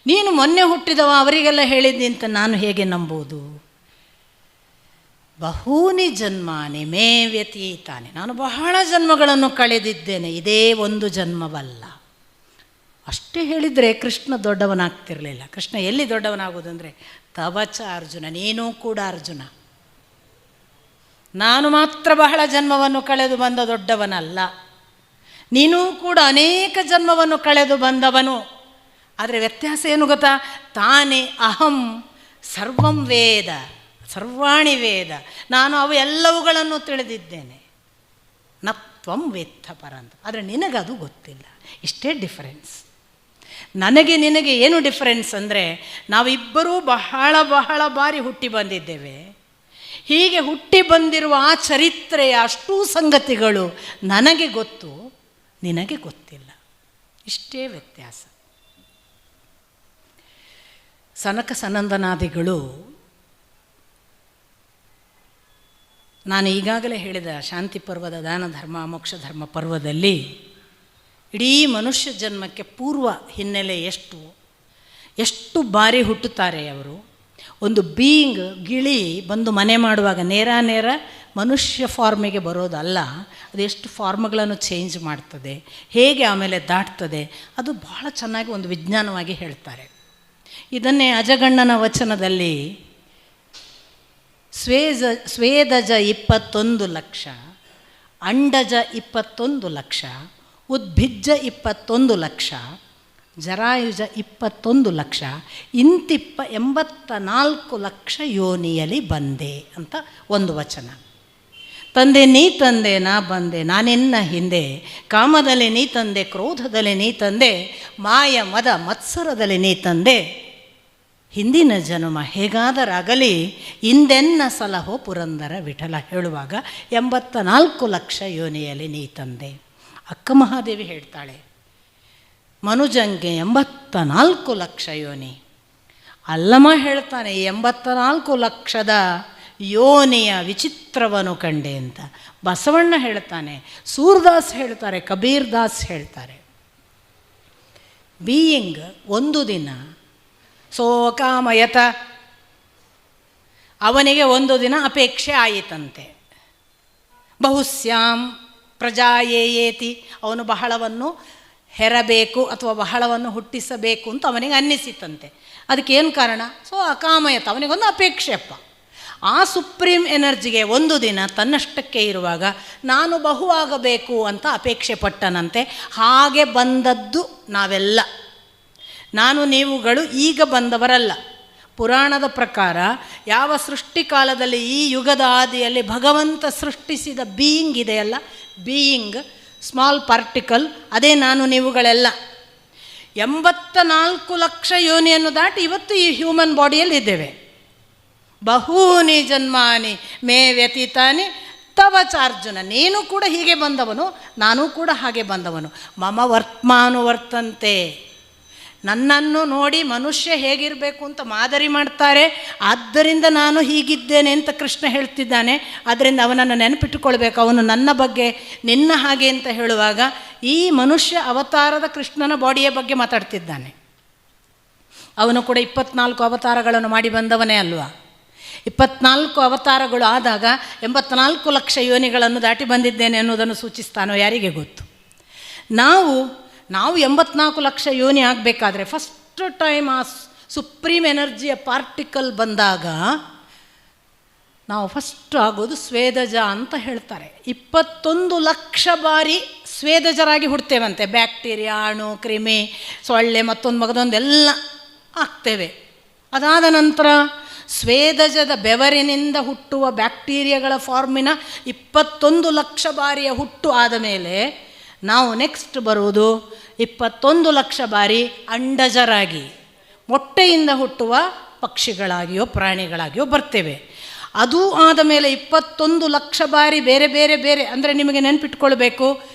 A: ನೀನು ಮೊನ್ನೆ ಹುಟ್ಟಿದವ, ಅವರಿಗೆಲ್ಲ ಹೇಳಿದ್ದಿ ಅಂತ ನಾನು ಹೇಗೆ ನಂಬೋದು? ಬಹೂನಿ ಜನ್ಮಾನಿ ಮೇ ವ್ಯತೀತಾನಿ, ನಾನು ಬಹಳ ಜನ್ಮಗಳನ್ನು ಕಳೆದಿದ್ದೇನೆ, ಇದೇ ಒಂದು ಜನ್ಮವಲ್ಲ. ಅಷ್ಟೇ ಹೇಳಿದರೆ ಕೃಷ್ಣ ದೊಡ್ಡವನಾಗ್ತಿರಲಿಲ್ಲ. ಕೃಷ್ಣ ಎಲ್ಲಿ ದೊಡ್ಡವನಾಗೋದಂದರೆ ತವಚ ಅರ್ಜುನ, ನೀನೂ ಕೂಡ ಅರ್ಜುನ. ನಾನು ಮಾತ್ರ ಬಹಳ ಜನ್ಮವನ್ನು ಕಳೆದು ಬಂದ ದೊಡ್ಡವನಲ್ಲ, ನೀನೂ ಕೂಡ ಅನೇಕ ಜನ್ಮವನ್ನು ಕಳೆದು ಬಂದವನು. ಆದರೆ ವ್ಯತ್ಯಾಸ ಏನು ಗೊತ್ತಾ? ತಾನೇ ಅಹಂ ಸರ್ವಂ ವೇದ ಸರ್ವಾಣಿ ವೇದ, ನಾನು ಅವು ಎಲ್ಲವುಗಳನ್ನು ತಿಳಿದಿದ್ದೇನೆ. ನ ತ್ವಂ ವೇತ್ತ ಪರಂತ, ಆದರೆ ನಿನಗದು ಗೊತ್ತಿಲ್ಲ. ಇಷ್ಟೇ ಡಿಫರೆನ್ಸ್. ನನಗೆ ನಿನಗೆ ಏನು ಡಿಫರೆನ್ಸ್ ಅಂದರೆ, ನಾವಿಬ್ಬರೂ ಬಹಳ ಬಾರಿ ಹುಟ್ಟಿ ಬಂದಿದ್ದೇವೆ. ಹೀಗೆ ಹುಟ್ಟಿ ಬಂದಿರುವ ಆ ಚರಿತ್ರೆಯ ಅಷ್ಟೂ ಸಂಗತಿಗಳು ನನಗೆ ಗೊತ್ತು, ನಿನಗೆ ಗೊತ್ತಿಲ್ಲ. ಇಷ್ಟೇ ವ್ಯತ್ಯಾಸ. ಸನಕ ಸನಂದನಾದಿಗಳು, ನಾನು ಈಗಾಗಲೇ ಹೇಳಿದ ಶಾಂತಿ ಪರ್ವದ ದಾನ ಧರ್ಮ ಮೋಕ್ಷ ಧರ್ಮ ಪರ್ವದಲ್ಲಿ ಇಡೀ ಮನುಷ್ಯ ಜನ್ಮಕ್ಕೆ ಪೂರ್ವ ಹಿನ್ನೆಲೆ ಎಷ್ಟು ಬಾರಿ ಹುಟ್ಟುತ್ತಾರೆ ಅವರು. ಒಂದು ಬೀಯಿಂಗ್, ಗಿಳಿ ಬಂದು ಮನೆ ಮಾಡುವಾಗ ನೇರ ಮನುಷ್ಯ ಫಾರ್ಮಿಗೆ ಬರೋದಲ್ಲ, ಅದು ಎಷ್ಟು ಫಾರ್ಮ್ಗಳನ್ನು ಚೇಂಜ್ ಮಾಡ್ತದೆ, ಹೇಗೆ ಆಮೇಲೆ ದಾಟ್ತದೆ, ಅದು ಬಹಳ ಚೆನ್ನಾಗಿ ಒಂದು ವಿಜ್ಞಾನವಾಗಿ ಹೇಳ್ತಾರೆ. ಇದನ್ನೇ ಅಜಗಣ್ಣನ ವಚನದಲ್ಲಿ ಸ್ವೇದಜ 21 ಲಕ್ಷ, ಅಂಡಜ 21 ಲಕ್ಷ, ಉದ್ಭಿಜ್ಜ 21 ಲಕ್ಷ, ಜರಾಯುಜ 21 ಲಕ್ಷ, ಇಂತಿಪ್ಪ 84 ಲಕ್ಷ ಯೋನಿಯಲ್ಲಿ ಬಂದೆ ಅಂತ ಒಂದು ವಚನ. ತಂದೆ ನೀ ತಂದೆ ನಾ ಬಂದೆ ನಾನಿನ್ನ ಹಿಂದೆ, ಕಾಮದಲ್ಲಿ ನೀ ತಂದೆ ಕ್ರೋಧದಲ್ಲಿ ನೀ ತಂದೆ, ಮಾಯ ಮದ ಮತ್ಸರದಲ್ಲಿ ನೀ ತಂದೆ, ಹಿಂದಿನ ಜನ್ಮ ಹೇಗಾದರಾಗಲಿ ಇಂದೆನ್ನ ಸಲಹೋ ಪುರಂದರ ವಿಠಲ ಹೇಳುವಾಗ 84 ಲಕ್ಷ ಯೋನಿಯಲ್ಲಿ ನೀ ತಂದೆ. ಅಕ್ಕ ಮಹಾದೇವಿ ಹೇಳ್ತಾಳೆ, ಮನುಜಂಗೆ 84 ಲಕ್ಷ ಯೋನಿ. ಅಲ್ಲಮ್ಮ ಹೇಳ್ತಾನೆ, 84 ಲಕ್ಷದ ಯೋನಿಯ ವಿಚಿತ್ರವನ್ನು ಕಂಡೆ ಅಂತ ಬಸವಣ್ಣ ಹೇಳ್ತಾನೆ, ಸೂರ್ದಾಸ್ ಹೇಳ್ತಾರೆ, ಕಬೀರ್ ದಾಸ್ ಹೇಳ್ತಾರೆ. ಬೀಯಿಂಗ್ ಒಂದು ದಿನ ಸೋಕಾಮಯತ, ಅವನಿಗೆ ಒಂದು ದಿನ ಅಪೇಕ್ಷೆ ಆಯಿತಂತೆ. ಬಹುಸ್ಯಾಂ ಪ್ರಜಾಯೇಯೇತಿ, ಅವನು ಬಹಳವನ್ನು ಹೆರಬೇಕು ಅಥವಾ ಬಹಳವನ್ನು ಹುಟ್ಟಿಸಬೇಕು ಅಂತ ಅವನಿಗೆ ಅನ್ನಿಸಿತಂತೆ. ಅದಕ್ಕೇನು ಕಾರಣ? ಅಕಾಮಯತ, ಅವನಿಗೊಂದು ಅಪೇಕ್ಷೆ ಅಪ್ಪ. ಆ ಸುಪ್ರೀಂ ಎನರ್ಜಿಗೆ ಒಂದು ದಿನ ತನ್ನಷ್ಟಕ್ಕೆ ಇರುವಾಗ ನಾನು ಬಹು ಆಗಬೇಕು ಅಂತ ಅಪೇಕ್ಷೆ ಪಟ್ಟನಂತೆ. ಹಾಗೆ ಬಂದದ್ದು ನಾವೆಲ್ಲ. ನಾನು ನೀವುಗಳು ಈಗ ಬಂದವರಲ್ಲ. ಪುರಾಣದ ಪ್ರಕಾರ ಯಾವ ಸೃಷ್ಟಿಕಾಲದಲ್ಲಿ ಈ ಯುಗದ ಆದಿಯಲ್ಲಿ ಭಗವಂತ ಸೃಷ್ಟಿಸಿದ ಬೀಯಿಂಗ್ ಇದೆಯಲ್ಲ, ಬೀಯಿಂಗ್ ಸ್ಮಾಲ್ ಪಾರ್ಟಿಕಲ್, ಅದೇ ನಾನು ನೀವುಗಳೆಲ್ಲ. 84 ಲಕ್ಷ ಯೋನಿಯನ್ನು ದಾಟಿ ಇವತ್ತು ಈ ಹ್ಯೂಮನ್ ಬಾಡಿಯಲ್ಲಿ ಇದ್ದೇವೆ. ಬಹೂನಿ ಜನ್ಮಾನಿ ಮೇ ವ್ಯತೀತಾನಿ ತವ ಚಾರ್ಜುನ, ನೀನು ಕೂಡ ಹೀಗೆ ಬಂದವನು, ನಾನು ಕೂಡ ಹಾಗೆ ಬಂದವನು. ಮಮ ವರ್ತ್ಮಾನುವರ್ತಂತೆ, ನನ್ನನ್ನು ನೋಡಿ ಮನುಷ್ಯ ಹೇಗಿರಬೇಕು ಅಂತ ಮಾದರಿ ಮಾಡ್ತಾರೆ, ಆದ್ದರಿಂದ ನಾನು ಹೀಗಿದ್ದೇನೆ ಅಂತ ಕೃಷ್ಣ ಹೇಳ್ತಿದ್ದಾನೆ. ಆದ್ದರಿಂದ ಅವನನ್ನು ನೆನಪಿಟ್ಟುಕೊಳ್ಬೇಕು. ಅವನು ನನ್ನ ಬಗ್ಗೆ ನಿನ್ನ ಹಾಗೆ ಅಂತ ಹೇಳುವಾಗ ಈ ಮನುಷ್ಯ ಅವತಾರದ ಕೃಷ್ಣನ ಬಾಡಿಯ ಬಗ್ಗೆ ಮಾತಾಡ್ತಿದ್ದಾನೆ. ಅವನು ಕೂಡ 24 ಅವತಾರಗಳನ್ನು ಮಾಡಿ ಬಂದವನೇ ಅಲ್ವಾ. 24 ಅವತಾರಗಳು ಆದಾಗ 84 ಲಕ್ಷ ಯೋನಿಗಳನ್ನು ದಾಟಿ ಬಂದಿದ್ದೇನೆ ಅನ್ನೋದನ್ನು ಸೂಚಿಸ್ತಾನೋ ಯಾರಿಗೆ ಗೊತ್ತು. ನಾವು 84 ಲಕ್ಷ ಯೋನಿ ಆಗಬೇಕಾದ್ರೆ ಫಸ್ಟ್ ಟೈಮ್ ಆ ಸುಪ್ರೀಂ ಎನರ್ಜಿಯ ಪಾರ್ಟಿಕಲ್ ಬಂದಾಗ ನಾವು ಫಸ್ಟ್ ಆಗೋದು ಸ್ವೇದಜ ಅಂತ ಹೇಳ್ತಾರೆ. 21 ಲಕ್ಷ ಬಾರಿ ಸ್ವೇದಜರಾಗಿ ಹುಡ್ತೇವಂತೆ. ಬ್ಯಾಕ್ಟೀರಿಯಾ, ಅಣು, ಕ್ರಿಮಿ, ಸೊಳ್ಳೆ, ಮತ್ತೊಂದು ಎಲ್ಲ ಆಗ್ತೇವೆ. ಅದಾದ ನಂತರ ಸ್ವೇದಜದ ಬೆವರಿನಿಂದ ಹುಟ್ಟುವ ಬ್ಯಾಕ್ಟೀರಿಯಾಗಳ ಫಾರ್ಮಿನ 21 ಲಕ್ಷ ಬಾರಿಯ ಹುಟ್ಟು ಆದ ಮೇಲೆ ನಾವು ನೆಕ್ಸ್ಟ್ ಬರುವುದು 21 ಲಕ್ಷ ಬಾರಿ ಅಂಡಜರಾಗಿ, ಮೊಟ್ಟೆಯಿಂದ ಹುಟ್ಟುವ ಪಕ್ಷಿಗಳಾಗಿಯೋ ಪ್ರಾಣಿಗಳಾಗಿಯೋ ಬರ್ತೇವೆ. ಅದು ಆದ ಮೇಲೆ 21 ಲಕ್ಷ ಬಾರಿ ಬೇರೆ ಬೇರೆ ಬೇರೆ, ಅಂದರೆ ನಿಮಗೆ ನೆನಪಿಟ್ಕೊಳ್ಬೇಕು,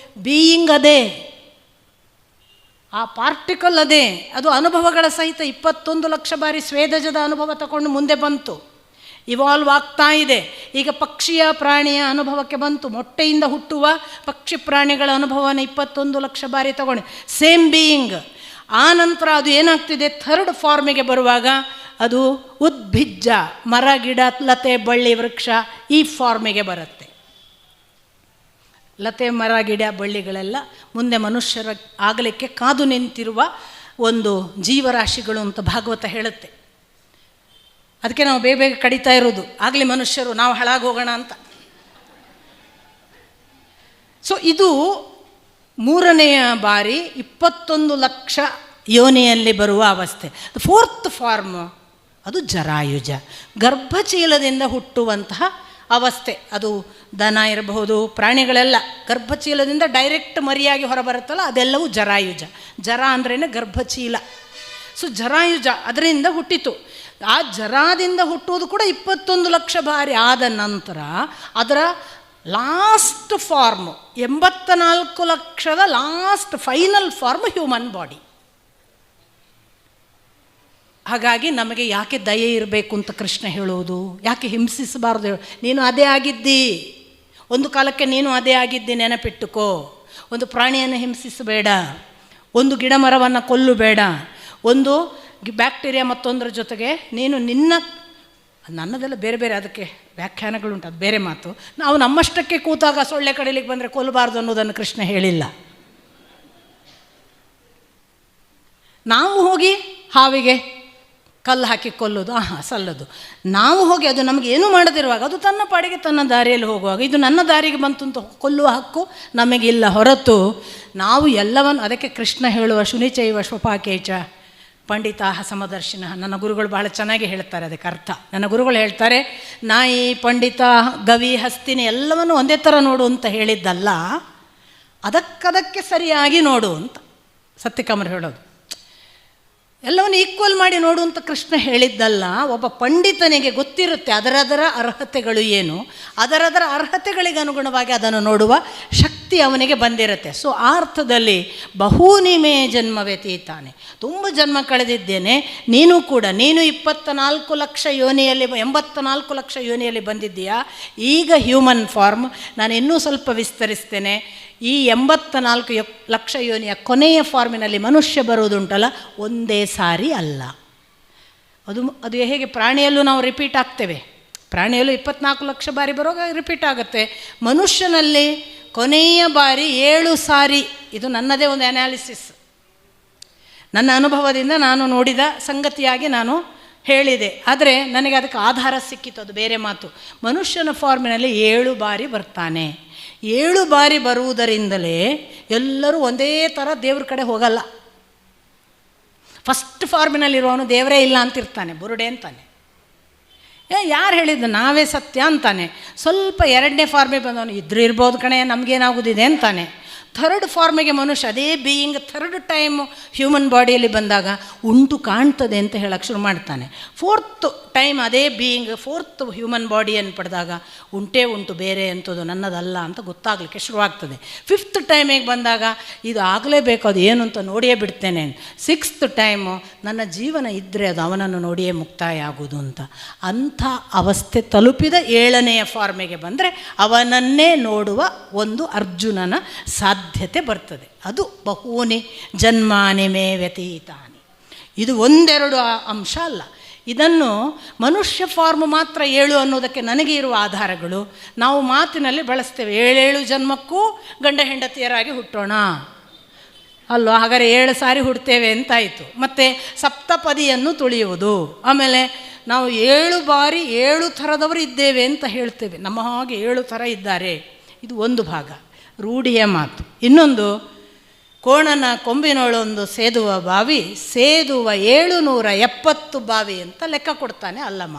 A: ಬೀಯಿಂಗ್ ಅದೇ, ಆ ಪಾರ್ಟಿಕಲ್ ಅದೇ, ಅದು ಅನುಭವಗಳ ಸಹಿತ 21 ಲಕ್ಷ ಬಾರಿ ಸ್ವೇದಜದ ಅನುಭವ ತಗೊಂಡು ಮುಂದೆ ಬಂತು, ಇವಾಲ್ವ್ ಆಗ್ತಾ ಇದೆ. ಈಗ ಪಕ್ಷಿಯ ಪ್ರಾಣಿಯ ಅನುಭವಕ್ಕೆ ಬಂತು, ಮೊಟ್ಟೆಯಿಂದ ಹುಟ್ಟುವ ಪಕ್ಷಿ ಪ್ರಾಣಿಗಳ ಅನುಭವನ 21 ಲಕ್ಷ ಬಾರಿ ತಗೊಂಡು ಸೇಮ್ ಬೀಯಿಂಗ್. ಆ ನಂತರ ಅದು ಏನಾಗ್ತಿದೆ, ಥರ್ಡ್ ಫಾರ್ಮಿಗೆ ಬರುವಾಗ ಅದು ಉದ್ಭಿಜ್ಜ, ಮರ, ಗಿಡ, ಲತೆ, ಬಳ್ಳಿ, ವೃಕ್ಷ, ಈ ಫಾರ್ಮಿಗೆ ಬರುತ್ತೆ. ಲತೆ, ಮರ, ಗಿಡ, ಬಳ್ಳಿಗಳೆಲ್ಲ ಮುಂದೆ ಮನುಷ್ಯರ ಆಗಲಿಕ್ಕೆ ಕಾದು ನಿಂತಿರುವ ಒಂದು ಜೀವರಾಶಿಗಳು ಅಂತ ಭಾಗವತ ಹೇಳುತ್ತೆ. ಅದಕ್ಕೆ ನಾವು ಬೇಗ ಬೇಗ ಕಡಿತಾ ಇರೋದು, ಆಗಲಿ ಮನುಷ್ಯರು ನಾವು ಹಾಳಾಗಿ ಹೋಗೋಣ ಅಂತ. ಸೊ ಇದು 3ನೆಯ ಬಾರಿ 21 ಲಕ್ಷ ಯೋನಿಯಲ್ಲಿ ಬರುವ ಅವಸ್ಥೆ. ಫೋರ್ತ್ ಫಾರ್ಮ್ ಅದು ಜರಾಯುಜ, ಗರ್ಭಚೀಲದಿಂದ ಹುಟ್ಟುವಂತಹ ಅವಸ್ಥೆ. ಅದು ದನ ಇರಬಹುದು, ಪ್ರಾಣಿಗಳೆಲ್ಲ ಗರ್ಭಚೀಲದಿಂದ ಡೈರೆಕ್ಟ್ ಮರಿಯಾಗಿ ಹೊರಬರುತ್ತಲ್ಲ, ಅದೆಲ್ಲವೂ ಜರಾಯುಜ. ಜರ ಅಂದ್ರೇ ಗರ್ಭಚೀಲ. ಸೊ ಜರಾಯುಜ ಅದರಿಂದ ಹುಟ್ಟಿತು. ಆ ಜರಾದಿಂದ ಹುಟ್ಟುವುದು ಕೂಡ 21 ಲಕ್ಷ ಬಾರಿ ಆದ ನಂತರ ಅದರ ಲಾಸ್ಟ್ ಫಾರ್ಮ್ 84 ಲಕ್ಷದ last final form human body. ಹಾಗಾಗಿ ನಮಗೆ ಯಾಕೆ ದಯೆ ಇರಬೇಕು ಅಂತ ಕೃಷ್ಣ ಹೇಳುವುದು, ಯಾಕೆ ಹಿಂಸಿಸಬಾರ್ದು. ನೀನು ಅದೇ ಆಗಿದ್ದಿ, ಒಂದು ಕಾಲಕ್ಕೆ ನೀನು ಅದೇ ಆಗಿದ್ದಿ, ನೆನಪಿಟ್ಟುಕೋ. ಒಂದು ಪ್ರಾಣಿಯನ್ನು ಹಿಂಸಿಸಬೇಡ, ಒಂದು ಗಿಡ ಮರವನ್ನು ಕೊಲ್ಲಬೇಡ, ಒಂದು ಬ್ಯಾಕ್ಟೀರಿಯಾ ಮತ್ತೊಂದರ ಜೊತೆಗೆ ನೀನು ನನ್ನದೆಲ್ಲ ಬೇರೆ ಬೇರೆ ಅದಕ್ಕೆ ವ್ಯಾಖ್ಯಾನಗಳುಂಟು, ಅದು ಬೇರೆ ಮಾತು. ನಾವು ನಮ್ಮಷ್ಟಕ್ಕೆ ಕೂತಾಗ ಸೊಳ್ಳೆ ಕಡಿಲಿಕ್ಕೆ ಬಂದರೆ ಕೊಲ್ಲಬಾರ್ದು ಅನ್ನೋದನ್ನು ಕೃಷ್ಣ ಹೇಳಿಲ್ಲ. ನಾವು ಹೋಗಿ ಹಾವಿಗೆ ಕಲ್ಲು ಹಾಕಿ ಕೊಲ್ಲೋದು ಸಲ್ಲದು. ನಾವು ಹೋಗಿ ಅದು ನಮಗೆ ಏನೂ ಮಾಡದಿರುವಾಗ ಅದು ತನ್ನ ಪಾಡಿಗೆ ತನ್ನ ದಾರಿಯಲ್ಲಿ ಹೋಗುವಾಗ ಇದು ನನ್ನ ದಾರಿಗೆ ಬಂತು ಅಂತ ಕೊಲ್ಲುವ ಹಕ್ಕು ನಮಗಿಲ್ಲ. ಹೊರತು ನಾವು ಎಲ್ಲವನ್ನು, ಅದಕ್ಕೆ ಕೃಷ್ಣ ಹೇಳುವ ಶುನಿಚೈವ ಶ್ವಪಾಕೇಚ ಪಂಡಿತಾಹ ಸಮದರ್ಶಿನ, ನನ್ನ ಗುರುಗಳು ಬಹಳ ಚೆನ್ನಾಗಿ ಹೇಳ್ತಾರೆ ಅದಕ್ಕೆ ಅರ್ಥ. ನನ್ನ ಗುರುಗಳು ಹೇಳ್ತಾರೆ, ನಾಯಿ, ಪಂಡಿತ, ಗವಿ, ಹಸ್ತಿನಿ ಎಲ್ಲವನ್ನು ಒಂದೇ ಥರ ನೋಡು ಅಂತ ಹೇಳಿದ್ದಲ್ಲ, ಅದಕ್ಕದಕ್ಕೆ ಸರಿಯಾಗಿ ನೋಡು ಅಂತ ಸತ್ಯಕಾಮರು ಹೇಳೋದು. ಎಲ್ಲವನ್ನು ಈಕ್ವಲ್ ಮಾಡಿ ನೋಡು ಅಂತ ಕೃಷ್ಣ ಹೇಳಿದ್ದಲ್ಲ. ಒಬ್ಬ ಪಂಡಿತನಿಗೆ ಗೊತ್ತಿರುತ್ತೆ ಅದರದರ ಅರ್ಹತೆಗಳು ಏನು, ಅದರದರ ಅರ್ಹತೆಗಳಿಗೆ ಅನುಗುಣವಾಗಿ ಅದನ್ನು ನೋಡುವ ಶಕ್ತಿ ಶಕ್ತಿ ಅವನಿಗೆ ಬಂದಿರುತ್ತೆ. ಸೊ ಆ ಅರ್ಥದಲ್ಲಿ ಬಹೂನಿ ಮೇ ಜನ್ಮ ವ್ಯತೀತಾನೆ, ತುಂಬ ಜನ್ಮ ಕಳೆದಿದ್ದೇನೆ, ನೀನು ಕೂಡ. ನೀನು 24 ಲಕ್ಷ ಯೋನಿಯಲ್ಲಿ 84 ಲಕ್ಷ ಯೋನಿಯಲ್ಲಿ ಬಂದಿದ್ದೀಯಾ, ಈಗ ಹ್ಯೂಮನ್ ಫಾರ್ಮ್. ನಾನು ಇನ್ನೂ ಸ್ವಲ್ಪ ವಿಸ್ತರಿಸ್ತೇನೆ. ಈ 84 ಲಕ್ಷ ಯೋನಿಯ ಕೊನೆಯ ಫಾರ್ಮಿನಲ್ಲಿ ಮನುಷ್ಯ ಬರುವುದುಂಟಲ್ಲ, ಒಂದೇ ಸಾರಿ ಅಲ್ಲ. ಅದು ಹೇಗೆ ಪ್ರಾಣಿಯಲ್ಲೂ ನಾವು ರಿಪೀಟ್ ಆಗ್ತೇವೆ, ಪ್ರಾಣಿಯಲ್ಲೂ 24 ಲಕ್ಷ ಬಾರಿ ಬರುವಾಗ ರಿಪೀಟ್ ಆಗುತ್ತೆ. ಮನುಷ್ಯನಲ್ಲಿ ಕೊನೆಯ ಬಾರಿ 7 ಸಾರಿ. ಇದು ನನ್ನದೇ ಒಂದು ಅನಾಲಿಸಿಸ್, ನನ್ನ ಅನುಭವದಿಂದ ನಾನು ನೋಡಿದ ಸಂಗತಿಯಾಗಿ ನಾನು ಹೇಳಿದೆ. ಆದರೆ ನನಗೆ ಅದಕ್ಕೆ ಆಧಾರ ಸಿಕ್ಕಿತು, ಅದು ಬೇರೆ ಮಾತು. ಮನುಷ್ಯನ ಫಾರ್ಮಿನಲ್ಲಿ 7 ಬಾರಿ ಬರ್ತಾನೆ. 7 ಬಾರಿ ಬರುವುದರಿಂದಲೇ ಎಲ್ಲರೂ ಒಂದೇ ಥರ ದೇವ್ರ ಕಡೆ ಹೋಗಲ್ಲ. ಫಸ್ಟ್ ಫಾರ್ಮಿನಲ್ಲಿರುವವನು ದೇವರೇ ಇಲ್ಲ ಅಂತಿರ್ತಾನೆ, ಬುರುಡೆ ಅಂತಾನೆ. ಯಾರು ಹೇಳಿದ್ದು ನಾವೇ ಸತ್ಯ ಅಂತಾನೆ. ಸ್ವಲ್ಪ 2ನೇ ಫಾರ್ಮಿಗೆ ಬಂದವನು ಇದ್ರೂ ಇರ್ಬೋದು ಕಣೆ, ನಮಗೇನಾಗೋದಿದೆ ಅಂತಾನೆ. 3rd ಫಾರ್ಮಿಗೆ ಮನುಷ್ಯ ಅದೇ ಬೀಯಿಂಗ್ 3rd ಟೈಮ್ ಹ್ಯೂಮನ್ ಬಾಡಿಯಲ್ಲಿ ಬಂದಾಗ ಉಂಟು ಕಾಣ್ತದೆ ಅಂತ ಹೇಳಕ್ಕೆ ಶುರು ಮಾಡ್ತಾನೆ. 4th ಟೈಮ್ ಅದೇ ಬೀಯಿಂಗ್ 4th ಹ್ಯೂಮನ್ ಬಾಡಿಯನ್ನು ಪಡೆದಾಗ ಉಂಟೇ ಉಂಟು, ಬೇರೆ ಅಂಥದ್ದು ನನ್ನದಲ್ಲ ಅಂತ ಗೊತ್ತಾಗಲಿಕ್ಕೆ ಶುರುವಾಗ್ತದೆ. 5th ಟೈಮಿಗೆ ಬಂದಾಗ ಇದು ಆಗಲೇಬೇಕು, ಅದು ಏನು ಅಂತ ನೋಡಿಯೇ ಬಿಡ್ತೇನೆ. 6th ಟೈಮು ನನ್ನ ಜೀವನ ಇದ್ದರೆ ಅದು ಅವನನ್ನು ನೋಡಿಯೇ ಮುಕ್ತಾಯ ಆಗೋದು ಅಂತ. ಅಂಥ ಅವಸ್ಥೆ ತಲುಪಿದ 7ನೇ ಫಾರ್ಮಿಗೆ ಬಂದರೆ ಅವನನ್ನೇ ನೋಡುವ ಒಂದು ಅರ್ಜುನನ ಸಾಧ್ಯತೆ ಬರ್ತದೆ. ಅದು ಬಹೂನಿ ಜನ್ಮಾನಿ ಮೇ ವ್ಯತೀತಾನಿ. ಇದು ಒಂದೆರಡು ಅಂಶ ಅಲ್ಲ. ಇದನ್ನು ಮನುಷ್ಯ ಫಾರ್ಮ್ ಮಾತ್ರ 7 ಅನ್ನೋದಕ್ಕೆ ನನಗೆ ಇರುವ ಆಧಾರಗಳು ನಾವು ಮಾತಿನಲ್ಲಿ ಬಳಸ್ತೇವೆ. 7 ಜನ್ಮಕ್ಕೂ ಗಂಡ ಹೆಂಡತಿಯರಾಗಿ ಹುಟ್ಟೋಣ ಅಲ್ವಾ, ಹಾಗಾದರೆ 7 ಸಾರಿ ಹುಡ್ತೇವೆ ಅಂತಾಯಿತು. ಮತ್ತು ಸಪ್ತಪದಿಯನ್ನು ತುಳಿಯುವುದು, ಆಮೇಲೆ ನಾವು 7 ಬಾರಿ 7 ಥರದವರು ಇದ್ದೇವೆ ಅಂತ ಹೇಳ್ತೇವೆ. ನಮ್ಮ ಹಾಗೆ 7 ಥರ ಇದ್ದಾರೆ. ಇದು ಒಂದು ಭಾಗ, ರೂಢಿಯ ಮಾತು. ಇನ್ನೊಂದು, ಕೋಣನ ಕೊಂಬಿನೊಳೊಂದು ಸೇದುವ ಬಾವಿ, ಸೇದುವ 770 ಬಾವಿ ಅಂತ ಲೆಕ್ಕ ಕೊಡ್ತಾನೆ ಅಲ್ಲಮ್ಮ.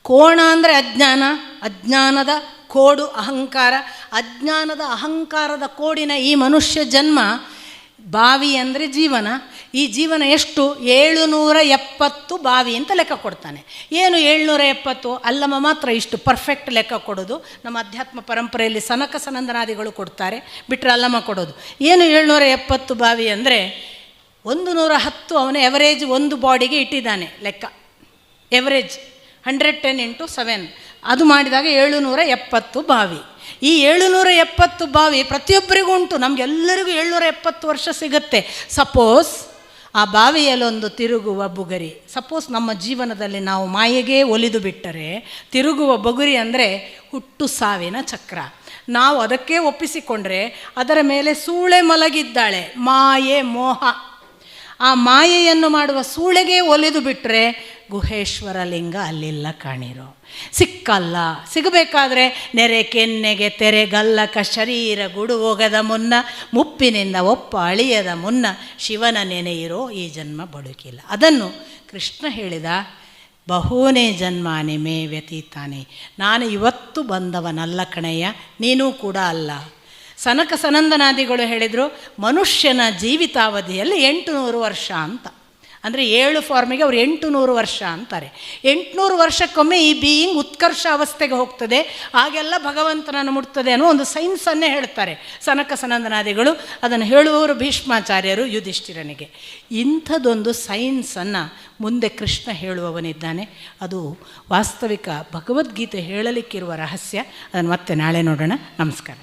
A: ಕೋಣ ಅಂದರೆ ಅಜ್ಞಾನ, ಅಜ್ಞಾನದ ಕೋಡು ಅಹಂಕಾರ. ಅಜ್ಞಾನದ ಅಹಂಕಾರದ ಕೋಡಿನ ಈ ಮನುಷ್ಯ ಜನ್ಮ, ಬಾವಿ ಅಂದರೆ ಜೀವನ. ಈ ಜೀವನ ಎಷ್ಟು? 770 ಬಾವಿ ಅಂತ ಲೆಕ್ಕ ಕೊಡ್ತಾನೆ. ಏನು 770? ಅಲ್ಲಮ್ಮ ಮಾತ್ರ ಇಷ್ಟು ಪರ್ಫೆಕ್ಟ್ ಲೆಕ್ಕ ಕೊಡೋದು. ನಮ್ಮ ಅಧ್ಯಾತ್ಮ ಪರಂಪರೆಯಲ್ಲಿ ಸನಕ ಸನಂದನಾದಿಗಳು ಕೊಡ್ತಾರೆ, ಬಿಟ್ಟರೆ ಅಲ್ಲಮ್ಮ ಕೊಡೋದು. ಏನು 770 ಬಾವಿ ಅಂದರೆ 110 ಅವನ ಎವರೇಜ್ ಒಂದು ಬಾಡಿಗೆ ಇಟ್ಟಿದ್ದಾನೆ ಲೆಕ್ಕ. ಎವರೇಜ್ 110 × 7 ಅದು ಮಾಡಿದಾಗ 770 ಬಾವಿ. ಈ 770 ಬಾವಿ ಪ್ರತಿಯೊಬ್ಬರಿಗೂ ಉಂಟು. ನಮಗೆಲ್ಲರಿಗೂ 770 ವರ್ಷ ಸಿಗುತ್ತೆ. ಸಪೋಸ್ ಆ ಬಾವಿಯಲ್ಲೊಂದು ತಿರುಗುವ ಬುಗರಿ, ಸಪೋಸ್ ನಮ್ಮ ಜೀವನದಲ್ಲಿ ನಾವು ಮಾಯೆಗೆ ಒಲಿದು ಬಿಟ್ಟರೆ, ತಿರುಗುವ ಬುಗುರಿ ಅಂದರೆ ಹುಟ್ಟು ಸಾವಿನ ಚಕ್ರ. ನಾವು ಅದಕ್ಕೆ ಒಪ್ಪಿಸಿಕೊಂಡ್ರೆ ಅದರ ಮೇಲೆ ಸೂಳೆ ಮಲಗಿದ್ದಾಳೆ, ಮಾಯೆ ಮೋಹ. ಆ ಮಾಯೆಯನ್ನು ಮಾಡುವ ಸೂಳೆಗೆ ಒಲಿದು ಬಿಟ್ಟರೆ ಗುಹೇಶ್ವರ ಲಿಂಗ ಅಲ್ಲಿಲ್ಲ ಕಾಣಿರೋ, ಸಿಕ್ಕಲ್ಲ. ಸಿಗಬೇಕಾದ್ರೆ ನೆರೆ ಕೆನ್ನೆಗೆ ತೆರೆಗಲ್ಲಕ ಶರೀರ ಗುಡು ಹೋಗದ ಮುನ್ನ, ಮುಪ್ಪಿನಿಂದ ಒಪ್ಪ ಅಳಿಯದ ಮುನ್ನ, ಶಿವನ ನೆನೆಯಿರೋ ಈ ಜನ್ಮ ಬದುಕಿಲ್ಲ. ಅದನ್ನು ಕೃಷ್ಣ ಹೇಳಿದ, ಬಹೂನೇ ಜನ್ಮಾನಿ ಮೇ ವ್ಯತೀತಾನೆ. ನಾನು ಇವತ್ತು ಬಂದವನಲ್ಲ ಕಣಯ್ಯ, ನೀನೂ ಕೂಡ ಅಲ್ಲ. ಸನಕ ಸನಂದನಾದಿಗಳು ಹೇಳಿದರು, ಮನುಷ್ಯನ ಜೀವಿತಾವಧಿಯಲ್ಲಿ 800 ವರ್ಷ ಅಂತ. ಅಂದರೆ 7 ಫಾರ್ಮಿಗೆ ಅವರು 800 ವರ್ಷ ಅಂತಾರೆ. 800 ವರ್ಷಕ್ಕೊಮ್ಮೆ ಈ ಬೀಯಿಂಗ್ ಉತ್ಕರ್ಷ ಅವಸ್ಥೆಗೆ ಹೋಗ್ತದೆ, ಹಾಗೆಲ್ಲ ಭಗವಂತನನ್ನು ಮುಟ್ತದೆ ಅನ್ನೋ ಒಂದು ಸೈನ್ಸನ್ನೇ ಹೇಳ್ತಾರೆ ಸನಕ ಸನಂದನಾದಿಗಳು. ಅದನ್ನು ಹೇಳುವವರು ಭೀಷ್ಮಾಚಾರ್ಯರು ಯುಧಿಷ್ಠಿರನಿಗೆ. ಇಂಥದ್ದೊಂದು ಸೈನ್ಸನ್ನು ಮುಂದೆ ಕೃಷ್ಣ ಹೇಳುವವನಿದ್ದಾನೆ. ಅದು ವಾಸ್ತವಿಕ ಭಗವದ್ಗೀತೆ ಹೇಳಲಿಕ್ಕಿರುವ ರಹಸ್ಯ. ಅದನ್ನು ಮತ್ತೆ ನಾಳೆ ನೋಡೋಣ. ನಮಸ್ಕಾರ.